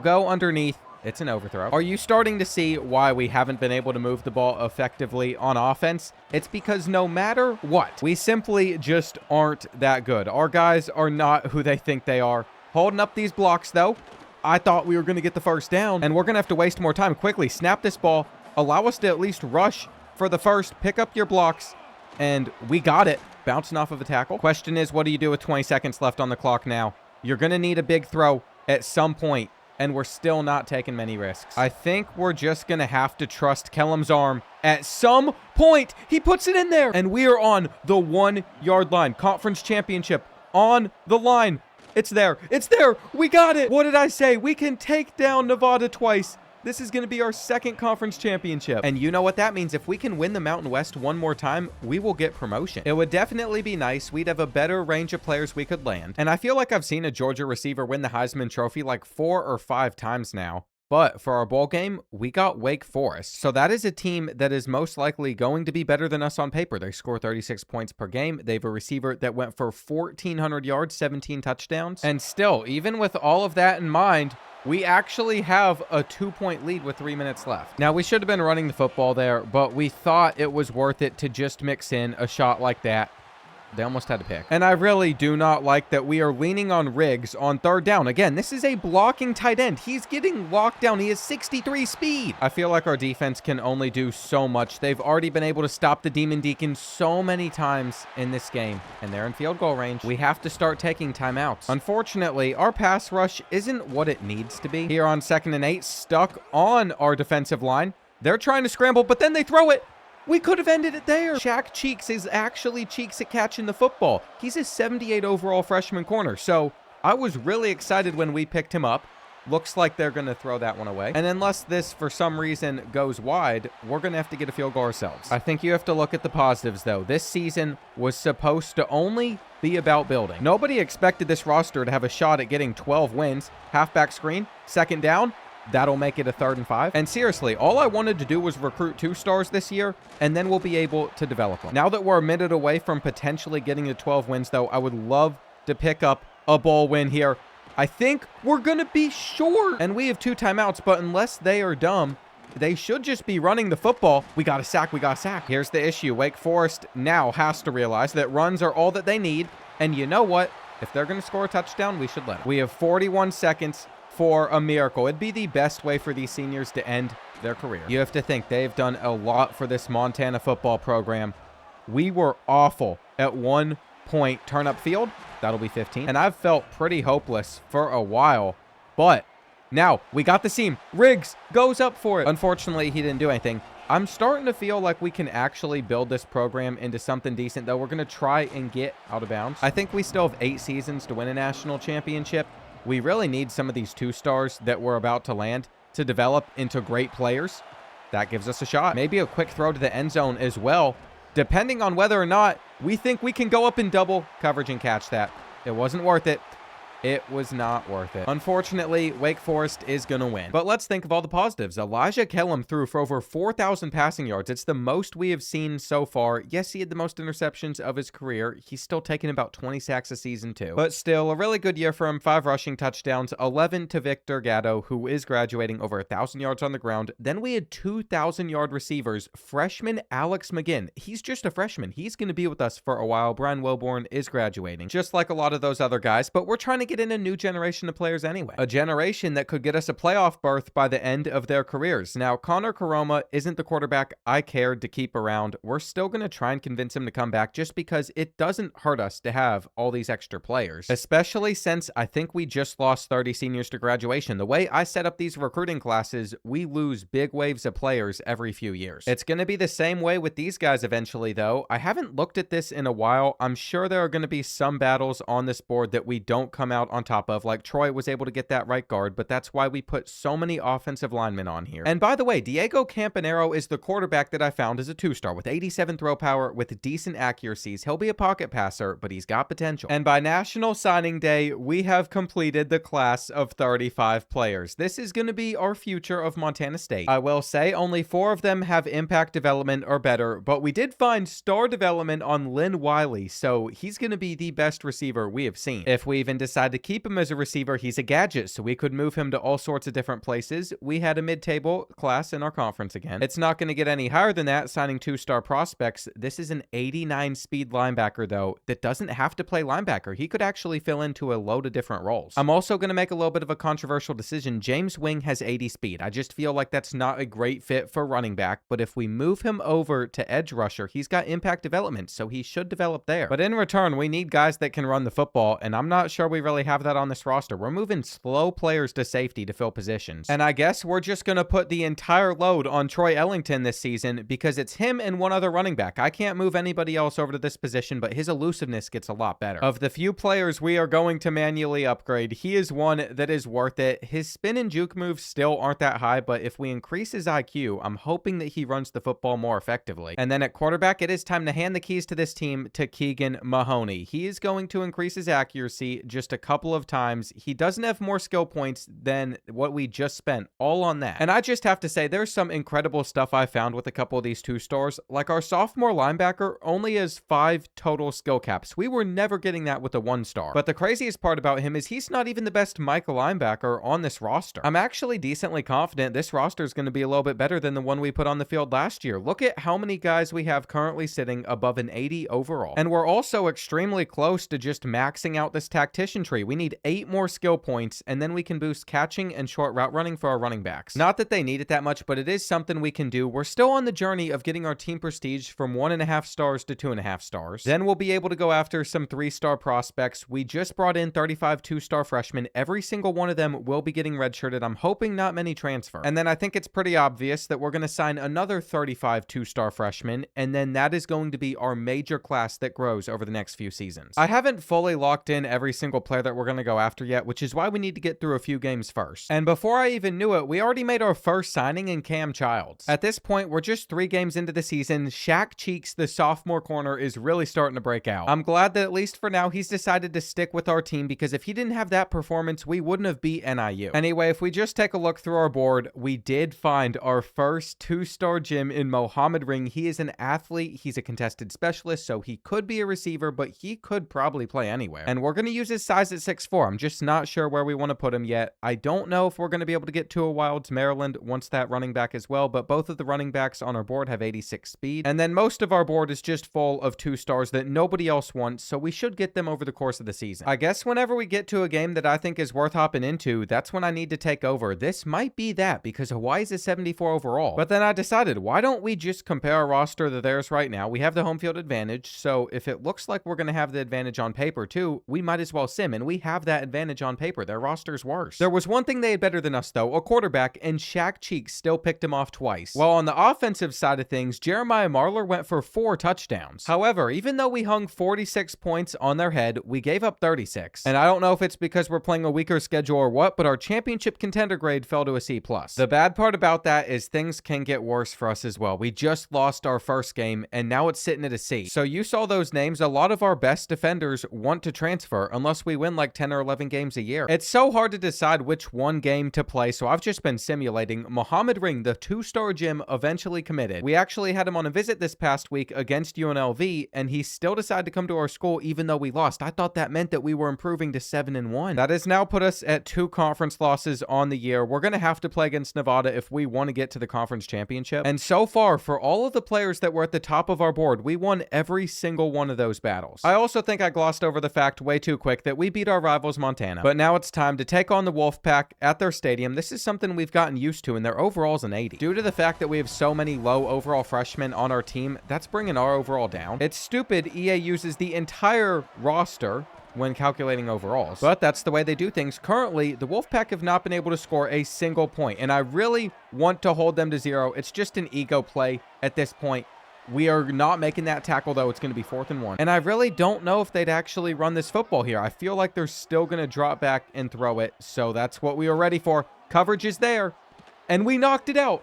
go underneath. It's an overthrow. Are you starting to see why we haven't been able to move the ball effectively on offense? It's because no matter what, we simply just aren't that good. Our guys are not who they think they are. Holding up these blocks, though. I thought we were going to get the first down, and we're going to have to waste more time. Quickly, snap this ball. Allow us to at least rush for the first. Pick up your blocks, and we got it. Bouncing off of a tackle. Question is, what do you do with 20 seconds left on the clock now? You're going to need a big throw at some point, and we're still not taking many risks. I think we're just going to have to trust Kellum's arm. At some point, he puts it in there, and we are on the 1-yard line. Conference championship on the line. It's there. It's there. We got it. What did I say? We can take down Nevada twice. This is going to be our second conference championship. And you know what that means? If we can win the Mountain West one more time, we will get promotion. It would definitely be nice. We'd have a better range of players we could land. And I feel like I've seen a Georgia receiver win the Heisman Trophy like 4 or 5 times now. But for our bowl game, we got Wake Forest. So that is a team that is most likely going to be better than us on paper. They score 36 points per game. They have a receiver that went for 1,400 yards, 17 touchdowns. And still, even with all of that in mind, we actually have a 2-point lead with 3 minutes left. Now, we should have been running the football there, but we thought it was worth it to just mix in a shot like that. They almost had to pick. And I really do not like that we are leaning on Riggs on 3rd down. Again, this is a blocking tight end. He's getting locked down. He has 63 speed. I feel like our defense can only do so much. They've already been able to stop the Demon Deacon so many times in this game, and they're in field goal range. We have to start taking timeouts. Unfortunately, our pass rush isn't what it needs to be. Here on 2nd and 8, stuck on our defensive line. They're trying to scramble, but then they throw it. We could have ended it there. Shaq Cheeks is actually Cheeks at catching the football. He's a 78 overall freshman corner. So I was really excited when we picked him up. Looks like they're going to throw that one away. And unless this, for some reason, goes wide, we're going to have to get a field goal ourselves. I think you have to look at the positives, though. This season was supposed to only be about building. Nobody expected this roster to have a shot at getting 12 wins. Halfback screen, 2nd down. That'll make it a 3rd and 5. And seriously, all I wanted to do was recruit 2 stars this year, and then we'll be able to develop them. Now that we're a minute away from potentially getting to 12 wins, though, I would love to pick up a bowl win here. I think we're going to be short. And we have 2 timeouts, but unless they are dumb, they should just be running the football. We got a sack. We got a sack. Here's the issue. Wake Forest now has to realize that runs are all that they need. And you know what? If they're going to score a touchdown, we should let them. We have 41 seconds for a miracle. It'd be the best way for these seniors to end their career. You have to think they've done a lot for this Montana football program. We were awful at one point. Turn up field. That'll be 15. And I've felt pretty hopeless for a while, but now we got the seam. Riggs goes up for it. Unfortunately, he didn't do anything. I'm starting to feel like we can actually build this program into something decent, though. We're going to try and get out of bounds. I think we still have 8 seasons to win a national championship. We really need some of these 2 stars that we're about to land to develop into great players. That gives us a shot. Maybe a quick throw to the end zone as well. depending on whether or not we think we can go up in double coverage and catch that. It wasn't worth it. It was not worth it. Unfortunately, Wake Forest is going to win. But let's think of all the positives. Elijah Kellum threw for over 4,000 passing yards. It's the most we have seen so far. Yes, he had the most interceptions of his career. He's still taking about 20 sacks a season too. But still, a really good year for him. 5 rushing touchdowns, 11 to Victor Gatto, who is graduating, over 1,000 yards on the ground. Then we had 2,000-yard receivers. Freshman Alex McGinn. He's just a freshman. He's going to be with us for a while. Brian Wilborn is graduating, just like a lot of those other guys. But we're trying to get in a new generation of players anyway. A generation that could get us a playoff berth by the end of their careers. Now, Connor Karoma isn't the quarterback I cared to keep around. We're still going to try and convince him to come back just because it doesn't hurt us to have all these extra players, especially since I think we just lost 30 seniors to graduation. The way I set up these recruiting classes, we lose big waves of players every few years. It's going to be the same way with these guys eventually, though. I haven't looked at this in a while. I'm sure there are going to be some battles on this board that we don't come out on top of, like Troy was able to get that right guard, but that's why we put so many offensive linemen on here. And by the way, Diego Campanero is the quarterback that I found as a 2-star with 87 throw power with decent accuracies. He'll be a pocket passer, but he's got potential. And by National Signing Day, we have completed the class of 35 players. This is going to be our future of Montana State. I will say only 4 of them have impact development or better, but we did find star development on Lynn Wiley, so he's going to be the best receiver we have seen. If we even decide to keep him as a receiver, he's a gadget, so we could move him to all sorts of different places. We had a mid-table class in our conference again. It's not going to get any higher than that, signing 2-star prospects. This is an 89 speed linebacker, though, that doesn't have to play linebacker. He could actually fill into a load of different roles. I'm also going to make a little bit of a controversial decision. James Wing has 80 speed. I just feel like that's not a great fit for running back, but if we move him over to edge rusher, he's got impact development, so he should develop there. But in return, we need guys that can run the football, and I'm not sure we really have that on this roster. We're moving slow players to safety to fill positions. And I guess we're just going to put the entire load on Troy Ellington this season because it's him and one other running back. I can't move anybody else over to this position, but his elusiveness gets a lot better. Of the few players we are going to manually upgrade, he is one that is worth it. His spin and juke moves still aren't that high, but if we increase his IQ, I'm hoping that he runs the football more effectively. And then at quarterback, it is time to hand the keys to this team to Keegan Mahoney. He is going to increase his accuracy just a couple of times. He doesn't have more skill points than what we just spent all on that. And I just have to say, there's some incredible stuff I found with a couple of these 2-stars. Like our sophomore linebacker only has 5 total skill caps. We were never getting that with a 1-star. But the craziest part about him is he's not even the best Michael linebacker on this roster. I'm actually decently confident this roster is going to be a little bit better than the one we put on the field last year. Look at how many guys we have currently sitting above an 80 overall. And we're also extremely close to just maxing out this tactician tree. We need 8 more skill points, and then we can boost catching and short route running for our running backs. Not that they need it that much, but it is something we can do. We're still on the journey of getting our team prestige from 1.5 stars to 2.5 stars. Then we'll be able to go after some 3-star prospects. We just brought in 35 2-star freshmen. Every single one of them will be getting redshirted. I'm hoping not many transfer. And then I think it's pretty obvious that we're going to sign another 35 2-star freshmen, and then that is going to be our major class that grows over the next few seasons. I haven't fully locked in every single player that we're going to go after yet, which is why we need to get through a few games first. And before I even knew it, we already made our first signing in Cam Childs. At this point, we're just 3 games into the season. Shaq Cheeks, the sophomore corner, is really starting to break out. I'm glad that at least for now, he's decided to stick with our team, because if he didn't have that performance, we wouldn't have beat NIU. Anyway, if we just take a look through our board, we did find our first 2-star gem in Mohammed Ring. He is an athlete. He's a contested specialist, so he could be a receiver, but he could probably play anywhere. And we're going to use his size at 6'4". I'm just not sure where we want to put him yet. I don't know if we're going to be able to get to a Wilds Maryland once that running back as well, but both of the running backs on our board have 86 speed. And then most of our board is just full of 2-stars that nobody else wants, so we should get them over the course of the season. I guess whenever we get to a game that I think is worth hopping into, that's when I need to take over. This might be that, because Hawaii's a 74 overall. But then I decided, why don't we just compare our roster to theirs right now? We have the home field advantage, so if it looks like we're going to have the advantage on paper too, we might as well sim. and we have that advantage on paper. Their roster's worse. There was one thing they had better than us, though, a quarterback, and Shaq Cheek still picked him off twice. While on the offensive side of things, Jeremiah Marler went for 4 touchdowns. However, even though we hung 46 points on their head, we gave up 36. And I don't know if it's because we're playing a weaker schedule or what, but our championship contender grade fell to a C+. The bad part about that is things can get worse for us as well. We just lost our first game, and now it's sitting at a C. So you saw those names. A lot of our best defenders want to transfer unless we win like 10 or 11 games a year. It's so hard to decide which one game to play, so I've just been simulating. Mohammed Ring, the 2-star gym, eventually committed. We actually had him on a visit this past week against UNLV, and he still decided to come to our school even though we lost. I thought that meant that we were improving to 7-1. That has now put us at 2 conference losses on the year. We're going to have to play against Nevada if we want to get to the conference championship. And so far, for all of the players that were at the top of our board, we won every single one of those battles. I also think I glossed over the fact way too quick that we beat our rivals Montana. But now it's time to take on the Wolfpack at their stadium. This is something we've gotten used to, and their overall's an 80. Due to the fact that we have so many low overall freshmen on our team, that's bringing our overall down. It's stupid EA uses the entire roster when calculating overalls, but that's the way they do things. Currently, the Wolfpack have not been able to score a single point, and I really want to hold them to 0. It's just an ego play at this point. We are not making that tackle, though. It's going to be 4th and 1. And I really don't know if they'd actually run this football here. I feel like they're still going to drop back and throw it, so that's what we are ready for. Coverage is there, and we knocked it out.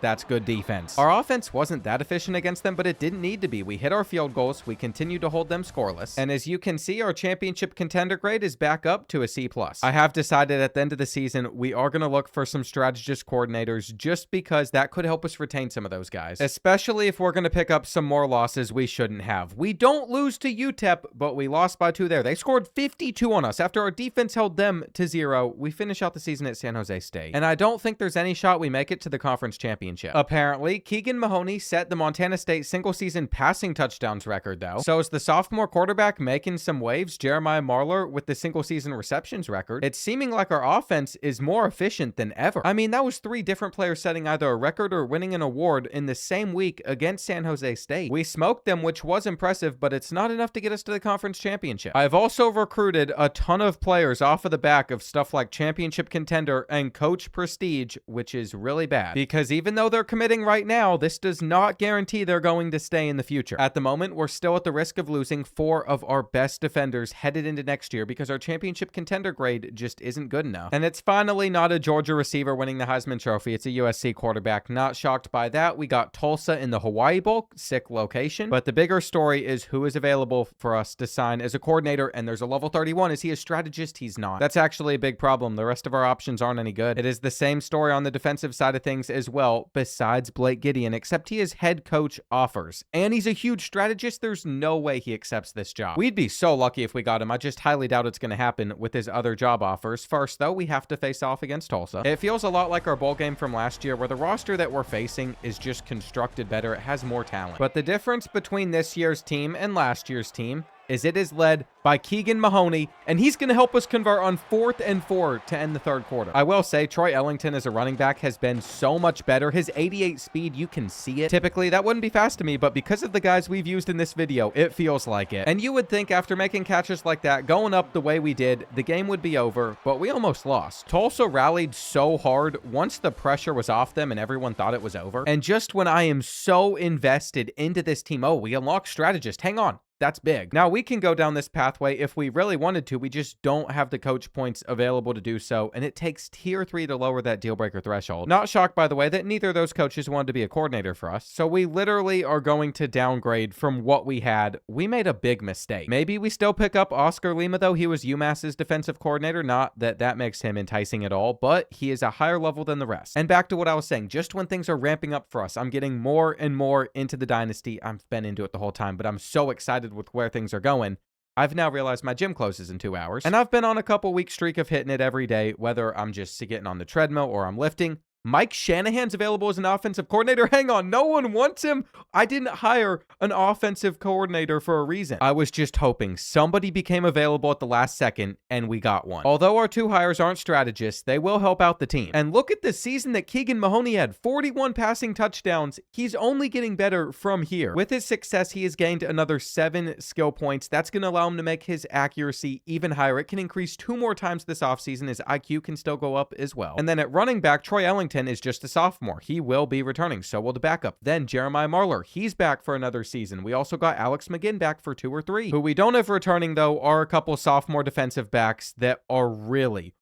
That's good defense. Our offense wasn't that efficient against them, but it didn't need to be. We hit our field goals. We continued to hold them scoreless. And as you can see, our championship contender grade is back up to a C+. I have decided at the end of the season, we are going to look for some strategist coordinators just because that could help us retain some of those guys, especially if we're going to pick up some more losses we shouldn't have. We don't lose to UTEP, but we lost by 2 there. They scored 52 on us after our defense held them to 0. We finish out the season at San Jose State. And I don't think there's any shot we make it to the conference championship. Apparently, Keegan Mahoney set the Montana State single-season passing touchdowns record, though. So is the sophomore quarterback making some waves? Jeremiah Marler with the single-season receptions record. It's seeming like our offense is more efficient than ever. I mean, that was 3 different players setting either a record or winning an award in the same week against San Jose State. We smoked them, which was impressive, but it's not enough to get us to the conference championship. I've also recruited a ton of players off of the back of stuff like championship contender and coach prestige, which is really bad because even though they're committing right now, this does not guarantee they're going to stay in the future. At the moment, we're still at the risk of losing 4 of our best defenders headed into next year because our championship contender grade just isn't good enough. And it's finally not a Georgia receiver winning the Heisman Trophy. It's a USC quarterback. Not shocked by that. We got Tulsa in the Hawaii Bowl. Sick location. But the bigger story is who is available for us to sign as a coordinator, and there's a level 31. Is he a strategist? He's not. That's actually a big problem. The rest of our options aren't any good. It is the same story on the defensive side of things as well, besides Blake Gideon, except he is head coach offers. And he's a huge strategist. There's no way he accepts this job. We'd be so lucky if we got him. I just highly doubt it's going to happen with his other job offers. First, though, we have to face off against Tulsa. It feels a lot like our bowl game from last year, where the roster that we're facing is just constructed better. It has more talent. But the difference between this year's team and last year's team is it is led by Keegan Mahoney, and he's going to help us convert on 4th and 4 to end the 3rd quarter. I will say, Troy Ellington as a running back has been so much better. His 88 speed, you can see it. Typically, that wouldn't be fast to me, but because of the guys we've used in this video, it feels like it. And you would think after making catches like that, going up the way we did, the game would be over, but we almost lost. Tulsa rallied so hard once the pressure was off them and everyone thought it was over. And just when I am so invested into this team, oh, we unlocked strategist. Hang on. That's big. Now, we can go down this pathway if we really wanted to. We just don't have the coach points available to do so, and it takes tier 3 to lower that deal breaker threshold. Not shocked, by the way, that neither of those coaches wanted to be a coordinator for us, so we literally are going to downgrade from what we had. We made a big mistake. Maybe we still pick up Oscar Lima, though. He was UMass's defensive coordinator. Not that that makes him enticing at all, but he is a higher level than the rest. And back to what I was saying, just when things are ramping up for us, I'm getting more and more into the dynasty. I've been into it the whole time, but I'm so excited with where things are going. I've now realized my gym closes in 2 hours, and I've been on a couple week streak of hitting it every day, whether I'm just getting on the treadmill or I'm lifting. Mike Shanahan's available as an offensive coordinator. Hang on, no one wants him? I didn't hire an offensive coordinator for a reason. I was just hoping somebody became available at the last second, and we got one. Although our 2 hires aren't strategists, they will help out the team. And look at the season that Keegan Mahoney had. 41 passing touchdowns. He's only getting better from here. With his success, he has gained another 7 skill points. That's going to allow him to make his accuracy even higher. It can increase 2 more times this offseason. His IQ can still go up as well. And then at running back, Troy Ellington is just a sophomore. He will be returning. So will the backup. Then Jeremiah Marler. He's back for another season. We also got Alex McGinn back for 2 or 3. Who we don't have returning, though, are a couple sophomore defensive backs that are really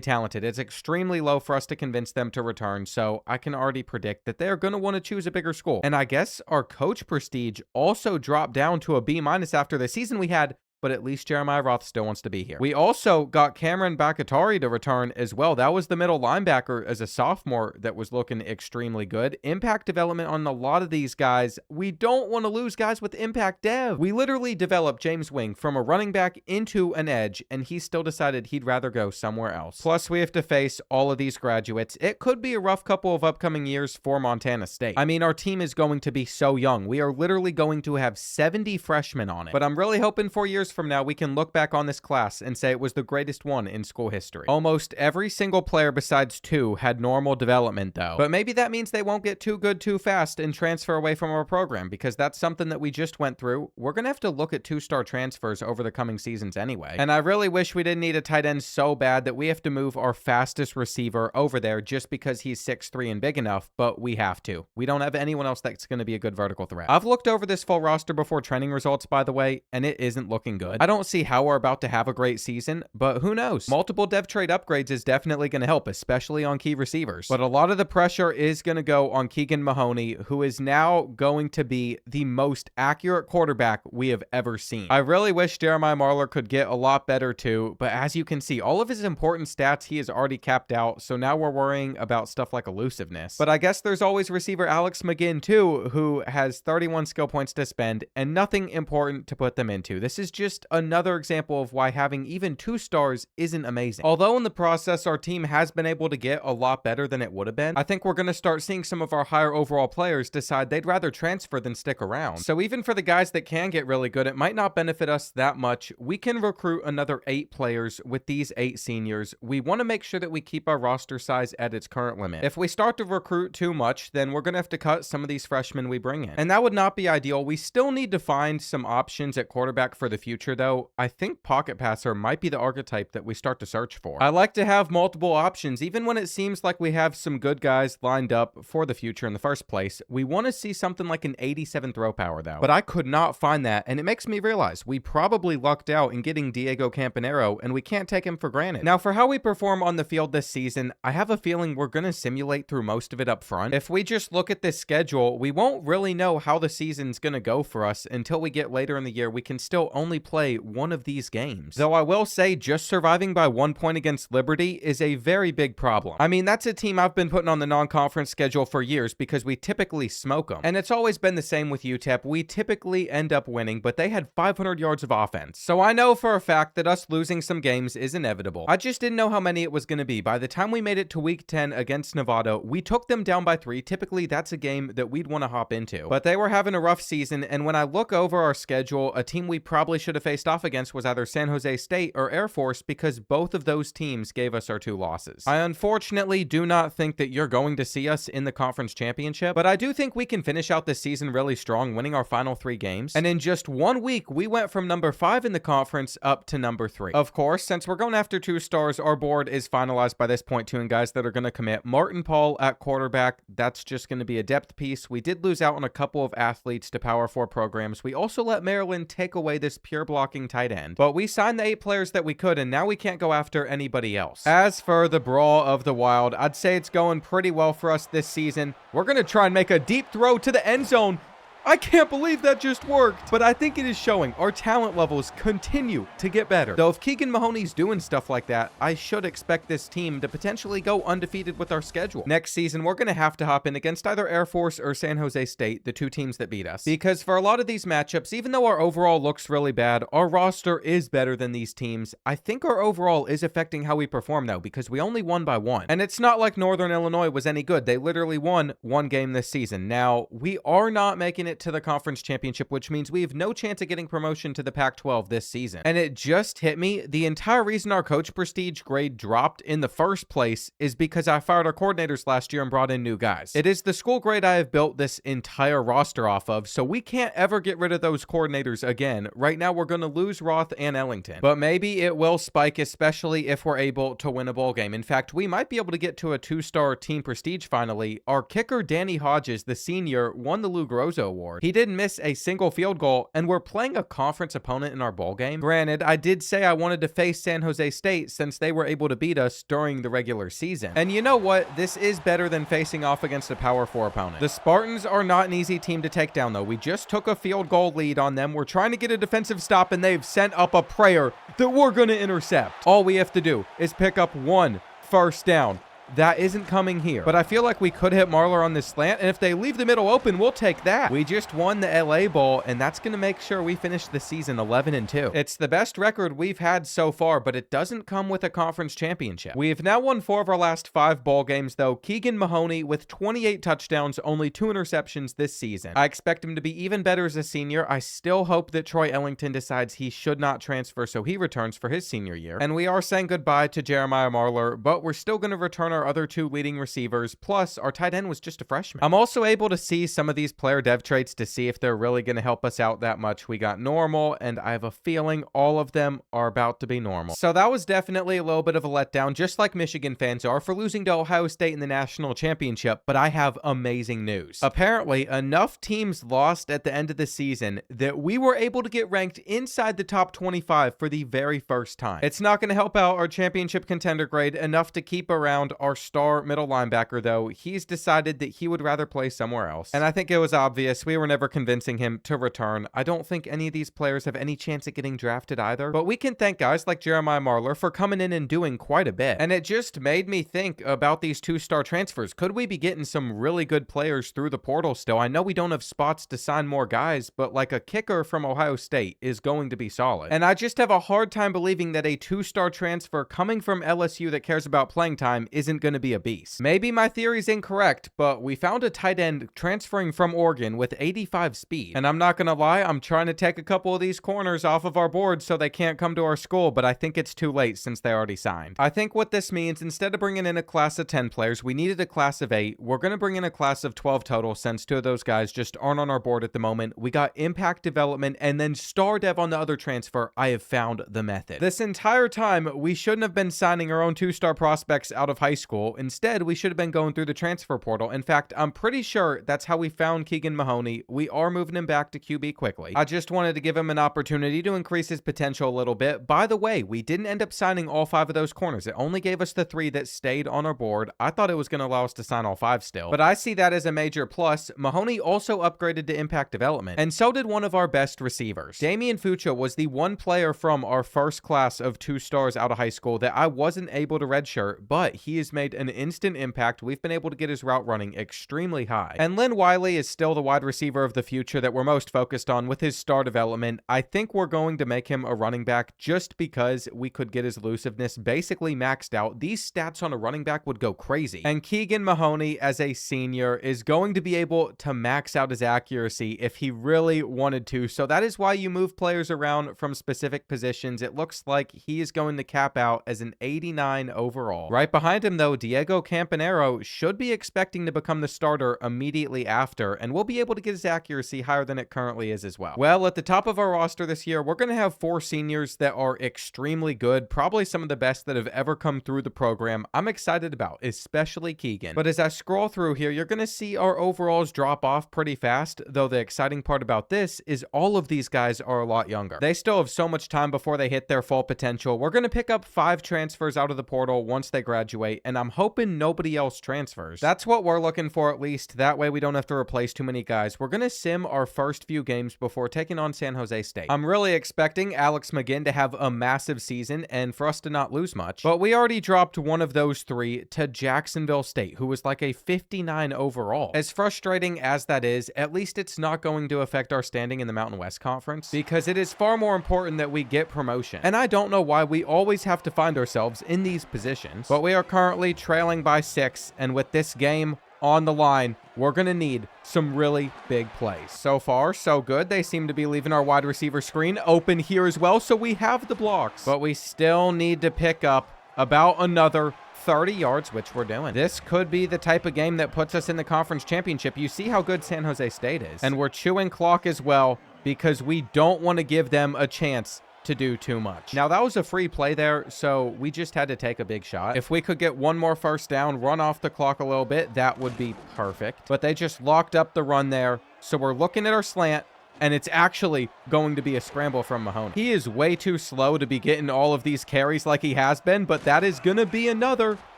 talented. It's extremely low for us to convince them to return, so I can already predict that they're going to want to choose a bigger school. And I guess our coach prestige also dropped down to a B- after the season we had, but at least Jeremiah Roth still wants to be here. We also got Cameron Bakatari to return as well. That was the middle linebacker as a sophomore that was looking extremely good. Impact development on a lot of these guys. We don't want to lose guys with impact dev. We literally developed James Wing from a running back into an edge, and he still decided he'd rather go somewhere else. Plus, we have to face all of these graduates. It could be a rough couple of upcoming years for Montana State. I mean, our team is going to be so young. We are literally going to have 70 freshmen on it. But I'm really hoping 4 years from now, we can look back on this class and say it was the greatest one in school history. Almost every single player besides 2 had normal development, though. But maybe that means they won't get too good too fast and transfer away from our program, because that's something that we just went through. We're going to have to look at 2-star transfers over the coming seasons anyway. And I really wish we didn't need a tight end so bad that we have to move our fastest receiver over there just because he's 6'3" and big enough, but we have to. We don't have anyone else that's going to be a good vertical threat. I've looked over this full roster before training results, by the way, and it isn't looking good. I don't see how we're about to have a great season, but who knows? Multiple dev trade upgrades is definitely going to help, especially on key receivers. But a lot of the pressure is going to go on Keegan Mahoney, who is now going to be the most accurate quarterback we have ever seen. I really wish Jeremiah Marler could get a lot better too, but as you can see, all of his important stats he has already capped out, so now we're worrying about stuff like elusiveness. But I guess there's always receiver Alex McGinn too, who has 31 skill points to spend and nothing important to put them into. This is just another example of why having even 2 stars isn't amazing. Although in the process our team has been able to get a lot better than it would have been, I think we're going to start seeing some of our higher overall players decide they'd rather transfer than stick around. So even for the guys that can get really good, it might not benefit us that much. We can recruit another 8 players with these 8 seniors. We want to make sure that we keep our roster size at its current limit. If we start to recruit too much, then we're going to have to cut some of these freshmen we bring in. And that would not be ideal. We still need to find some options at quarterback for the future though. I think pocket passer might be the archetype that we start to search for. I like to have multiple options, even when it seems like we have some good guys lined up for the future in the first place. We want to see something like an 87 throw power though, but I could not find that, and it makes me realize we probably lucked out in getting Diego Campanero, and we can't take him for granted. Now, for how we perform on the field this season, I have a feeling we're going to simulate through most of it up front. If we just look at this schedule, we won't really know how the season's going to go for us until we get later in the year. We can still only play one of these games. Though I will say just surviving by 1 point against Liberty is a very big problem. I mean, that's a team I've been putting on the non-conference schedule for years because we typically smoke them. And it's always been the same with UTEP. We typically end up winning, but they had 500 yards of offense. So I know for a fact that us losing some games is inevitable. I just didn't know how many it was going to be. By the time we made it to week 10 against Nevada, we took them down by 3. Typically, that's a game that we'd want to hop into. But they were having a rough season, and when I look over our schedule, a team we probably should have faced off against was either San Jose State or Air Force, because both of those teams gave us our 2 losses. I unfortunately do not think that you're going to see us in the conference championship, but I do think we can finish out this season really strong, winning our final 3 games. And in just 1 week, we went from number 5 in the conference up to number 3. Of course, since we're going after 2 stars, our board is finalized by this point too, and guys that are going to commit. Martin Paul at quarterback, that's just going to be a depth piece. We did lose out on a couple of athletes to Power 4 programs. We also let Maryland take away this pure blocking tight end, but we signed the 8 players that we could, and now we can't go after anybody else. As for the Brawl of the Wild, I'd say it's going pretty well for us this season. We're going to try and make a deep throw to the end zone. I can't believe that just worked. But I think it is showing our talent levels continue to get better. Though if Keegan Mahoney's doing stuff like that, I should expect this team to potentially go undefeated with our schedule. Next season, we're going to have to hop in against either Air Force or San Jose State, the two teams that beat us. Because for a lot of these matchups, even though our overall looks really bad, our roster is better than these teams. I think our overall is affecting how we perform though, because we only won by 1. And it's not like Northern Illinois was any good. They literally won 1 game this season. Now, we are not making it to the conference championship, which means we have no chance of getting promotion to the Pac-12 this season. And it just hit me, the entire reason our coach prestige grade dropped in the first place is because I fired our coordinators last year and brought in new guys. It is the school grade I have built this entire roster off of, so we can't ever get rid of those coordinators again. Right now, we're going to lose Roth and Ellington, but maybe it will spike, especially if we're able to win a bowl game. In fact, we might be able to get to a 2-star team prestige finally. Our kicker, Danny Hodges, the senior, won the Lou Groza Award. He didn't miss a single field goal, and we're playing a conference opponent in our bowl game. Granted, I did say I wanted to face San Jose State since they were able to beat us during the regular season. And you know what? This is better than facing off against a Power 4 opponent. The Spartans are not an easy team to take down, though. We just took a field goal lead on them. We're trying to get a defensive stop, and they've sent up a prayer that we're going to intercept. All we have to do is pick up 1 first down. That isn't coming here. But I feel like we could hit Marlar on this slant, and if they leave the middle open, we'll take that. We just won the LA Bowl, and that's going to make sure we finish the season 11-2. It's the best record we've had so far, but it doesn't come with a conference championship. We have now won 4 of our last 5 bowl games, though. Keegan Mahoney with 28 touchdowns, only 2 interceptions this season. I expect him to be even better as a senior. I still hope that Troy Ellington decides he should not transfer, so he returns for his senior year. And we are saying goodbye to Jeremiah Marlar, but we're still going to return our other 2 leading receivers, plus our tight end was just a freshman. I'm also able to see some of these player dev traits to see if they're really going to help us out that much. We got normal, and I have a feeling all of them are about to be normal. So that was definitely a little bit of a letdown, just like Michigan fans are for losing to Ohio State in the national championship, but I have amazing news. Apparently, enough teams lost at the end of the season that we were able to get ranked inside the top 25 for the very first time. It's not going to help out our championship contender grade enough to keep around our star middle linebacker, though. He's decided that he would rather play somewhere else. And I think it was obvious. We were never convincing him to return. I don't think any of these players have any chance at getting drafted either. But we can thank guys like Jeremiah Marlar for coming in and doing quite a bit. And it just made me think about these 2-star transfers. Could we be getting some really good players through the portal still? I know we don't have spots to sign more guys, but like a kicker from Ohio State is going to be solid. And I just have a hard time believing that a 2-star transfer coming from LSU that cares about playing time isn't going to be a beast. Maybe my theory's incorrect, but we found a tight end transferring from Oregon with 85 speed. And I'm not gonna lie, I'm trying to take a couple of these corners off of our board so they can't come to our school, but I think it's too late since they already signed. I think what this means, instead of bringing in a class of 10 players, we needed a class of 8. We're gonna bring in a class of 12 total since 2 of those guys just aren't on our board at the moment. We got impact development and then star dev on the other transfer. I have found the method. This entire time, we shouldn't have been signing our own 2-star prospects out of high school. Instead, we should have been going through the transfer portal. In fact, I'm pretty sure that's how we found Keegan Mahoney. We are moving him back to QB quickly. I just wanted to give him an opportunity to increase his potential a little bit. By the way, we didn't end up signing all 5 of those corners. It only gave us the 3 that stayed on our board. I thought it was going to allow us to sign all 5 still, but I see that as a major plus. Mahoney also upgraded to impact development, and so did one of our best receivers. Damian Fucha was the one player from our first class of 2 stars out of high school that I wasn't able to redshirt, but he has made an instant impact. We've been able to get his route running extremely high. And Lynn Wiley is still the wide receiver of the future that we're most focused on with his star development. I think we're going to make him a running back just because we could get his elusiveness basically maxed out. These stats on a running back would go crazy. And Keegan Mahoney as a senior is going to be able to max out his accuracy if he really wanted to. So that is why you move players around from specific positions. It looks like he is going to cap out as an 89 overall. Right behind him though, Diego Campanero should be expecting to become the starter immediately after, and we'll be able to get his accuracy higher than it currently is as well. Well, at the top of our roster this year, we're going to have 4 seniors that are extremely good, probably some of the best that have ever come through the program. I'm excited about, especially Keegan. But as I scroll through here, you're going to see our overalls drop off pretty fast, though the exciting part about this is all of these guys are a lot younger. They still have so much time before they hit their full potential. We're going to pick up 5 transfers out of the portal once they graduate, and and I'm hoping nobody else transfers. That's what we're looking for, at least. That way we don't have to replace too many guys. We're going to sim our first few games before taking on San Jose State. I'm really expecting Alex McGinn to have a massive season and for us to not lose much, but we already dropped one of those 3 to Jacksonville State, who was like a 59 overall. As frustrating as that is, at least it's not going to affect our standing in the Mountain West Conference, because it is far more important that we get promotion. And I don't know why we always have to find ourselves in these positions, but we are currently trailing by 6, and with this game on the line, we're going to need some really big plays. So far, so good. They seem to be leaving our wide receiver screen open here as well, so we have the blocks. But we still need to pick up about another 30 yards, which we're doing. This could be the type of game that puts us in the conference championship. You see how good San Jose State is. And we're chewing clock as well because we don't want to give them a chance to do too much. Now, that was a free play there, so we just had to take a big shot. If we could get one more first down, run off the clock a little bit, that would be perfect. But they just locked up the run there, so we're looking at our slant, and it's actually going to be a scramble from Mahoney. He is way too slow to be getting all of these carries like he has been, but that is going to be another.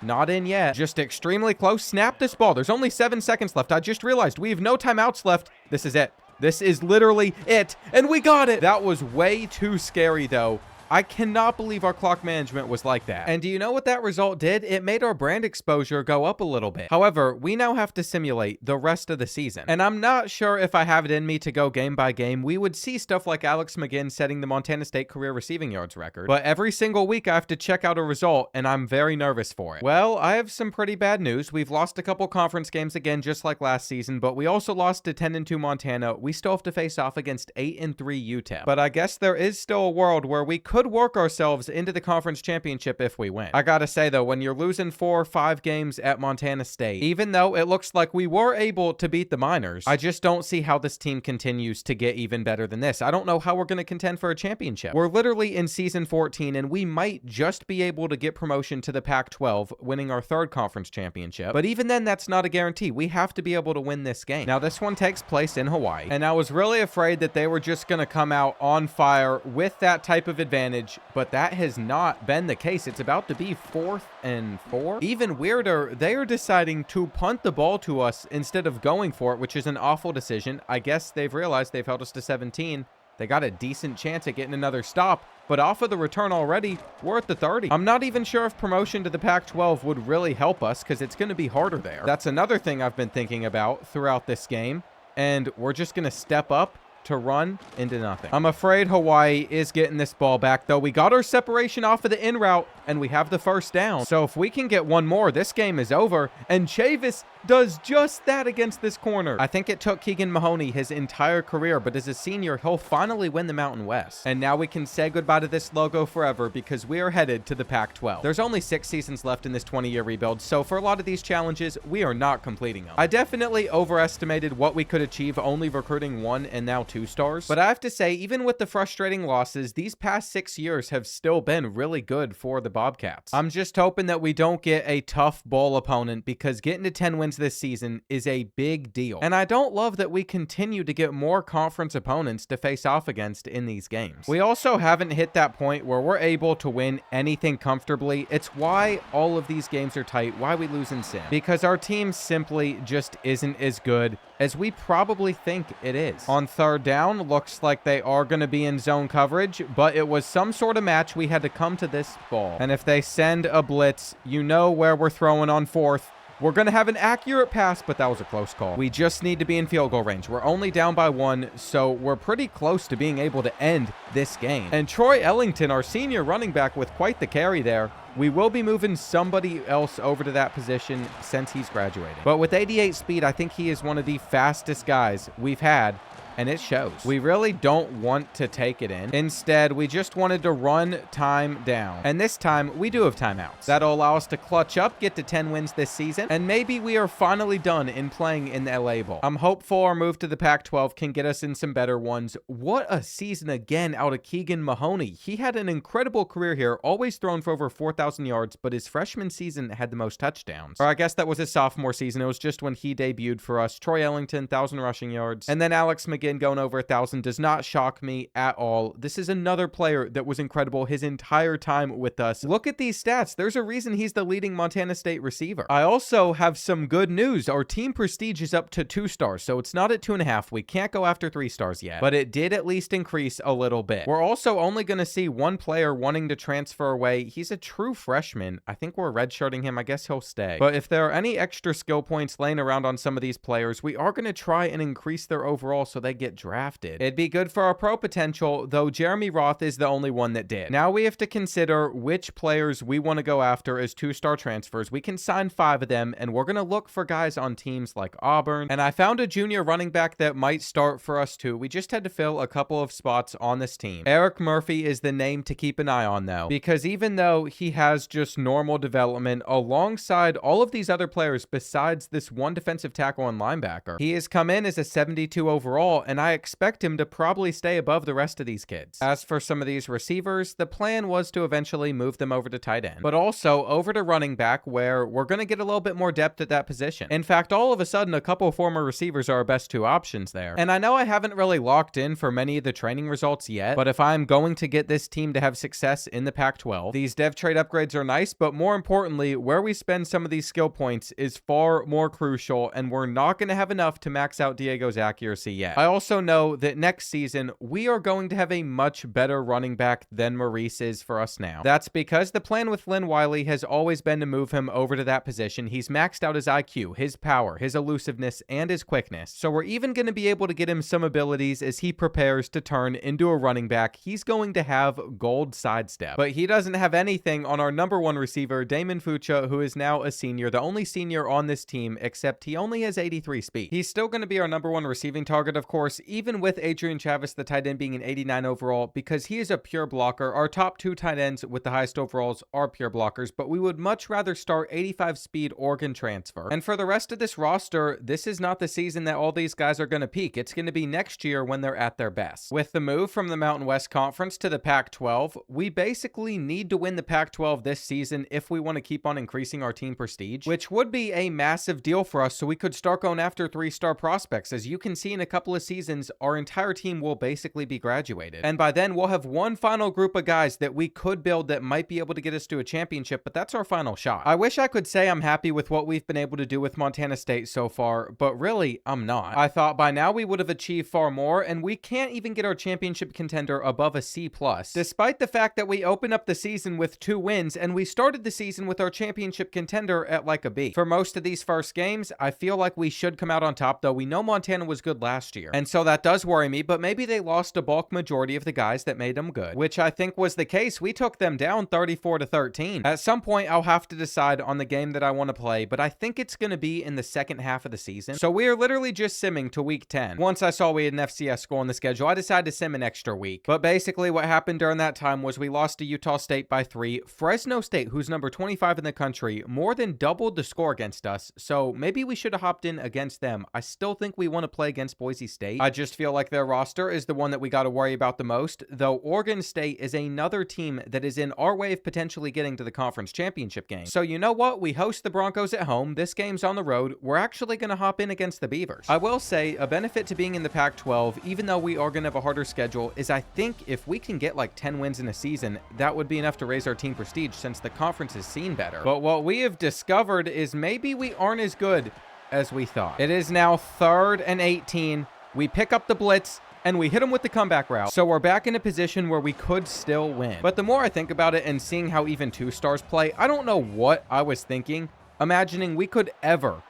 Not in yet. Just extremely close. Snap this ball. There's only 7 seconds left. I just realized we have no timeouts left. This is it. This is literally it, and we got it. That was way too scary, though. I cannot believe our clock management was like that. And do you know what that result did? It made our brand exposure go up a little bit. However, we now have to simulate the rest of the season. And I'm not sure if I have it in me to go game by game. We would see stuff like Alex McGinn setting the Montana State career receiving yards record. But every single week I have to check out a result, and I'm very nervous for it. Well, I have some pretty bad news. We've lost a couple conference games again, just like last season, but we also lost to 10-2 Montana. We still have to face off against 8-3 UTEP. But I guess there is still a world where we could work ourselves into the conference championship if we win. I gotta say though, when you're losing 4 or 5 games at Montana State, even though it looks like we were able to beat the Miners, I just don't see how this team continues to get even better than this. I don't know how we're going to contend for a championship. We're literally in season 14 and we might just be able to get promotion to the Pac-12, winning our 3rd conference championship. But even then, that's not a guarantee. We have to be able to win this game. Now, this one takes place in Hawaii, and I was really afraid that they were just going to come out on fire with that type of advantage, but that has not been the case. It's about to be 4th and 4. Even weirder, they are deciding to punt the ball to us instead of going for it, which is an awful decision. I guess they've realized they've held us to 17. They got a decent chance at getting another stop, but off of the return already, we're at the 30. I'm not even sure if promotion to the Pac-12 would really help us because it's going to be harder there. That's another thing I've been thinking about throughout this game, and we're just going to step up to run into nothing. I'm afraid Hawaii is getting this ball back, though. We got our separation off of the in route, and we have the first down. So if we can get one more, this game is over, and Chavis does just that against this corner. I think it took Keegan Mahoney his entire career, but as a senior, he'll finally win the Mountain West. And now we can say goodbye to this logo forever because we are headed to the Pac-12. There's only 6 seasons left in this 20-year rebuild, so for a lot of these challenges, we are not completing them. I definitely overestimated what we could achieve only recruiting 1 and now 2 stars, but I have to say, even with the frustrating losses, these past 6 years have still been really good for the Bobcats. I'm just hoping that we don't get a tough bowl opponent because getting to 10 wins this season is a big deal. And I don't love that we continue to get more conference opponents to face off against in these games. We also haven't hit that point where we're able to win anything comfortably. It's why all of these games are tight, why we lose in sim. Because our team simply just isn't as good as we probably think it is. On 3rd down, looks like they are going to be in zone coverage, but it was some sort of match. We had to come to this ball. And if they send a blitz, you know where we're throwing on 4th. We're going to have an accurate pass, but that was a close call. We just need to be in field goal range. We're only down by 1, so we're pretty close to being able to end this game. And Troy Ellington, our senior running back, with quite the carry there. We will be moving somebody else over to that position since he's graduated. But with 88 speed, I think he is one of the fastest guys we've had, and it shows. We really don't want to take it in. Instead, we just wanted to run time down. And this time, we do have timeouts. That'll allow us to clutch up, get to 10 wins this season, and maybe we are finally done in playing in the LA Bowl. I'm hopeful our move to the Pac-12 can get us in some better ones. What a season again out of Keegan Mahoney. He had an incredible career here, always thrown for over 4,000 yards, but his freshman season had the most touchdowns. Or I guess that was his sophomore season. It was just when he debuted for us. Troy Ellington, 1,000 rushing yards. And then Alex McGinn, again, going over 1,000 does not shock me at all. This is another player that was incredible his entire time with us. Look at these stats. There's a reason he's the leading Montana State receiver. I also have some good news. Our team prestige is up to 2 stars, so it's not at 2.5. We can't go after 3 stars yet, but it did at least increase a little bit. We're also only going to see one player wanting to transfer away. He's a true freshman. I think we're redshirting him. I guess he'll stay. But if there are any extra skill points laying around on some of these players, we are going to try and increase their overall so they get drafted. It'd be good for our pro potential, though Jeremy Roth is the only one that did. Now we have to consider which players we want to go after as 2-star transfers. We can sign 5 of them, and we're going to look for guys on teams like Auburn. And I found a junior running back that might start for us too. We just had to fill a couple of spots on this team. Eric Murphy is the name to keep an eye on though, because even though he has just normal development alongside all of these other players besides this one defensive tackle and linebacker, he has come in as a 72 overall, and I expect him to probably stay above the rest of these kids. As for some of these receivers, the plan was to eventually move them over to tight end, but also over to running back, where we're going to get a little bit more depth at that position. In fact, all of a sudden, a couple former receivers are our best 2 options there. And I know I haven't really locked in for many of the training results yet, but if I'm going to get this team to have success in the Pac-12, these dev trade upgrades are nice, but more importantly, where we spend some of these skill points is far more crucial, and we're not going to have enough to max out Diego's accuracy yet. I also know that next season, we are going to have a much better running back than Maurice is for us now. That's because the plan with Lynn Wiley has always been to move him over to that position. He's maxed out his IQ, his power, his elusiveness, and his quickness. So we're even going to be able to get him some abilities as he prepares to turn into a running back. He's going to have gold sidestep, but he doesn't have anything on our number 1 receiver, Damon Fucha, who is now a senior, the only senior on this team, except he only has 83 speed. He's still going to be our number 1 receiving target, of course, even with Adrian Chavis, the tight end, being an 89 overall, because he is a pure blocker. Our top 2 tight ends with the highest overalls are pure blockers, but we would much rather start 85 speed Oregon transfer. And for the rest of this roster, this is not the season that all these guys are going to peak. It's going to be next year when they're at their best. With the move from the Mountain West Conference to the Pac-12, we basically need to win the Pac-12 this season if we want to keep on increasing our team prestige, which would be a massive deal for us, so we could start going after 3-star prospects. As you can see, in a couple of seasons, our entire team will basically be graduated. And by then, we'll have one final group of guys that we could build that might be able to get us to a championship, but that's our final shot. I wish I could say I'm happy with what we've been able to do with Montana State so far, but really, I'm not. I thought by now we would have achieved far more, and we can't even get our championship contender above a C+, despite the fact that we opened up the season with 2 wins, and we started the season with our championship contender at like a B. For most of these first games, I feel like we should come out on top, though we know Montana was good last year, and so that does worry me, but maybe they lost a bulk majority of the guys that made them good, which I think was the case. We took them down 34-13. At some point, I'll have to decide on the game that I want to play, but I think it's going to be in the second half of the season. So we are literally just simming to week 10. Once I saw we had an FCS school on the schedule, I decided to sim an extra week. But basically what happened during that time was we lost to Utah State by 3. Fresno State, who's number 25 in the country, more than doubled the score against us, so maybe we should have hopped in against them. I still think we want to play against Boise State. I just feel like their roster is the one that we got to worry about the most, though Oregon State is another team that is in our way of potentially getting to the conference championship game. So you know what? We host the Broncos at home. This game's on the road. We're actually going to hop in against the Beavers. I will say a benefit to being in the Pac-12, even though we are going to have a harder schedule, is I think if we can get like 10 wins in a season, that would be enough to raise our team prestige since the conference has seen better. But what we have discovered is maybe we aren't as good as we thought. It is now 3rd and 18. We pick up the blitz and we hit them with the comeback route. So we're back in a position where we could still win. But the more I think about it and seeing how even 2 stars play, I don't know what I was thinking, imagining we could ever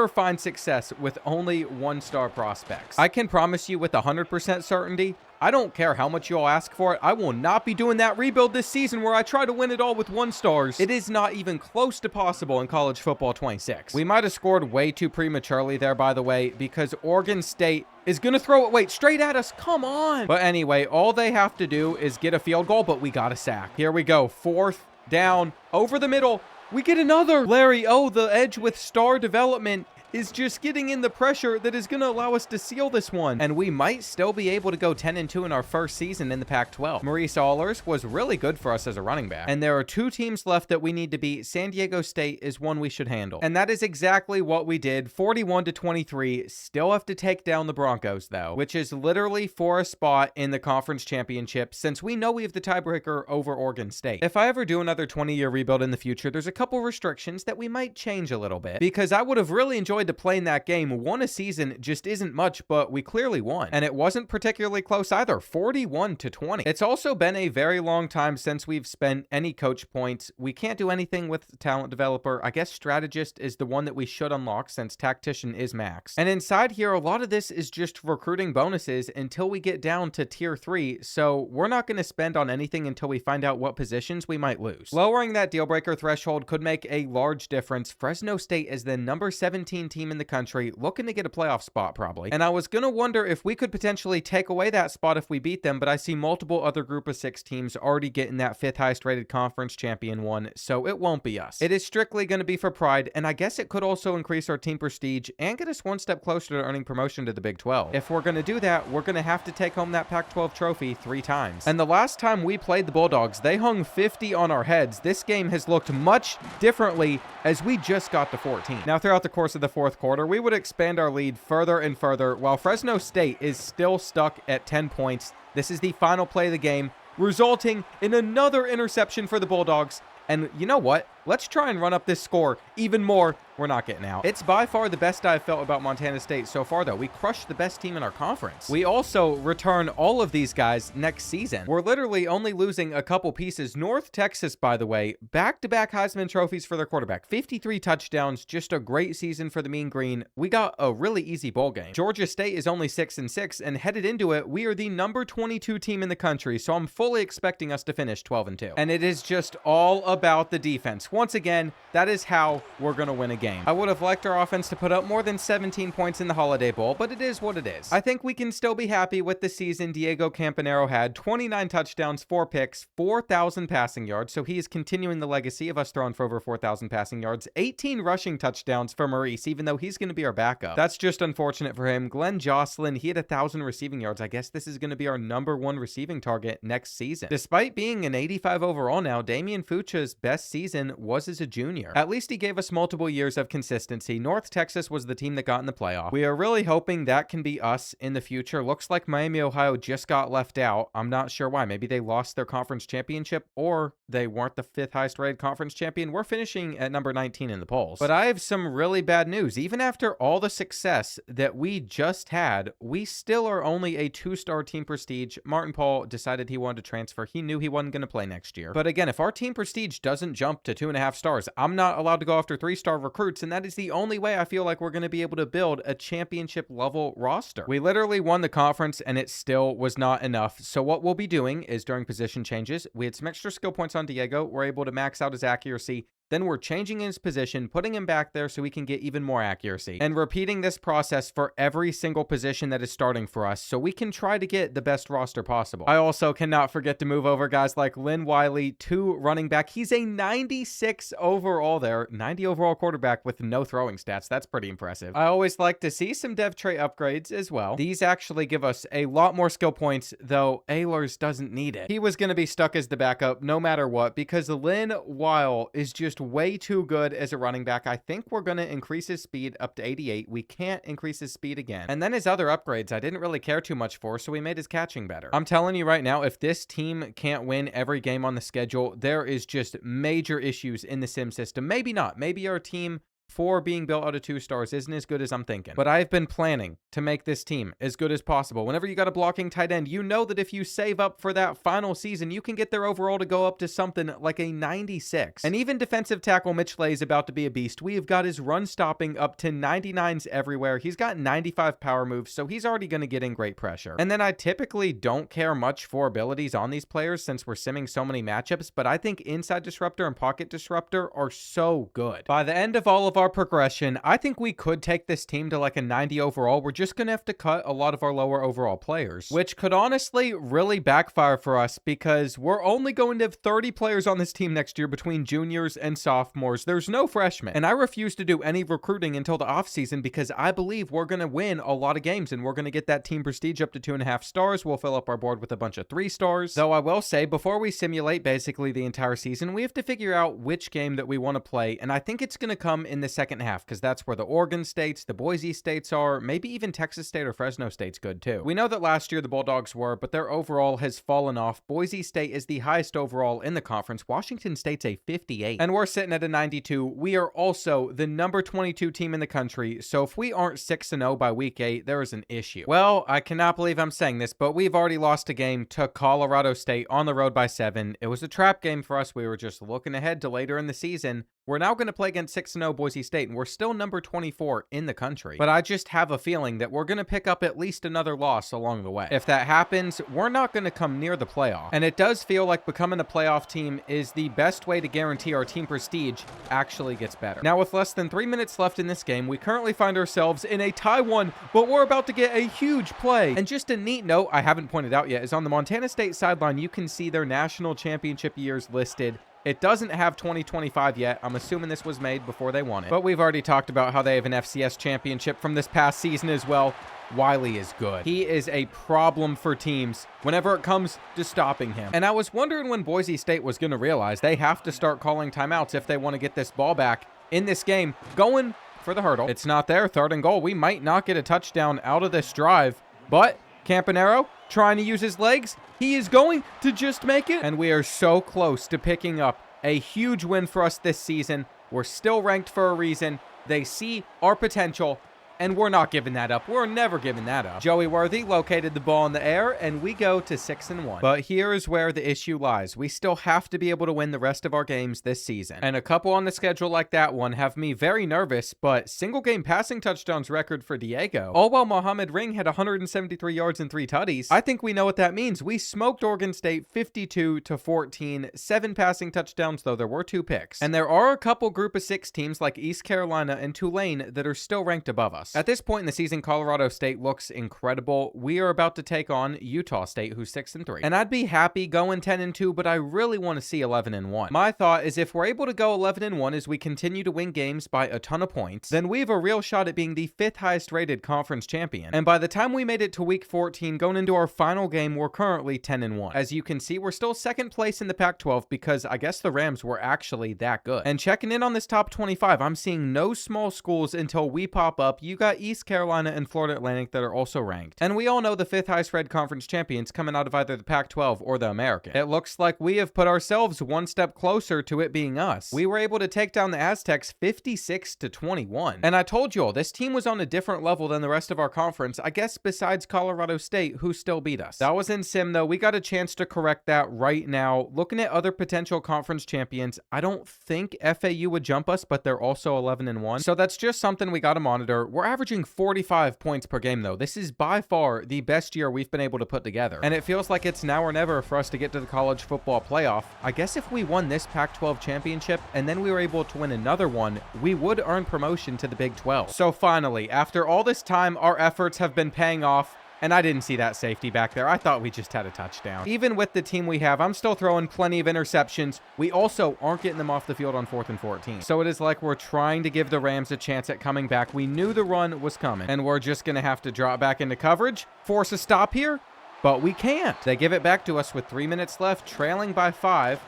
find success with only 1-star prospects. I can promise you with 100% certainty, I don't care how much you all ask for it, I will not be doing that rebuild this season where I try to win it all with 1 stars. It is not even close to possible in college football 26. We might have scored way too prematurely there, by the way, because Oregon State is going to throw it, wait, straight at us. Come on. But anyway, all they have to do is get a field goal, but we got a sack. Here we go. 4th down over the middle. We get another. Larry O, the edge with star development, is just getting in the pressure that is going to allow us to seal this one. And we might still be able to go 10-2 in our first season in the Pac-12. Maurice Allers was really good for us as a running back. And there are 2 teams left that we need to beat. San Diego State is one we should handle. And that is exactly what we did. 41-23. Still have to take down the Broncos, though, which is literally for a spot in the conference championship, since we know we have the tiebreaker over Oregon State. If I ever do another 20-year rebuild in the future, there's a couple restrictions that we might change a little bit, because I would have really enjoyed to play in that game. 1 a season just isn't much, but we clearly won. And it wasn't particularly close either. 41-20. It's also been a very long time since we've spent any coach points. We can't do anything with the talent developer. I guess strategist is the one that we should unlock, since tactician is max. And inside here, a lot of this is just recruiting bonuses until we get down to tier 3. So we're not going to spend on anything until we find out what positions we might lose. Lowering that deal breaker threshold could make a large difference. Fresno State is the number 17 team in the country, looking to get a playoff spot probably. And I was going to wonder if we could potentially take away that spot if we beat them, but I see multiple other group of 6 teams already getting that 5th highest rated conference champion one, so it won't be us. It is strictly going to be for pride, and I guess it could also increase our team prestige and get us one step closer to earning promotion to the Big 12. If we're going to do that, we're going to have to take home that Pac-12 trophy 3 times. And the last time we played the Bulldogs, they hung 50 on our heads. This game has looked much differently as we just got to 14. Now, throughout the course of the 4th quarter, we would expand our lead further and further, while Fresno State is still stuck at 10 points. This is the final play of the game, resulting in another interception for the Bulldogs. And you know what? Let's try and run up this score even more. We're not getting out. It's by far the best I've felt about Montana State so far, though. We crushed the best team in our conference. We also return all of these guys next season. We're literally only losing a couple pieces. North Texas, by the way, back-to-back Heisman trophies for their quarterback. 53 touchdowns, just a great season for the Mean Green. We got a really easy bowl game. Georgia State is only 6-6, and headed into it, we are the number 22 team in the country, so I'm fully expecting us to finish 12-2. And it is just all about the defense. Once again, that is how we're going to win a game. I would have liked our offense to put up more than 17 points in the Holiday Bowl, but it is what it is. I think we can still be happy with the season Diego Campanaro had. 29 touchdowns, 4 picks, 4,000 passing yards, so he is continuing the legacy of us throwing for over 4,000 passing yards. 18 rushing touchdowns for Maurice, even though he's going to be our backup. That's just unfortunate for him. Glenn Jocelyn, he had 1,000 receiving yards. I guess this is going to be our number 1 receiving target next season. Despite being an 85 overall now, Damian Fucha's best season was as a junior. At least he gave us multiple years of consistency. North Texas was the team that got in the playoff. We are really hoping that can be us in the future. Looks like Miami, Ohio just got left out. I'm not sure why. Maybe they lost their conference championship, or they weren't the 5th highest rated conference champion. We're finishing at number 19 in the polls. But I have some really bad news. Even after all the success that we just had, we still are only a 2-star team prestige. Martin Paul decided he wanted to transfer. He knew he wasn't going to play next year. But again, if our team prestige doesn't jump to 2.5 stars, I'm not allowed to go after 3-star recruits, and that is the only way I feel like we're going to be able to build a championship level roster. We literally won the conference, and it still was not enough. So what we'll be doing is, during position changes, we had some extra skill points on Diego. We're able to max out his accuracy. Then we're changing his position, putting him back there so we can get even more accuracy. And repeating this process for every single position that is starting for us, so we can try to get the best roster possible. I also cannot forget to move over guys like Lynn Wiley, 2 running back. He's a 96 overall there, 90 overall quarterback with no throwing stats. That's pretty impressive. I always like to see some dev trait upgrades as well. These actually give us a lot more skill points, though Ehlers doesn't need it. He was going to be stuck as the backup no matter what, because Lynn Weil is just way too good as a running back. I think we're going to increase his speed up to 88. We can't increase his speed again. And then his other upgrades I didn't really care too much for, so we made his catching better. I'm telling you right now, if this team can't win every game on the schedule, there is just major issues in the sim system. Maybe not. Maybe our team, for being built out of 2 stars, isn't as good as I'm thinking. But I've been planning to make this team as good as possible. Whenever you got a blocking tight end, you know that if you save up for that final season, you can get their overall to go up to something like a 96. And even defensive tackle Mitch Lay is about to be a beast. We have got his run stopping up to 99s everywhere. He's got 95 power moves, so he's already going to get in great pressure. And then I typically don't care much for abilities on these players since we're simming so many matchups, but I think inside disruptor and pocket disruptor are so good. By the end of all of of our progression, I think we could take this team to like a 90 overall. We're just going to have to cut a lot of our lower overall players, which could honestly really backfire for us because we're only going to have 30 players on this team next year between juniors and sophomores. There's no freshmen. And I refuse to do any recruiting until the offseason because I believe we're going to win a lot of games and we're going to get that team prestige up to 2.5 stars. We'll fill up our board with a bunch of 3 stars. Though I will say, before we simulate basically the entire season, we have to figure out which game that we want to play. And I think it's going to come in the second half because that's where the Oregon States, the Boise States are, maybe even Texas State or Fresno State's good too. We know that last year the Bulldogs were, but their overall has fallen off. Boise State is the highest overall in the conference. Washington State's a 58. And we're sitting at a 92. We are also the number 22 team in the country. So if we aren't 6-0 by week 8, there is an issue. Well, I cannot believe I'm saying this, but we've already lost a game to Colorado State on the road by 7. It was a trap game for us. We were just looking ahead to later in the season. We're now going to play against 6-0 Boise State, and we're still number 24 in the country. But I just have a feeling that we're going to pick up at least another loss along the way. If that happens, we're not going to come near the playoff. And it does feel like becoming a playoff team is the best way to guarantee our team prestige actually gets better. Now, with less than 3 minutes left in this game, we currently find ourselves in a tie 1, but we're about to get a huge play. And just a neat note I haven't pointed out yet is on the Montana State sideline, you can see their national championship years listed. It doesn't have 2025 yet. I'm assuming this was made before they won it. But we've already talked about how they have an FCS championship from this past season as well. Wiley is good. He is a problem for teams whenever it comes to stopping him. And I was wondering when Boise State was going to realize they have to start calling timeouts if they want to get this ball back in this game. Going for the hurdle. It's not there. 3rd and goal. We might not get a touchdown out of this drive, but Campanaro trying to use his legs. He is going to just make it. And we are so close to picking up a huge win for us this season. We're still ranked for a reason. They see our potential. And we're not giving that up. We're never giving that up. Joey Worthy located the ball in the air, and we go to 6-1. But here is where the issue lies. We still have to be able to win the rest of our games this season. And a couple on the schedule like that one have me very nervous, but single game passing touchdowns record for Diego. All while Mohamed Ring had 173 yards and 3 tutties. I think we know what that means. We smoked Oregon State 52-14. 7 passing touchdowns, though there were 2 picks. And there are a couple group of 6 teams like East Carolina and Tulane that are still ranked above us. At this point in the season, Colorado State looks incredible. We are about to take on Utah State, who's 6-3. And I'd be happy going 10-2, but I really want to see 11-1. My thought is if we're able to go 11-1 as we continue to win games by a ton of points, then we have a real shot at being the 5th highest rated conference champion. And by the time we made it to week 14, going into our final game, we're currently 10-1. As you can see, we're still 2nd place in the Pac-12 because I guess the Rams were actually that good. And checking in on this top 25, I'm seeing no small schools until we pop up. You got East Carolina and Florida Atlantic that are also ranked. And we all know the 5th highest rated conference champions coming out of either the Pac-12 or the American. It looks like we have put ourselves one step closer to it being us. We were able to take down the Aztecs 56-21. And I told you all, this team was on a different level than the rest of our conference, I guess besides Colorado State, who still beat us. That was in sim though. We got a chance to correct that right now. Looking at other potential conference champions, I don't think FAU would jump us, but they're also 11-1. So that's just something we got to monitor. We're averaging 45 points per game though. This is by far the best year we've been able to put together. And it feels like it's now or never for us to get to the college football playoff. I guess if we won this Pac-12 championship and then we were able to win another one, we would earn promotion to the Big 12. So finally, after all this time, our efforts have been paying off. And I didn't see that safety back there. I thought we just had a touchdown. Even with the team we have, I'm still throwing plenty of interceptions. We also aren't getting them off the field on 4th and 14. So it is like we're trying to give the Rams a chance at coming back. We knew the run was coming. And we're just going to have to drop back into coverage, force a stop here, but we can't. They give it back to us with 3 minutes left, trailing by 5.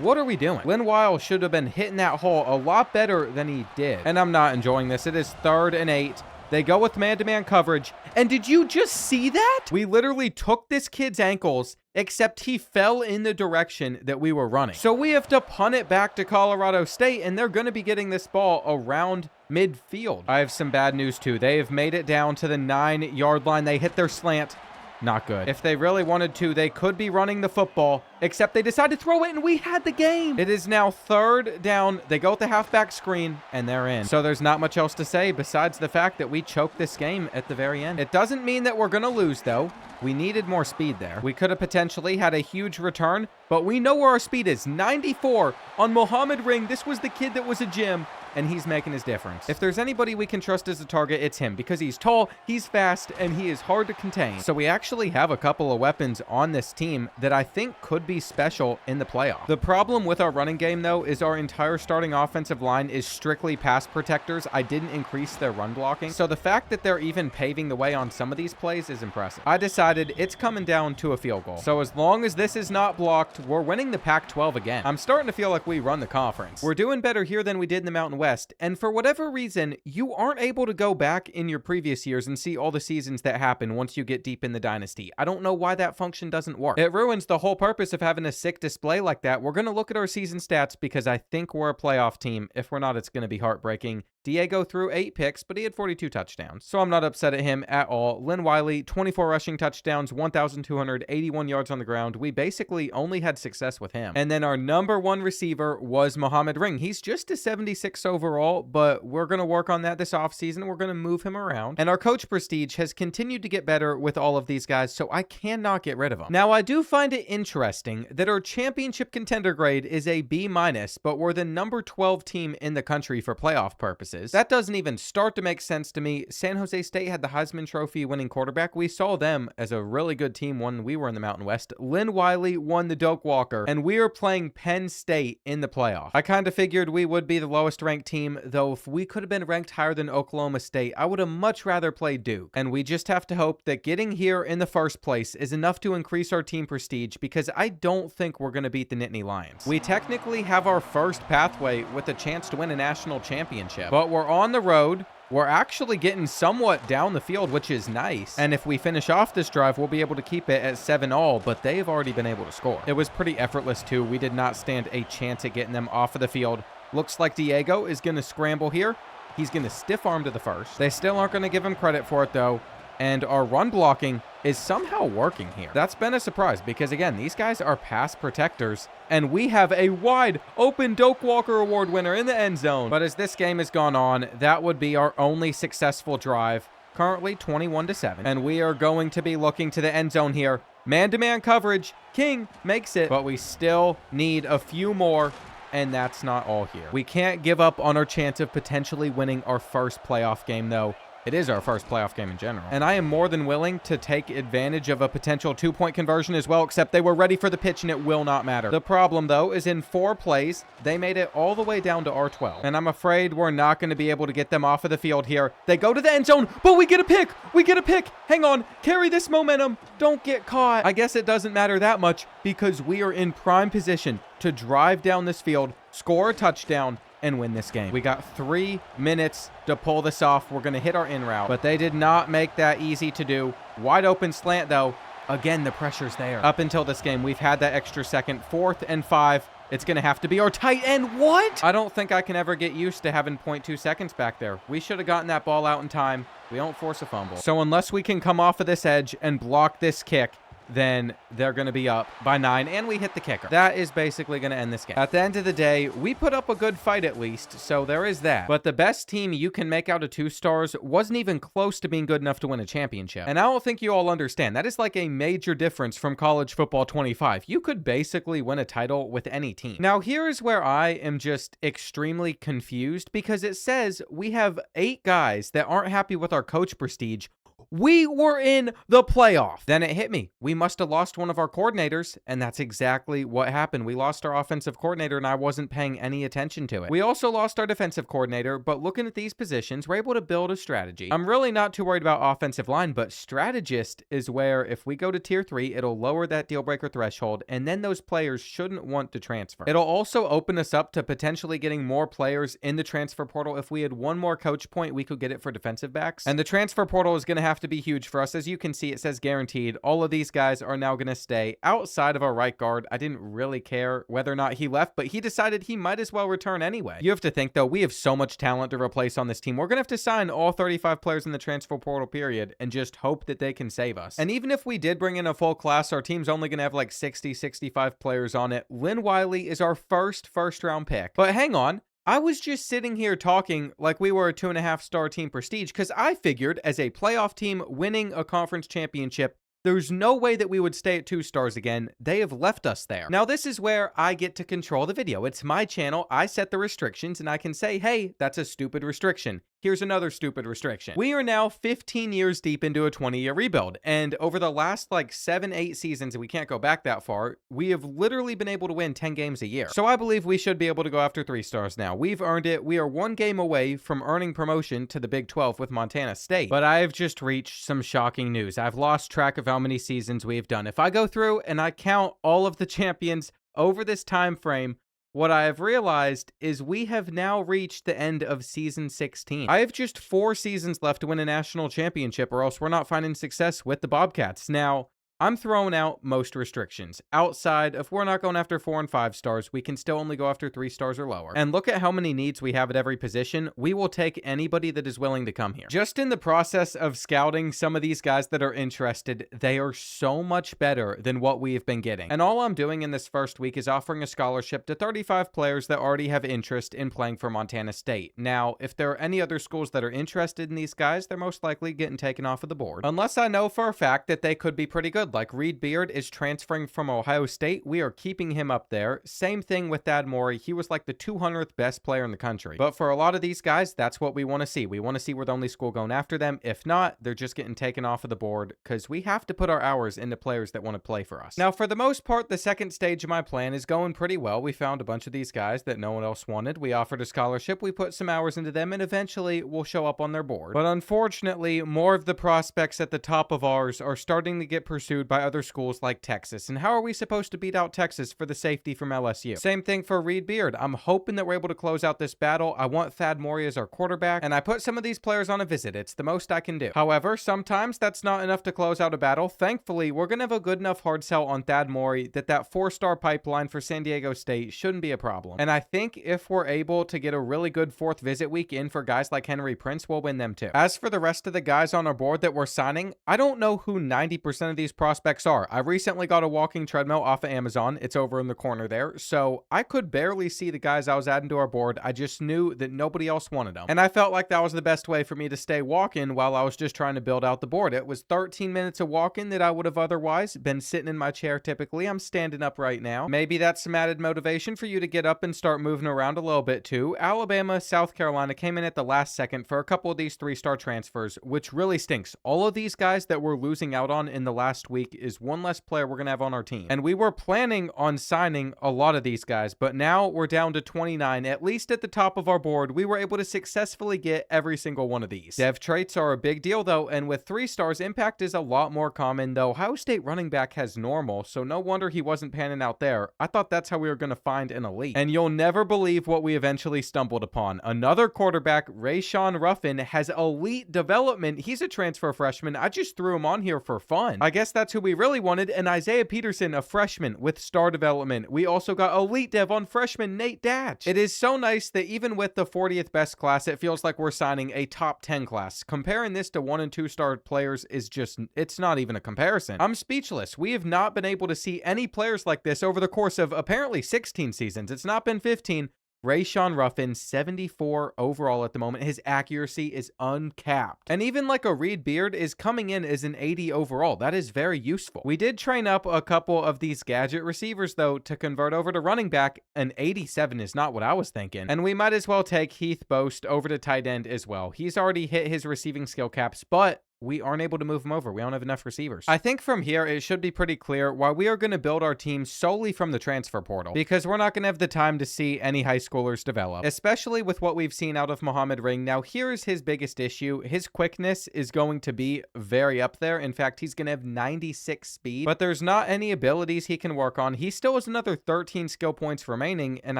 What are we doing? Lynn Weil should have been hitting that hole a lot better than he did. And I'm not enjoying this. It is 3rd and 8. They go with man-to-man coverage. And did you just see that? We literally took this kid's ankles, except he fell in the direction that we were running. So we have to punt it back to Colorado State, and they're going to be getting this ball around midfield. I have some bad news, too. They have made it down to the 9-yard line. They hit their slant. Not good. If they really wanted to, they could be running the football, except they decided to throw it, and we had the game. It is now 3rd down. They go with the halfback screen, and they're in. So there's not much else to say besides the fact that we choked this game at the very end. It doesn't mean that we're going to lose, though. We needed more speed there. We could have potentially had a huge return, but we know where our speed is. 94 on Mohamed Ring. This was the kid that was a gem, and he's making his difference. If there's anybody we can trust as a target, it's him, because he's tall, he's fast, and he is hard to contain. So we actually have a couple of weapons on this team that I think could be special in the playoff. The problem with our running game, though, is our entire starting offensive line is strictly pass protectors. I didn't increase their run blocking, so the fact that they're even paving the way on some of these plays is impressive. I decided it's coming down to a field goal. So as long as this is not blocked, we're winning the Pac-12 again. I'm starting to feel like we run the conference. We're doing better here than we did in the Mountain West, and for whatever reason, you aren't able to go back in your previous years and see all the seasons that happen once you get deep in the dynasty. I don't know why that function doesn't work. It ruins the whole purpose of having a sick display like that. We're going to look at our season stats because I think we're a playoff team. If we're not, it's going to be heartbreaking. Diego threw 8 picks, but he had 42 touchdowns, so I'm not upset at him at all. Lynn Wiley, 24 rushing touchdowns, 1,281 yards on the ground. We basically only had success with him. And then our number 1 receiver was Mohamed Ring. He's just a 76 overall, but we're going to work on that this offseason. We're going to move him around. And our coach prestige has continued to get better with all of these guys, so I cannot get rid of them. Now, I do find it interesting that our championship contender grade is a B-, but we're the number 12 team in the country for playoff purposes. That doesn't even start to make sense to me. San Jose State had the Heisman Trophy winning quarterback. We saw them as a really good team when we were in the Mountain West. Lynn Wiley won the Doak Walker, and we are playing Penn State in the playoff. I kind of figured we would be the lowest ranked team, though if we could have been ranked higher than Oklahoma State, I would have much rather played Duke. And we just have to hope that getting here in the first place is enough to increase our team prestige, because I don't think we're going to beat the Nittany Lions. We technically have our first pathway with a chance to win a national championship, but we're on the road. We're actually getting somewhat down the field, which is nice. And if we finish off this drive, we'll be able to keep it at 7-all, but they've already been able to score. It was pretty effortless, too. We did not stand a chance at getting them off of the field. Looks like Diego is going to scramble here. He's going to stiff arm to the first. They still aren't going to give him credit for it, though. And our run blocking is somehow working here. That's been a surprise because, again, these guys are pass protectors, and we have a wide open Doak Walker Award winner in the end zone. But as this game has gone on, that would be our only successful drive. Currently 21-7, and we are going to be looking to the end zone here. Man-to-man coverage. King makes it, but we still need a few more. And that's not all here. We can't give up on our chance of potentially winning our first playoff game, though. It is our first playoff game in general. And I am more than willing to take advantage of a potential 2-point conversion as well, except they were ready for the pitch and it will not matter. The problem, though, is in 4 plays, they made it all the way down to R12. And I'm afraid we're not going to be able to get them off of the field here. They go to the end zone, but we get a pick. We get a pick. Hang on. Carry this momentum. Don't get caught. I guess it doesn't matter that much because we are in prime position to drive down this field, score a touchdown, and win this game. We got 3 minutes to pull this off. We're going to hit our in route, but they did not make that easy to do. Wide open slant, though. Again, the pressure's there. Up until this game, we've had that extra second. 4th and 5. It's going to have to be our tight end. What? I don't think I can ever get used to having 0.2 seconds back there. We should have gotten that ball out in time. We don't force a fumble. So unless we can come off of this edge and block this kick, then they're going to be up by 9, and we hit the kicker. That is basically going to end this game. At the end of the day, we put up a good fight at least, so there is that. But the best team you can make out of 2 stars wasn't even close to being good enough to win a championship. And I don't think you all understand. That is like a major difference from college football 25. You could basically win a title with any team. Now, here's where I am just extremely confused, because it says we have 8 guys that aren't happy with our coach prestige. We were in the playoff. Then it hit me. We must have lost one of our coordinators, and that's exactly what happened. We lost our offensive coordinator, and I wasn't paying any attention to it. We also lost our defensive coordinator, but looking at these positions, we're able to build a strategy. I'm really not too worried about offensive line, but strategist is where if we go to tier 3, it'll lower that deal breaker threshold, and then those players shouldn't want to transfer. It'll also open us up to potentially getting more players in the transfer portal. If we had one more coach point, we could get it for defensive backs, and the transfer portal is going to have to be huge for us. As you can see, it says guaranteed. All of these guys are now going to stay outside of our right guard. I didn't really care whether or not he left, but he decided he might as well return anyway. You have to think, though, we have so much talent to replace on this team. We're going to have to sign all 35 players in the transfer portal period and just hope that they can save us. And even if we did bring in a full class, our team's only going to have like 60, 65 players on it. Lynn Wiley is our first round pick. But hang on. I was just sitting here talking like we were a 2.5-star team prestige because I figured as a playoff team winning a conference championship, There's no way that we would stay at 2 stars again. They have left us there. Now, this is where I get to control the video. It's my channel. I set the restrictions, and I can say, hey, that's a stupid restriction. Here's another stupid restriction. We are now 15 years deep into a 20-year rebuild, and over the last 7-8 seasons, and we can't go back that far, we have literally been able to win 10 games a year. So I believe we should be able to go after 3 stars now. We've earned it. We are 1 game away from earning promotion to the Big 12 with Montana State. But I have just reached some shocking news. I've lost track of how many seasons we have done. If I go through and I count all of the champions over this time frame, what I have realized is we have now reached the end of season 16. I have just 4 seasons left to win a national championship, or else we're not finding success with the Bobcats. Now, I'm throwing out most restrictions. Outside, if we're not going after 4 and 5 stars, we can still only go after 3 stars or lower. And look at how many needs we have at every position. We will take anybody that is willing to come here. Just in the process of scouting some of these guys that are interested, they are so much better than what we have been getting. And all I'm doing in this first week is offering a scholarship to 35 players that already have interest in playing for Montana State. Now, if there are any other schools that are interested in these guys, they're most likely getting taken off of the board. Unless I know for a fact that they could be pretty good. Like Reed Beard is transferring from Ohio State. We are keeping him up there. Same thing with Thad Morey. He was like the 200th best player in the country. But for a lot of these guys, that's what we want to see. We want to see we're the only school going after them. If not, they're just getting taken off of the board because we have to put our hours into players that want to play for us. Now, for the most part, the second stage of my plan is going pretty well. We found a bunch of these guys that no one else wanted. We offered a scholarship. We put some hours into them, and eventually we'll show up on their board. But unfortunately, more of the prospects at the top of ours are starting to get pursued by other schools like Texas. And how are we supposed to beat out Texas for the safety from LSU? Same thing for Reed Beard. I'm hoping that we're able to close out this battle. I want Thad Morey as our quarterback, and I put some of these players on a visit. It's the most I can do. However, sometimes that's not enough to close out a battle. Thankfully, we're going to have a good enough hard sell on Thad Morey that 4-star pipeline for San Diego State shouldn't be a problem. And I think if we're able to get a really good 4th visit week in for guys like Henry Prince, we'll win them too. As for the rest of the guys on our board that we're signing, I don't know who 90% of these prospects are. I recently got a walking treadmill off of Amazon. It's over in the corner there. So I could barely see the guys I was adding to our board. I just knew that nobody else wanted them. And I felt like that was the best way for me to stay walking while I was just trying to build out the board. It was 13 minutes of walking that I would have otherwise been sitting in my chair typically. I'm standing up right now. Maybe that's some added motivation for you to get up and start moving around a little bit too. Alabama, South Carolina came in at the last second for a couple of these 3-star transfers, which really stinks. All of these guys that we're losing out on in the last week is one less player we're going to have on our team. And we were planning on signing a lot of these guys, but now we're down to 29. At least at the top of our board, we were able to successfully get every single one of these. Dev traits are a big deal though, and with 3 stars, impact is a lot more common though. Ohio State running back has normal, so no wonder he wasn't panning out there. I thought that's how we were going to find an elite. And you'll never believe what we eventually stumbled upon. Another quarterback, Rayshawn Ruffin, has elite development. He's a transfer freshman. I just threw him on here for fun. I guess that's who we really wanted. And Isaiah Peterson, a freshman with star development. We also got elite dev on freshman Nate Datch. It is so nice that even with the 40th best class, it feels like we're signing a top 10 class. Comparing this to 1 and 2 star players is just, it's not even a comparison. I'm speechless. We have not been able to see any players like this over the course of apparently 16 seasons. It's not been 15. Rayshawn Ruffin, 74 overall at the moment. His accuracy is uncapped. And even like a Reed Beard is coming in as an 80 overall. That is very useful. We did train up a couple of these gadget receivers, though, to convert over to running back. An 87 is not what I was thinking. And we might as well take Heath Boast over to tight end as well. He's already hit his receiving skill caps, but we aren't able to move him over. We don't have enough receivers. I think from here, it should be pretty clear why we are going to build our team solely from the transfer portal, because we're not going to have the time to see any high schoolers develop, especially with what we've seen out of Muhammad Ring. Now, here's his biggest issue. His quickness is going to be very up there. In fact, he's going to have 96 speed, but there's not any abilities he can work on. He still has another 13 skill points remaining, and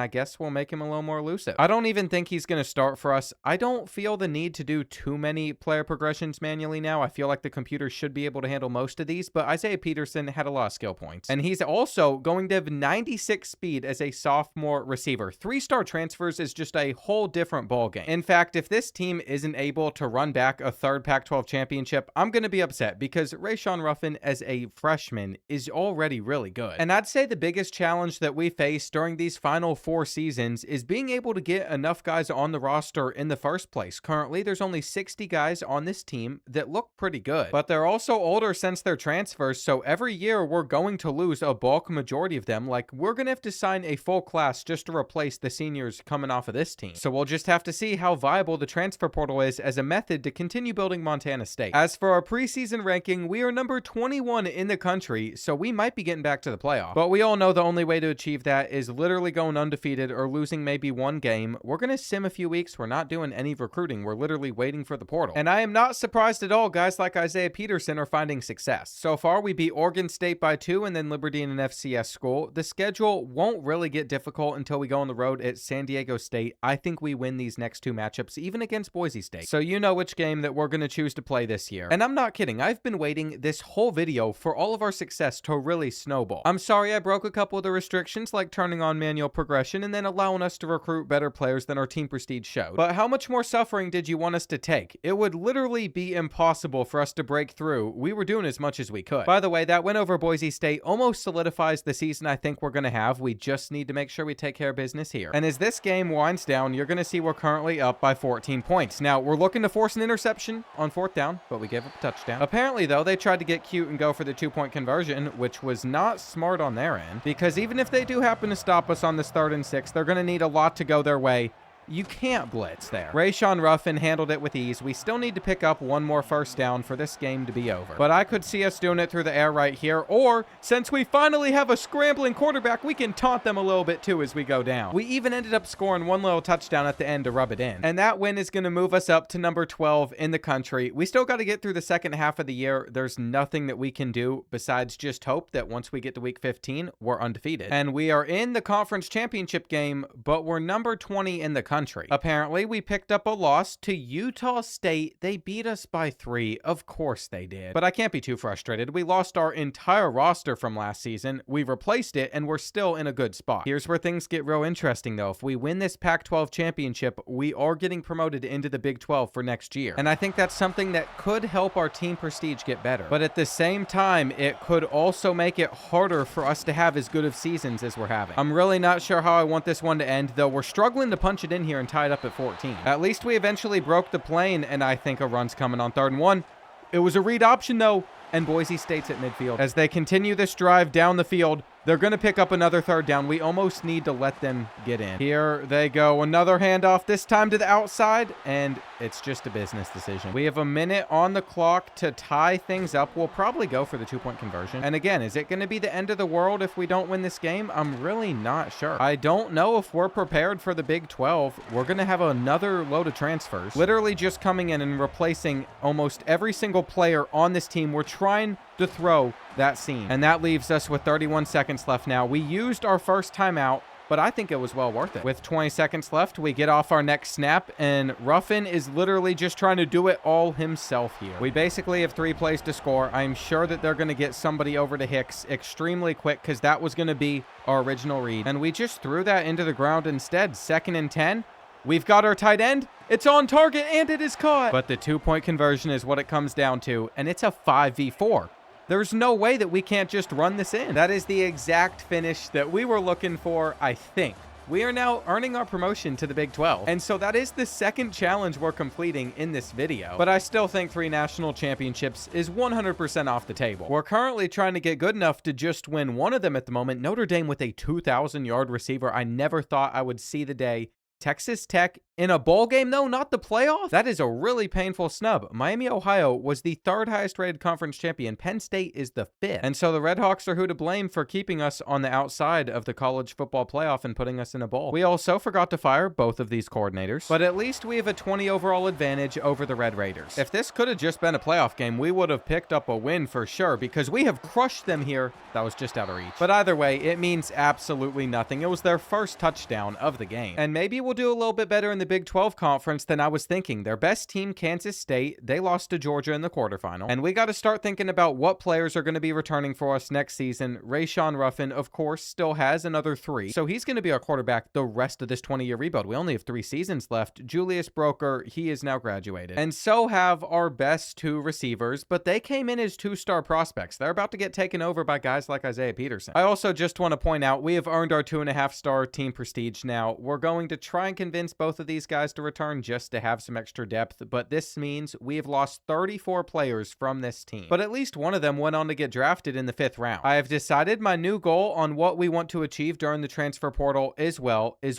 I guess we'll make him a little more elusive. I don't even think he's going to start for us. I don't feel the need to do too many player progressions manually now. I feel like the computer should be able to handle most of these, but Isaiah Peterson had a lot of skill points. And he's also going to have 96 speed as a sophomore receiver. 3-star transfers is just a whole different ballgame. In fact, if this team isn't able to run back a 3rd Pac-12 championship, I'm going to be upset, because Rayshawn Ruffin as a freshman is already really good. And I'd say the biggest challenge that we face during these final 4 seasons is being able to get enough guys on the roster in the first place. Currently, there's only 60 guys on this team that look look pretty good. But they're also older since their transfers, so every year we're going to lose a bulk majority of them. Like, we're going to have to sign a full class just to replace the seniors coming off of this team. So we'll just have to see how viable the transfer portal is as a method to continue building Montana State. As for our preseason ranking, we are number 21 in the country, so we might be getting back to the playoff. But we all know the only way to achieve that is literally going undefeated or losing maybe one game. We're going to sim a few weeks. We're not doing any recruiting. We're literally waiting for the portal. And I am not surprised at all guys like Isaiah Peterson are finding success. So far, we beat Oregon State by 2 and then Liberty in an FCS School. The schedule won't really get difficult until we go on the road at San Diego State. I think we win these next 2 matchups, even against Boise State. So you know which game that we're going to choose to play this year. And I'm not kidding. I've been waiting this whole video for all of our success to really snowball. I'm sorry I broke a couple of the restrictions, like turning on manual progression and then allowing us to recruit better players than our team prestige showed. But how much more suffering did you want us to take? It would literally be impossible for us to break through. We were doing as much as we could. By the way, that win over Boise State almost solidifies the season I think we're going to have. We just need to make sure we take care of business here. And as this game winds down, you're going to see we're currently up by 14 points. Now, we're looking to force an interception on 4th down, but we gave up a touchdown. Apparently, though, they tried to get cute and go for the 2-point conversion, which was not smart on their end, because even if they do happen to stop us on this 3rd and 6, they're going to need a lot to go their way. You can't blitz there. Rayshawn Ruffin handled it with ease. We still need to pick up one more 1st down for this game to be over. But I could see us doing it through the air right here, or since we finally have a scrambling quarterback, we can taunt them a little bit too as we go down. We even ended up scoring one little touchdown at the end to rub it in. And that win is going to move us up to number 12 in the country. We still got to get through the second half of the year. There's nothing that we can do besides just hope that once we get to week 15, we're undefeated. And we are in the conference championship game, but we're number 20 in the country. Apparently, we picked up a loss to Utah State. They beat us by 3. Of course they did. But I can't be too frustrated. We lost our entire roster from last season. We replaced it, and we're still in a good spot. Here's where things get real interesting, though. If we win this Pac-12 championship, we are getting promoted into the Big 12 for next year. And I think that's something that could help our team prestige get better. But at the same time, it could also make it harder for us to have as good of seasons as we're having. I'm really not sure how I want this one to end, though we're struggling to punch it in here and tie it up at 14. At least we eventually broke the plane, and I think a run's coming on 3rd and 1. It was a read option, though, and Boise State's at midfield. As they continue this drive down the field, they're going to pick up another 3rd down. We almost need to let them get in. Here they go. Another handoff, this time to the outside, and it's just a business decision. We have a minute on the clock to tie things up. We'll probably go for the 2-point conversion. And again, is it going to be the end of the world if we don't win this game? I'm really not sure. I don't know if we're prepared for the Big 12. We're going to have another load of transfers. Literally just coming in and replacing almost every single player on this team. We're trying to throw that seam. And that leaves us with 31 seconds left now. We used our first timeout, but I think it was well worth it. With 20 seconds left, we get off our next snap, and Ruffin is literally just trying to do it all himself here. We basically have 3 plays to score. I'm sure that they're going to get somebody over to Hicks extremely quick, because that was going to be our original read. And we just threw that into the ground instead. 2nd and 10. We've got our tight end. It's on target, and it is caught. But the 2-point conversion is what it comes down to, and it's a 5v4. There's no way that we can't just run this in. That is the exact finish that we were looking for, I think. We are now earning our promotion to the Big 12. And so that is the second challenge we're completing in this video. But I still think 3 national championships is 100% off the table. We're currently trying to get good enough to just win one of them at the moment. Notre Dame with a 2,000-yard receiver. I never thought I would see the day. Texas Tech in a bowl game, though, not the playoff? That is a really painful snub. Miami, Ohio was the 3rd highest rated conference champion. Penn State is the 5th. And so the Redhawks are who to blame for keeping us on the outside of the college football playoff and putting us in a bowl. We also forgot to fire both of these coordinators, but at least we have a 20 overall advantage over the Red Raiders. If this could have just been a playoff game, we would have picked up a win for sure, because we have crushed them here. That was just out of reach. But either way, it means absolutely nothing. It was their first touchdown of the game. And maybe we'll do a little bit better in the Big 12 conference than I was thinking. Their best team, Kansas State, they lost to Georgia in the quarterfinal. And we got to start thinking about what players are going to be returning for us next season. Rayshawn Ruffin, of course, still has another 3. So he's going to be our quarterback the rest of this 20-year rebuild. We only have 3 seasons left. Julius Broker, he is now graduated. And so have our best 2 receivers, but they came in as 2-star prospects. They're about to get taken over by guys like Isaiah Peterson. I also just want to point out, we have earned our 2.5-star team prestige now. We're going to try and convince both of these these guys to return just to have some extra depth, but this means we have lost 34 players from this team. But at least one of them went on to get drafted in the 5th round. I have decided my new goal on what we want to achieve during the transfer portal is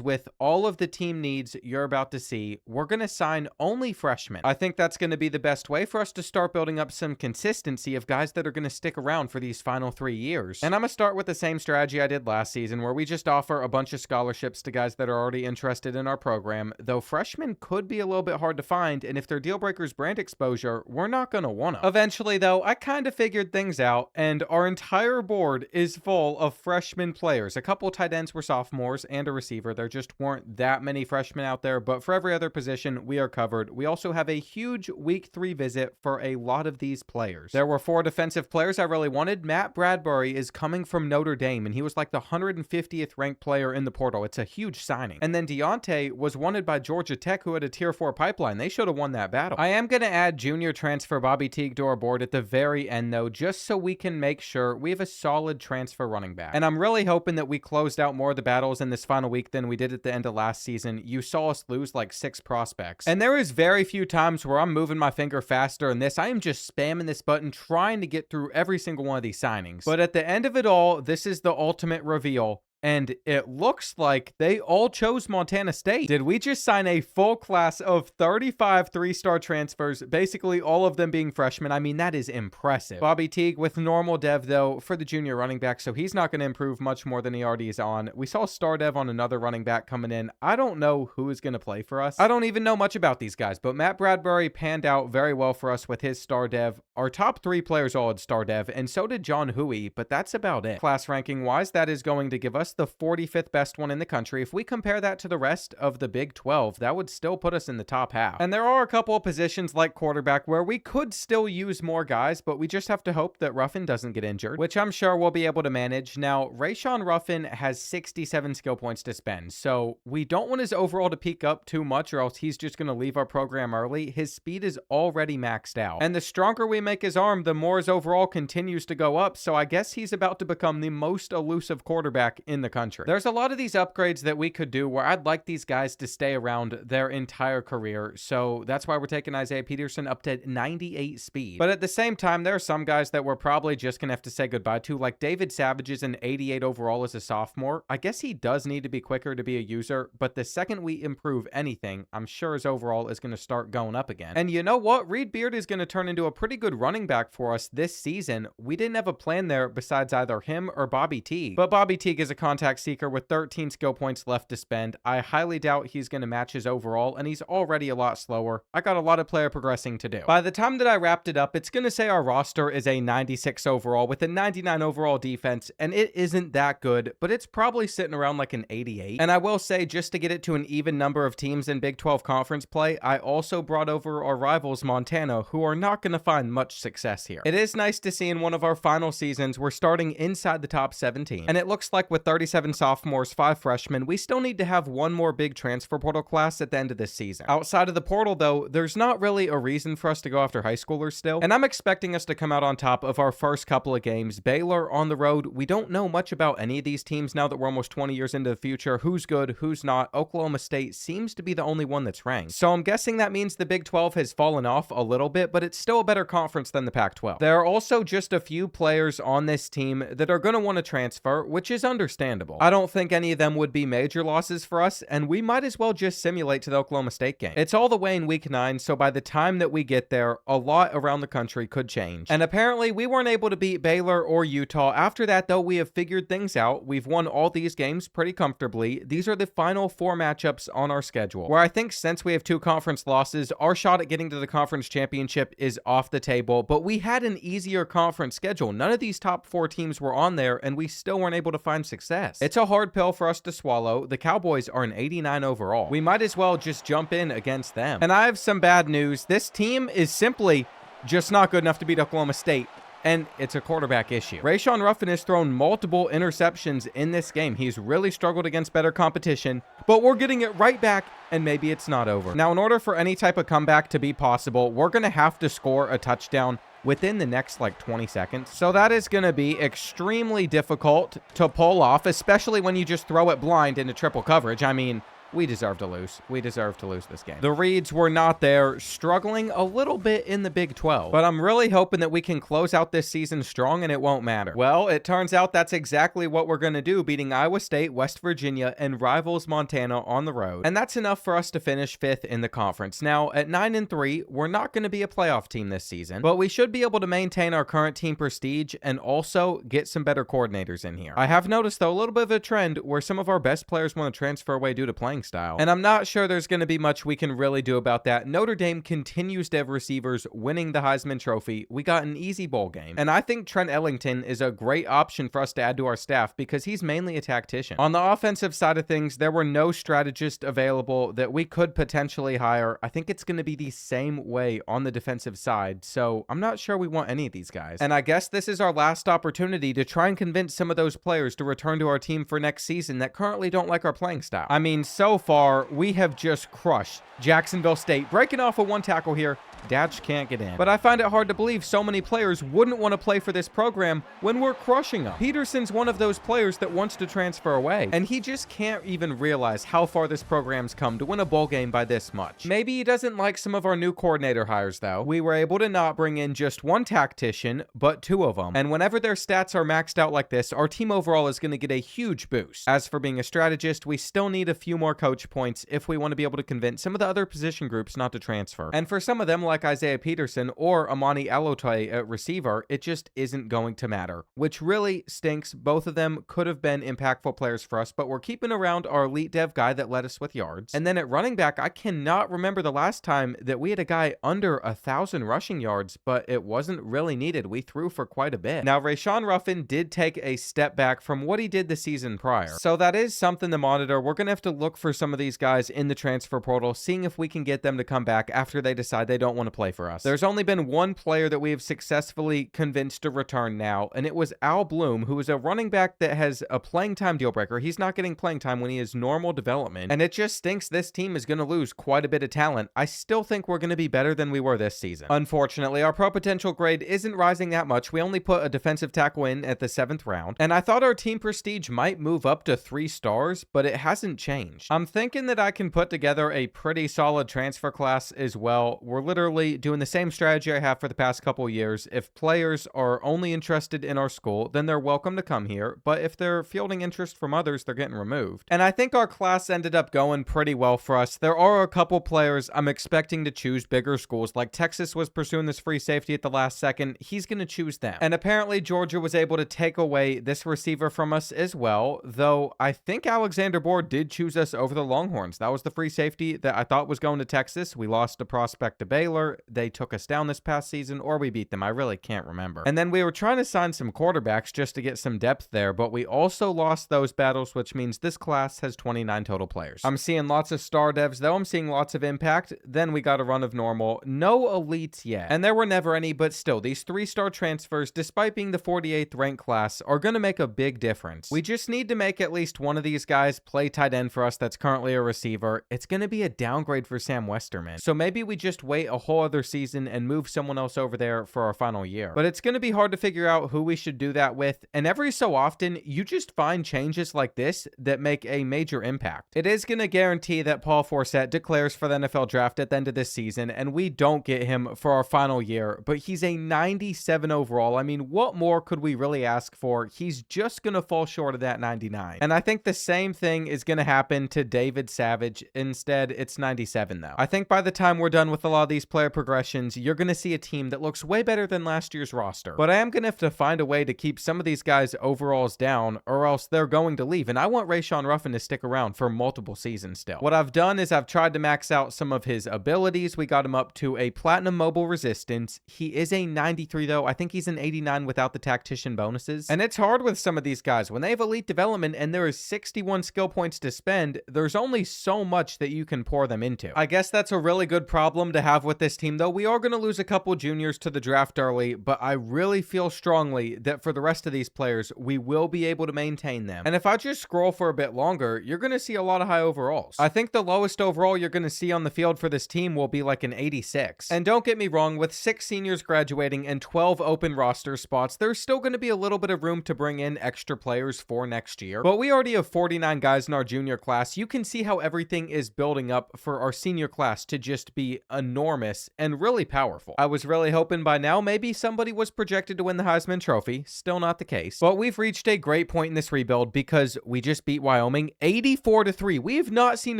with all of the team needs you're about to see, we're going to sign only freshmen. I think that's going to be the best way for us to start building up some consistency of guys that are going to stick around for these final 3 years. And I'm going to start with the same strategy I did last season, where we just offer a bunch of scholarships to guys that are already interested in our program, though freshmen could be a little bit hard to find, and if they're deal breakers brand exposure, we're not going to want them. Eventually, though, I kind of figured things out, and our entire board is full of freshman players. A couple tight ends were sophomores and a receiver. There just weren't that many freshmen out there, but for every other position, we are covered. We also have a huge week 3 visit for a lot of these players. There were 4 defensive players I really wanted. Matt Bradbury is coming from Notre Dame, and he was like the 150th ranked player in the portal. It's a huge signing. And then Deontay was wanted by Georgia Tech, who had a tier 4 pipeline. They should have won that battle. I am going to add junior transfer Bobby Teague to our board at the very end, though, just so we can make sure we have a solid transfer running back. And I'm really hoping that we closed out more of the battles in this final week than we did at the end of last season. You saw us lose like 6 prospects. And there is very few times where I'm moving my finger faster than this. I am just spamming this button, trying to get through every single one of these signings. But at the end of it all, this is the ultimate reveal. And it looks like they all chose Montana State. Did we just sign a full class of 35 3-star transfers, basically all of them being freshmen? I mean, that is impressive. Bobby Teague with normal dev, though, for the junior running back, so he's not going to improve much more than he already is on. We saw star dev on another running back coming in. I don't know who is going to play for us. I don't even know much about these guys, but Matt Bradbury panned out very well for us with his star dev. Our top 3 players all had star dev, and so did John Huey, but that's about it. Class ranking wise, that is going to give us the 45th best one in the country. If we compare that to the rest of the Big 12, that would still put us in the top half. And there are a couple of positions like quarterback where we could still use more guys, but we just have to hope that Ruffin doesn't get injured, which I'm sure we'll be able to manage. Now, Rayshawn Ruffin has 67 skill points to spend, so we don't want his overall to peak up too much or else he's just going to leave our program early. His speed is already maxed out, and the stronger we make his arm, the more his overall continues to go up, so I guess he's about to become the most elusive quarterback in the country. There's a lot of these upgrades that we could do where I'd like these guys to stay around their entire career, so that's why we're taking Isaiah Peterson up to 98 speed. But at the same time, there are some guys that we're probably just gonna have to say goodbye to, like David Savage is an 88 overall as a sophomore. I guess he does need to be quicker to be a user, but the second we improve anything, I'm sure his overall is gonna start going up again. And you know what? Reed Beard is gonna turn into a pretty good running back for us this season. We didn't have a plan there besides either him or Bobby Teague, but Bobby Teague is a contact seeker with 13 skill points left to spend. I highly doubt he's going to match his overall, and he's already a lot slower. I got a lot of player progressing to do. By the time that I wrapped it up, it's going to say our roster is a 96 overall with a 99 overall defense, and it isn't that good, but it's probably sitting around like an 88. And I will say, just to get it to an even number of teams in Big 12 conference play, I also brought over our rivals Montana, who are not going to find much success here. It is nice to see in one of our final seasons, we're starting inside the top 17, and it looks like with 37 sophomores, 5 freshmen, we still need to have one more big transfer portal class at the end of this season. Outside of the portal, though, there's not really a reason for us to go after high schoolers still, and I'm expecting us to come out on top of our first couple of games. Baylor on the road, we don't know much about any of these teams now that we're almost 20 years into the future. Who's good, who's not? Oklahoma State seems to be the only one that's ranked. So I'm guessing that means the Big 12 has fallen off a little bit, but it's still a better conference than the Pac-12. There are also just a few players on this team that are going to want to transfer, which is understandable. I don't think any of them would be major losses for us, and we might as well just simulate to the Oklahoma State game. It's all the way in week 9, so by the time that we get there, a lot around the country could change. And apparently we weren't able to beat Baylor or Utah. After that, though, we have figured things out. We've won all these games pretty comfortably. These are the final 4 matchups on our schedule, where I think since we have 2 conference losses, our shot at getting to the conference championship is off the table, but we had an easier conference schedule. None of these top 4 teams were on there, and we still weren't able to find success. It's a hard pill for us to swallow. The Cowboys are an 89 overall. We might as well just jump in against them. And I have some bad news. This team is simply just not good enough to beat Oklahoma State, and it's a quarterback issue. Rayshawn Ruffin has thrown multiple interceptions in this game. He's really struggled against better competition, but we're getting it right back, and maybe it's not over. Now, in order for any type of comeback to be possible, we're going to have to score a touchdown within the next like 20 seconds. So that is going to be extremely difficult to pull off, especially when you just throw it blind into triple coverage. I mean, We deserve to lose. We deserve to lose this game. The Reeds were not there, struggling a little bit in the Big 12. But I'm really hoping that we can close out this season strong and it won't matter. Well, it turns out that's exactly what we're going to do, beating Iowa State, West Virginia, and rivals Montana on the road. And that's enough for us to finish 5th in the conference. Now, at 9-3, we're not going to be a playoff team this season, but we should be able to maintain our current team prestige and also get some better coordinators in here. I have noticed, though, a little bit of a trend where some of our best players want to transfer away due to playing style, and I'm not sure there's going to be much we can really do about that. Notre Dame continues to have receivers winning the Heisman Trophy. We got an easy bowl game, and I think Trent Ellington is a great option for us to add to our staff because he's mainly a tactician. On the offensive side of things, there were no strategists available that we could potentially hire. I think it's going to be the same way on the defensive side, so I'm not sure we want any of these guys. And I guess this is our last opportunity to try and convince some of those players to return to our team for next season that currently don't like our playing style. I mean, so far, we have just crushed Jacksonville State. Breaking off a one tackle here. Datch can't get in. But I find it hard to believe so many players wouldn't want to play for this program when we're crushing them. Peterson's one of those players that wants to transfer away, and he just can't even realize how far this program's come to win a bowl game by this much. Maybe he doesn't like some of our new coordinator hires, though. We were able to not bring in just one tactician, but 2 of them. And whenever their stats are maxed out like this, our team overall is going to get a huge boost. As for being a strategist, we still need a few more coach points if we want to be able to convince some of the other position groups not to transfer. And for some of them, like Isaiah Peterson or Amani Alotoye at receiver, it just isn't going to matter, which really stinks. Both of them could have been impactful players for us, but we're keeping around our elite dev guy that led us with yards. And then at running back, I cannot remember the last time that we had a guy under 1,000 rushing yards, but it wasn't really needed. We threw for quite a bit. Now, Rashawn Ruffin did take a step back from what he did the season prior, so that is something to monitor. We're going to have to look for some of these guys in the transfer portal, seeing if we can get them to come back after they decide they don't want to play for us. There's only been one player that we have successfully convinced to return now, and it was Al Bloom, who is a running back that has a playing time deal breaker. He's not getting playing time when he is normal development, and it just stinks. This team is going to lose quite a bit of talent. I still think we're going to be better than we were this season. Unfortunately, our pro potential grade isn't rising that much. We only put a defensive tackle in at the 7th round, and I thought our team prestige might move up to 3 stars, but it hasn't changed. I'm thinking that I can put together a pretty solid transfer class as well. We're literally doing the same strategy I have for the past couple years. If players are only interested in our school, then they're welcome to come here, but if they're fielding interest from others, they're getting removed. And I think our class ended up going pretty well for us. There are a couple players I'm expecting to choose bigger schools, like Texas was pursuing this free safety at the last second. He's going to choose them. And apparently Georgia was able to take away this receiver from us as well, though I think Alexander Board did choose us over the Longhorns. That was the free safety that I thought was going to Texas. We lost a prospect to Baylor. They took us down this past season, or we beat them. I really can't remember. And then we were trying to sign some quarterbacks just to get some depth there, but we also lost those battles, which means this class has 29 total players. I'm seeing lots of star devs, though. I'm seeing lots of impact. Then we got a run of normal. No elites yet. And there were never any, but still, these 3-star transfers, despite being the 48th ranked class, are going to make a big difference. We just need to make at least one of these guys play tight end for us that's currently a receiver. It's going to be a downgrade for Sam Westerman. So maybe we just wait a whole other season and move someone else over there for our final year. But it's going to be hard to figure out who we should do that with. And every so often, you just find changes like this that make a major impact. It is going to guarantee that Paul Forsett declares for the NFL draft at the end of this season, and we don't get him for our final year, but he's a 97 overall. I mean, what more could we really ask for? He's just going to fall short of that 99. And I think the same thing is going to happen to David Savage. Instead, it's 97 though. I think by the time we're done with a lot of these player progressions, you're going to see a team that looks way better than last year's roster. But I am going to have to find a way to keep some of these guys' overalls down, or else they're going to leave. And I want Rashawn Ruffin to stick around for multiple seasons still. What I've done is I've tried to max out some of his abilities. We got him up to a platinum mobile resistance. He is a 93 though. I think he's an 89 without the tactician bonuses. And it's hard with some of these guys. When they have elite development and there is 61 skill points to spend, there's only so much that you can pour them into. I guess that's a really good problem to have with this this team, though. We are going to lose a couple juniors to the draft early, but I really feel strongly that for the rest of these players, we will be able to maintain them. And if I just scroll for a bit longer, you're going to see a lot of high overalls. I think the lowest overall you're going to see on the field for this team will be like an 86. And don't get me wrong, with 6 seniors graduating and 12 open roster spots, there's still going to be a little bit of room to bring in extra players for next year. But we already have 49 guys in our junior class. You can see how everything is building up for our senior class to just be enormous and really powerful. I was really hoping by now maybe somebody was projected to win the Heisman Trophy. Still not the case. But we've reached a great point in this rebuild because we just beat Wyoming 84-3. We have not seen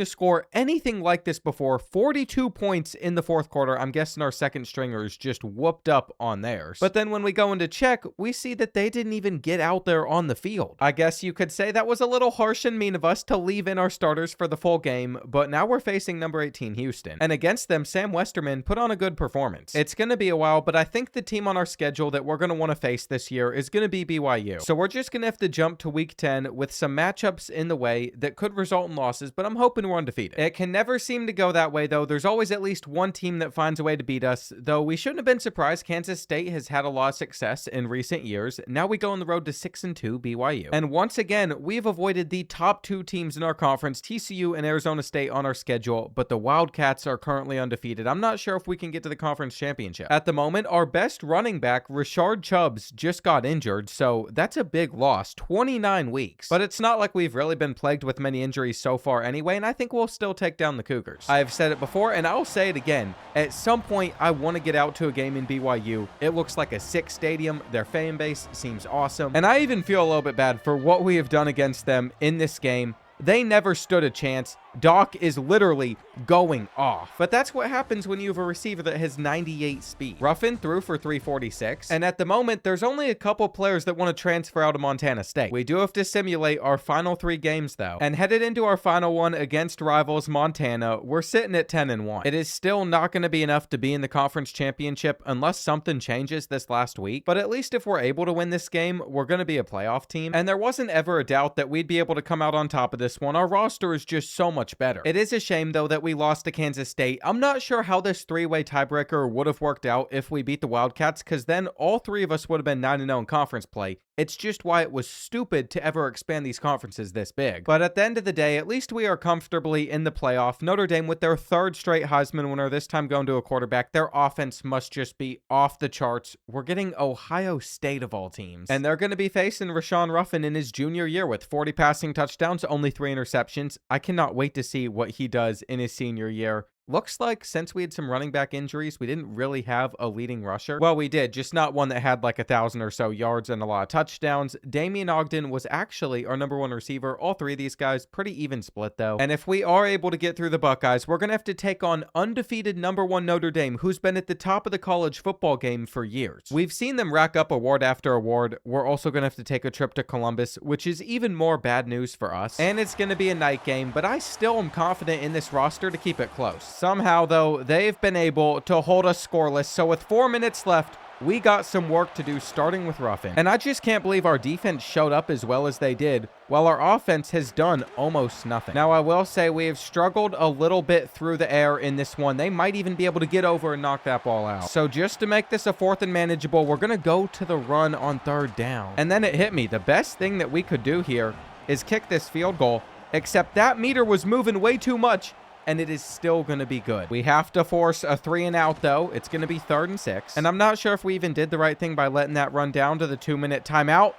a score anything like this before. 42 points in the fourth quarter. I'm guessing our second stringers just whooped up on theirs. But then when we go into check, we see that they didn't even get out there on the field. I guess you could say that was a little harsh and mean of us to leave in our starters for the full game, but now we're facing number 18 Houston. And against them, Sam Westerman put on a good performance. It's going to be a while, but I think the team on our schedule that we're going to want to face this year is going to be BYU. So we're just going to have to jump to week 10 with some matchups in the way that could result in losses, but I'm hoping we're undefeated. It can never seem to go that way, though. There's always at least one team that finds a way to beat us, though we shouldn't have been surprised. Kansas State has had a lot of success in recent years. Now we go on the road to 6-2 BYU. And once again, we've avoided the top 2 teams in our conference, TCU and Arizona State, on our schedule, but the Wildcats are currently undefeated. I'm not sure if we can get to the conference championship. At the moment, our best running back, Rashard Chubbs, just got injured, so that's a big loss, 29 weeks. But it's not like we've really been plagued with many injuries so far anyway, and I think we'll still take down the Cougars. I've said it before, and I'll say it again. At some point, I want to get out to a game in BYU. It looks like a sick stadium. Their fan base seems awesome, and I even feel a little bit bad for what we have done against them in this game. They never stood a chance. Doc is literally going off. But that's what happens when you have a receiver that has 98 speed. Ruffin threw for 346. And at the moment, there's only a couple players that want to transfer out of Montana State. We do have to simulate our final 3 games, though. And headed into our final one against rivals Montana, we're sitting at 10-1. It is still not going to be enough to be in the conference championship unless something changes this last week. But at least if we're able to win this game, we're going to be a playoff team. And there wasn't ever a doubt that we'd be able to come out on top of this one. Our roster is just so much better. It is a shame, though, that we lost to Kansas State. I'm not sure how this 3-way tiebreaker would have worked out if we beat the Wildcats, because then all 3 of us would have been 9-0 in conference play. It's just why it was stupid to ever expand these conferences this big. But at the end of the day, at least we are comfortably in the playoff. Notre Dame, with their 3rd straight Heisman winner, this time going to a quarterback, their offense must just be off the charts. We're getting Ohio State of all teams. And they're going to be facing Rashawn Ruffin in his junior year with 40 passing touchdowns, only 3 interceptions. I cannot wait to see what he does in his senior year. Looks like since we had some running back injuries, we didn't really have a leading rusher. Well, we did, just not one that had like 1,000 or so yards and a lot of touchdowns. Damian Ogden was actually our number 1 receiver. All 3 of these guys, pretty even split though. And if we are able to get through the Buckeyes, we're going to have to take on undefeated number 1 Notre Dame, who's been at the top of the college football game for years. We've seen them rack up award after award. We're also going to have to take a trip to Columbus, which is even more bad news for us. And it's going to be a night game, but I still am confident in this roster to keep it close. Somehow, though, they've been able to hold us scoreless, so with 4 minutes left, we got some work to do, starting with Ruffin. And I just can't believe our defense showed up as well as they did, while our offense has done almost nothing. Now, I will say we have struggled a little bit through the air in this one. They might even be able to get over and knock that ball out. So just to make this a 4th and manageable, we're going to go to the run on 3rd down. And then it hit me. The best thing that we could do here is kick this field goal, except that meter was moving way too much, and it is still going to be good. We have to force a 3-and-out, though. It's going to be 3rd and 6. And I'm not sure if we even did the right thing by letting that run down to the 2-minute timeout.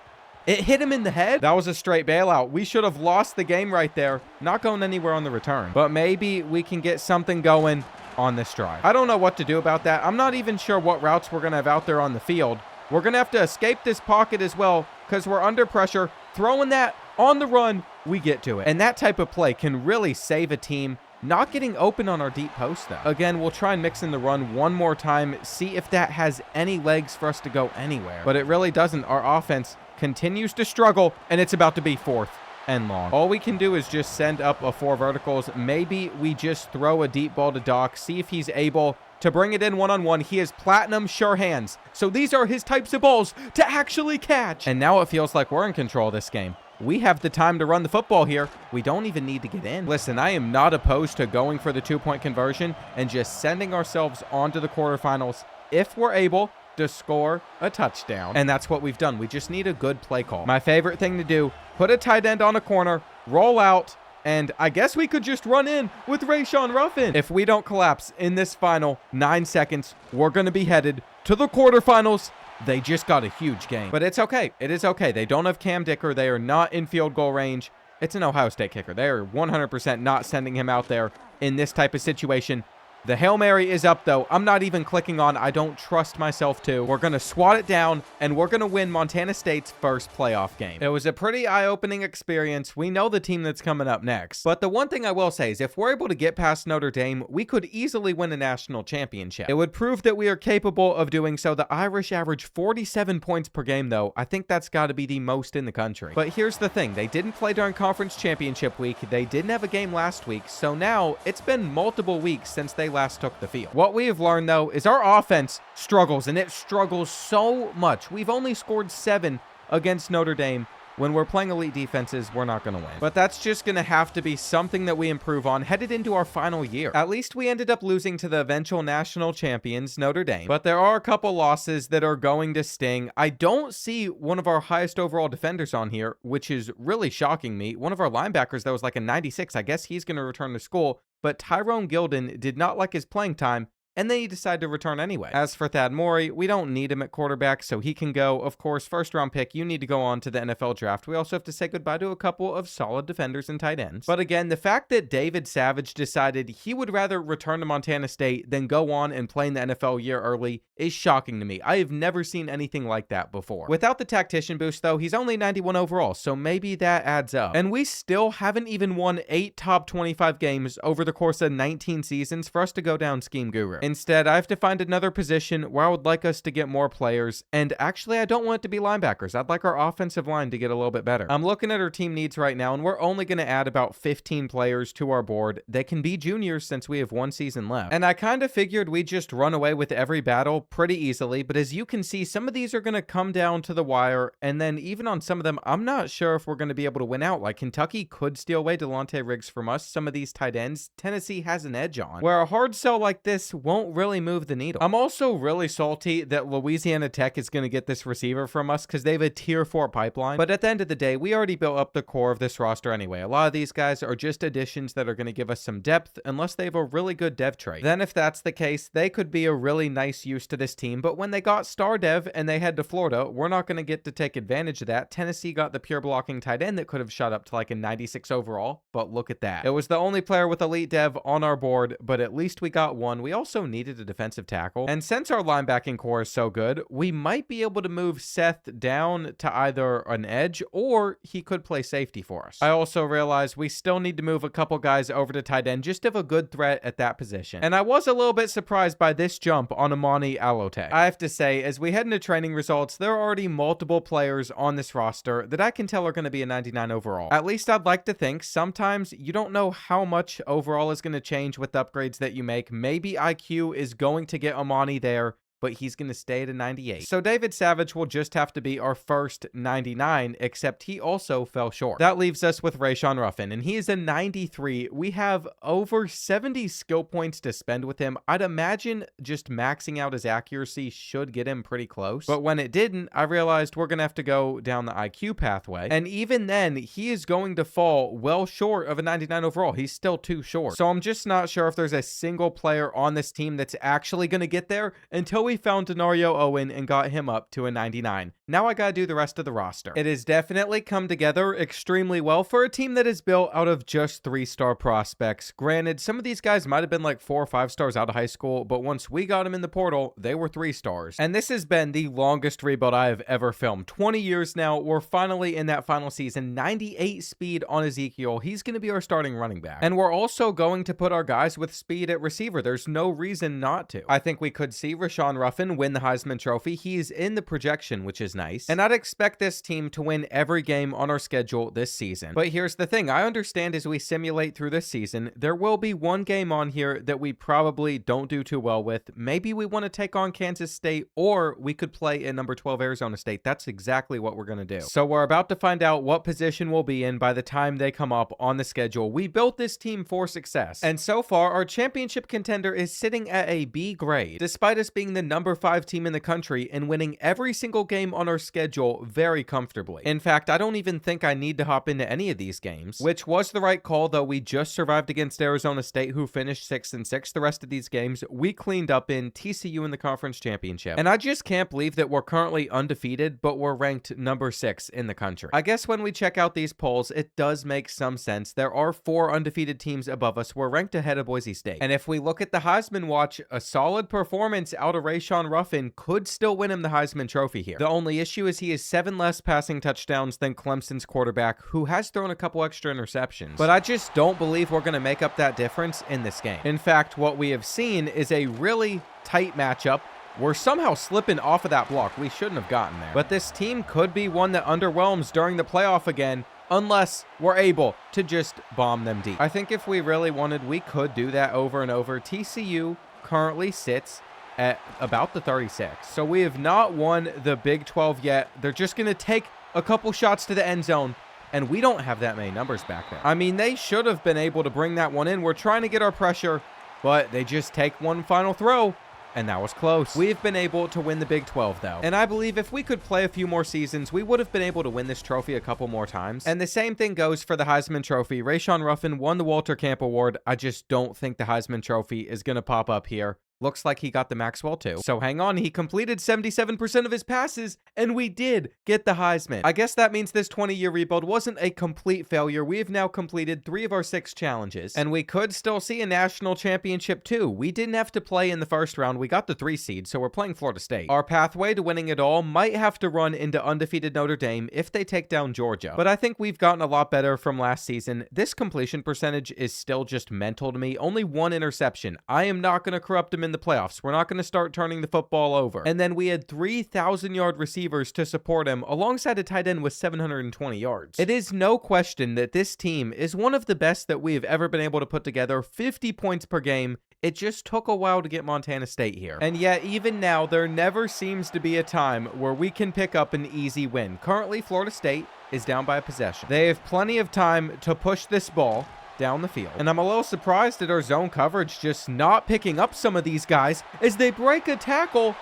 It hit him in the head. That was a straight bailout. We should have lost the game right there. Not going anywhere on the return. But maybe we can get something going on this drive. I don't know what to do about that. I'm not even sure what routes we're going to have out there on the field. We're going to have to escape this pocket as well because we're under pressure. Throwing that on the run, we get to it. And that type of play can really save a team. Not getting open on our deep post, though. Again, we'll try and mix in the run one more time, see if that has any legs for us to go anywhere. But it really doesn't. Our offense continues to struggle, and it's about to be 4th and long. All we can do is just send up a 4 verticals. Maybe we just throw a deep ball to Doc, see if he's able to bring it in one-on-one. He has platinum sure hands. So these are his types of balls to actually catch. And now it feels like we're in control of this game. we have the time to run the football here. We don't even need to get in. Listen, I am not opposed to going for the 2-point conversion and just sending ourselves onto the quarterfinals if we're able to score a touchdown. And that's what we've done. We just need a good play call. My favorite thing to do, put a tight end on a corner, roll out, and I guess we could just run in with Rayshawn Ruffin. If we don't collapse in this final 9 seconds, we're going to be headed to the quarterfinals. They just got a huge game. But it's okay. It is okay. They don't have Cam Dicker. They are not in field goal range. It's an Ohio State kicker. They are 100% not sending him out there in this type of situation. The Hail Mary is up, though. I'm not even clicking on. I don't trust myself to. We're going to swat it down, and we're going to win Montana State's first playoff game. It was a pretty eye-opening experience. We know the team that's coming up next. But the one thing I will say is if we're able to get past Notre Dame, we could easily win a national championship. It would prove that we are capable of doing so. The Irish average 47 points per game, though. I think that's got to be the most in the country. But here's the thing. They didn't play during conference championship week. They didn't have a game last week. So now it's been multiple weeks since they last took the field. What we have learned, though, is our offense struggles, and it struggles so much. We've only scored 7 against Notre Dame. When we're playing elite defenses, we're not going to win. But that's just going to have to be something that we improve on headed into our final year. At least we ended up losing to the eventual national champions, Notre Dame. But there are a couple losses that are going to sting. I don't see one of our highest overall defenders on here, which is really shocking me. One of our linebackers that was like a 96. I guess he's going to return to school. But Tyrone Gilden did not like his playing time, and then he decided to return anyway. As for Thad Morey, we don't need him at quarterback, so he can go. Of course, first round pick, you need to go on to the NFL draft. We also have to say goodbye to a couple of solid defenders and tight ends. But again, the fact that David Savage decided he would rather return to Montana State than go on and play in the NFL year early is shocking to me. I have never seen anything like that before. Without the tactician boost, though, he's only 91 overall, so maybe that adds up. And we still haven't even won 8 top 25 games over the course of 19 seasons for us to go down Scheme Guru. Instead, I have to find another position where I would like us to get more players, and actually, I don't want it to be linebackers. I'd like our offensive line to get a little bit better. I'm looking at our team needs right now, and we're only going to add about 15 players to our board. They can be juniors since we have 1 season left. And I kind of figured we'd just run away with every battle pretty easily, but as you can see, some of these are going to come down to the wire, and then even on some of them, I'm not sure if we're going to be able to win out. Like, Kentucky could steal away Delonte Riggs from us. Some of these tight ends, Tennessee has an edge on, where a hard sell like this won't really move the needle. I'm also really salty that Louisiana Tech is going to get this receiver from us because they have a tier 4 pipeline, but at the end of the day, we already built up the core of this roster anyway. A lot of these guys are just additions that are going to give us some depth unless they have a really good dev trait. Then if that's the case, they could be a really nice use to this team, but when they got star dev and they head to Florida, we're not going to get to take advantage of that. Tennessee got the pure blocking tight end that could have shot up to like a 96 overall, but look at that. It was the only player with elite dev on our board, but at least we got one. We also needed a defensive tackle, and since our linebacking core is so good, we might be able to move Seth down to either an edge or he could play safety for us. I also realized we still need to move a couple guys over to tight end just to have a good threat at that position, and I was a little bit surprised by this jump on Amani Alote. I have to say, as we head into training results, there are already multiple players on this roster that I can tell are going to be a 99 overall. At least I'd like to think. Sometimes you don't know how much overall is going to change with the upgrades that you make. Maybe IQ is going to get Amani there, but he's going to stay at a 98. So David Savage will just have to be our first 99, except he also fell short. That leaves us with Rayshawn Ruffin, and he is a 93. We have over 70 skill points to spend with him. I'd imagine just maxing out his accuracy should get him pretty close. But when it didn't, I realized we're going to have to go down the IQ pathway. And even then, he is going to fall well short of a 99 overall. He's still too short. So I'm just not sure if there's a single player on this team that's actually going to get there until we found Denario Owen and got him up to a 99. Now I gotta do the rest of the roster. It has definitely come together extremely well for a team that is built out of just 3-star prospects. Granted, some of these guys might have been like 4 or 5 stars out of high school, but once we got them in the portal, they were 3 stars. And this has been the longest rebuild I have ever filmed. 20 years now, we're finally in that final season. 98 speed on Ezekiel. He's gonna be our starting running back. And we're also going to put our guys with speed at receiver. There's no reason not to. I think we could see Rashawn Ruffin win the Heisman Trophy. He's in the projection, which is nice. And I'd expect this team to win every game on our schedule this season. But here's the thing. I understand as we simulate through this season, there will be one game on here that we probably don't do too well with. Maybe we want to take on Kansas State, or we could play in number 12 Arizona State. That's exactly what we're going to do. So we're about to find out what position we'll be in by the time they come up on the schedule. We built this team for success. And so far, our championship contender is sitting at a B grade, despite us being the number 5 team in the country and winning every single game on our schedule very comfortably. In fact, I don't even think I need to hop into any of these games, which was the right call, though we just survived against Arizona State, who finished 6-6. The rest of these games, we cleaned up in TCU in the conference championship. And I just can't believe that we're currently undefeated, but we're ranked number 6 in the country. I guess when we check out these polls, it does make some sense. There are 4 undefeated teams above us. We're ranked ahead of Boise State. And if we look at the Heisman watch, a solid performance out of Rashawn Ruffin could still win him the Heisman Trophy here. The only issue is he has 7 less passing touchdowns than Clemson's quarterback, who has thrown a couple extra interceptions. But I just don't believe we're going to make up that difference in this game. In fact, what we have seen is a really tight matchup. We're somehow slipping off of that block. We shouldn't have gotten there. But this team could be one that underwhelms during the playoff again, unless we're able to just bomb them deep. I think if we really wanted, we could do that over and over. TCU currently sits at about the 36. So we have not won the Big 12 yet. They're just going to take a couple shots to the end zone, and we don't have that many numbers back there. I mean, they should have been able to bring that one in. We're trying to get our pressure, but they just take one final throw, and that was close. We've been able to win the Big 12, though. And I believe if we could play a few more seasons, we would have been able to win this trophy a couple more times. And the same thing goes for the Heisman Trophy. Rashawn Ruffin won the Walter Camp Award. I just don't think the Heisman Trophy is going to pop up here. Looks like he got the Maxwell too. So hang on, he completed 77% of his passes, and we did get the Heisman. I guess that means this 20-year rebuild wasn't a complete failure. We have now completed 3 of our 6 challenges, and we could still see a national championship too. We didn't have to play in the first round. We got the 3 seed, so we're playing Florida State. Our pathway to winning it all might have to run into undefeated Notre Dame if they take down Georgia. But I think we've gotten a lot better from last season. This completion percentage is still just mental to me. Only 1 interception. I am not going to corrupt him in the playoffs. We're not going to start turning the football over. And then we had 3,000-yard receivers to support him alongside a tight end with 720 yards. It is no question that this team is one of the best that we have ever been able to put together. 50 points per game. It just took a while to get Montana State here. And yet, even now, there never seems to be a time where we can pick up an easy win. Currently, Florida State is down by a possession. They have plenty of time to push this ball down the field. And I'm a little surprised at our zone coverage just not picking up some of these guys as they break a tackle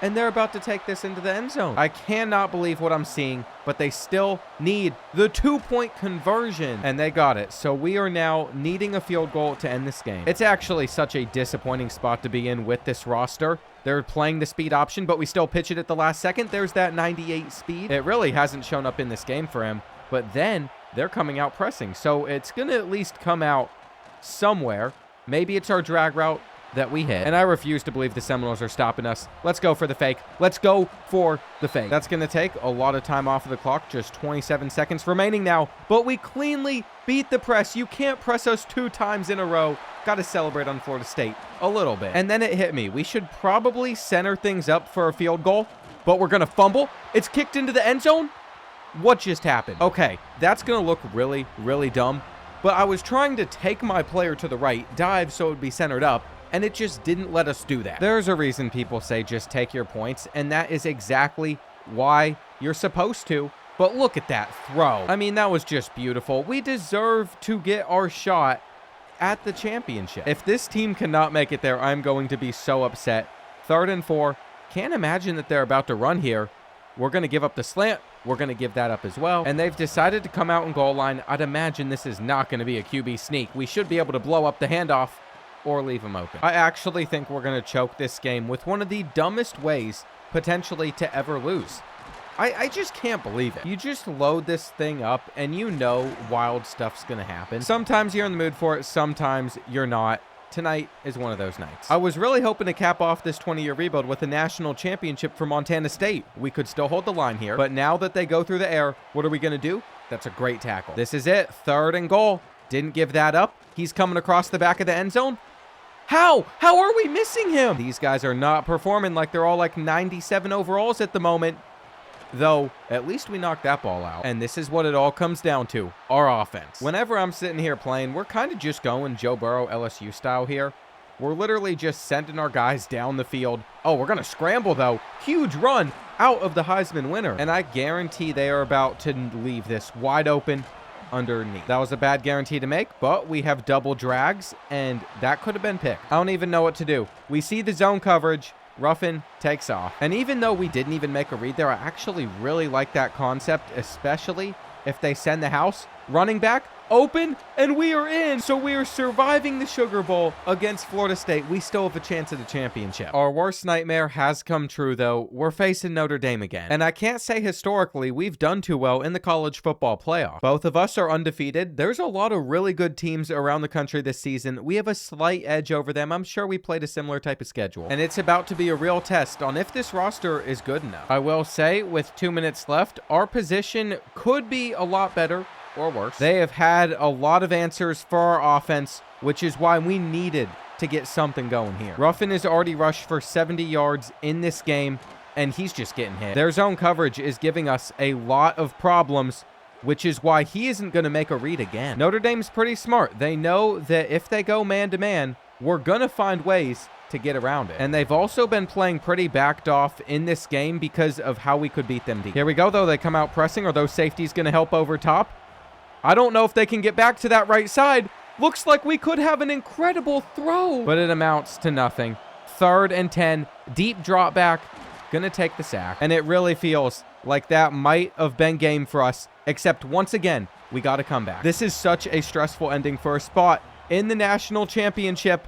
and they're about to take this into the end zone. I cannot believe what I'm seeing, but they still need the 2-point conversion, and they got it. So we are now needing a field goal to end this game. It's actually such a disappointing spot to be in with this roster. They're playing the speed option, but we still pitch it at the last second. There's that 98 speed. It really hasn't shown up in this game for him, but then they're coming out pressing. So it's going to at least come out somewhere. Maybe it's our drag route that we hit. And I refuse to believe the Seminoles are stopping us. Let's go for the fake. Let's go for the fake. That's going to take a lot of time off of the clock. Just 27 seconds remaining now. But we cleanly beat the press. You can't press us 2 times in a row. Got to celebrate on Florida State a little bit. And then it hit me. We should probably center things up for a field goal, but we're going to fumble. It's kicked into the end zone. What just happened? Okay, that's going to look really, really dumb. But I was trying to take my player to the right, dive so it would be centered up, and it just didn't let us do that. There's a reason people say just take your points, and that is exactly why you're supposed to. But look at that throw. I mean, that was just beautiful. We deserve to get our shot at the championship. If this team cannot make it there, I'm going to be so upset. 3rd and 4. Can't imagine that they're about to run here. We're going to give up the slant. We're going to give that up as well. And they've decided to come out and goal line. I'd imagine this is not going to be a QB sneak. We should be able to blow up the handoff or leave them open. I actually think we're going to choke this game with one of the dumbest ways potentially to ever lose. I just can't believe it. You just load this thing up and you know wild stuff's going to happen. Sometimes you're in the mood for it. Sometimes you're not. Tonight is one of those nights. I was really hoping to cap off this 20-year rebuild with a national championship for Montana State. We could still hold the line here, but now that they go through the air, what are we going to do? That's a great tackle. This is it. 3rd and goal. Didn't give that up. He's coming across the back of the end zone. How? How are we missing him? These guys are not performing like they're all like 97 overalls at the moment. Though, at least we knocked that ball out. And this is what it all comes down to, our offense. Whenever I'm sitting here playing, we're kind of just going Joe Burrow LSU style here. We're literally just sending our guys down the field. Oh, we're going to scramble, though. Huge run out of the Heisman winner. And I guarantee they are about to leave this wide open underneath. That was a bad guarantee to make, but we have double drags, and that could have been picked. I don't even know what to do. We see the zone coverage. Ruffin takes off. And even though we didn't even make a read there, I actually really like that concept, especially if they send the house running back open, and we are in. So we are surviving the Sugar Bowl against Florida State. We still have a chance at a championship. Our worst nightmare has come true, though. We're facing Notre Dame again. And I can't say historically we've done too well in the college football playoff. Both of us are undefeated. There's a lot of really good teams around the country this season. We have a slight edge over them. I'm sure we played a similar type of schedule. And it's about to be a real test on if this roster is good enough. I will say, with 2 minutes left, our position could be a lot better or worse. They have had a lot of answers for our offense, which is why we needed to get something going here. Ruffin has already rushed for 70 yards in this game, and he's just getting hit. Their zone coverage is giving us a lot of problems, which is why he isn't going to make a read again. Notre Dame's pretty smart. They know that if they go man-to-man, we're going to find ways to get around it. And they've also been playing pretty backed off in this game because of how we could beat them deep. Here we go, though. They come out pressing. Are those safeties going to help over top? I don't know if they can get back to that right side. Looks like we could have an incredible throw, but it amounts to nothing. 3rd and 10, deep drop back, gonna take the sack. And it really feels like that might have been game for us, except once again, we got to come back. This is such a stressful ending for a spot in the national championship.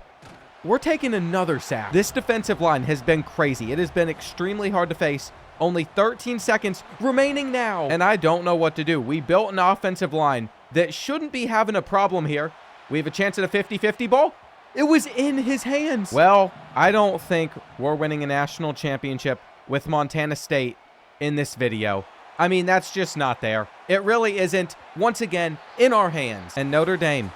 We're taking another sack. This defensive line has been crazy. It has been extremely hard to face. Only 13 seconds remaining now. And I don't know what to do. We built an offensive line that shouldn't be having a problem here. We have a chance at a 50-50 ball. It was in his hands. Well, I don't think we're winning a national championship with Montana State in this video. I mean, that's just not there. It really isn't. Once again, in our hands. And Notre Dame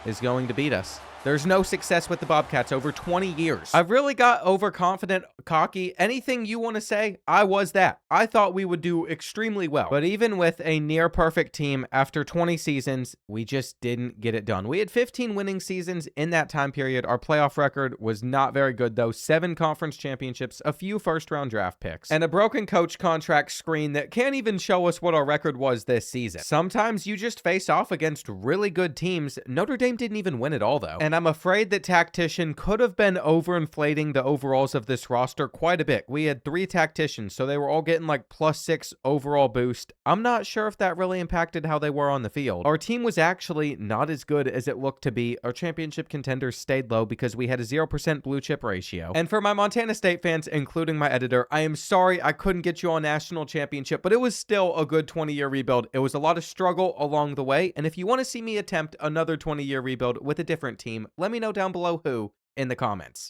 is going to beat us. There's no success with the Bobcats over 20 years. I've really got overconfident, cocky. Anything you want to say, I was that. I thought we would do extremely well. But even with a near perfect team after 20 seasons, we just didn't get it done. We had 15 winning seasons in that time period. Our playoff record was not very good, though. 7 conference championships, a few first-round draft picks, and a broken coach contract screen that can't even show us what our record was this season. Sometimes you just face off against really good teams. Notre Dame didn't even win it all, though. And I'm afraid that Tactician could have been overinflating the overalls of this roster quite a bit. We had 3 tacticians, so they were all getting like +6 overall boost. I'm not sure if that really impacted how they were on the field. Our team was actually not as good as it looked to be. Our championship contenders stayed low because we had a 0% blue chip ratio. And for my Montana State fans, including my editor, I am sorry I couldn't get you on national championship, but it was still a good 20-year rebuild. It was a lot of struggle along the way, and if you want to see me attempt another 20-year rebuild with a different team, let me know down below who in the comments.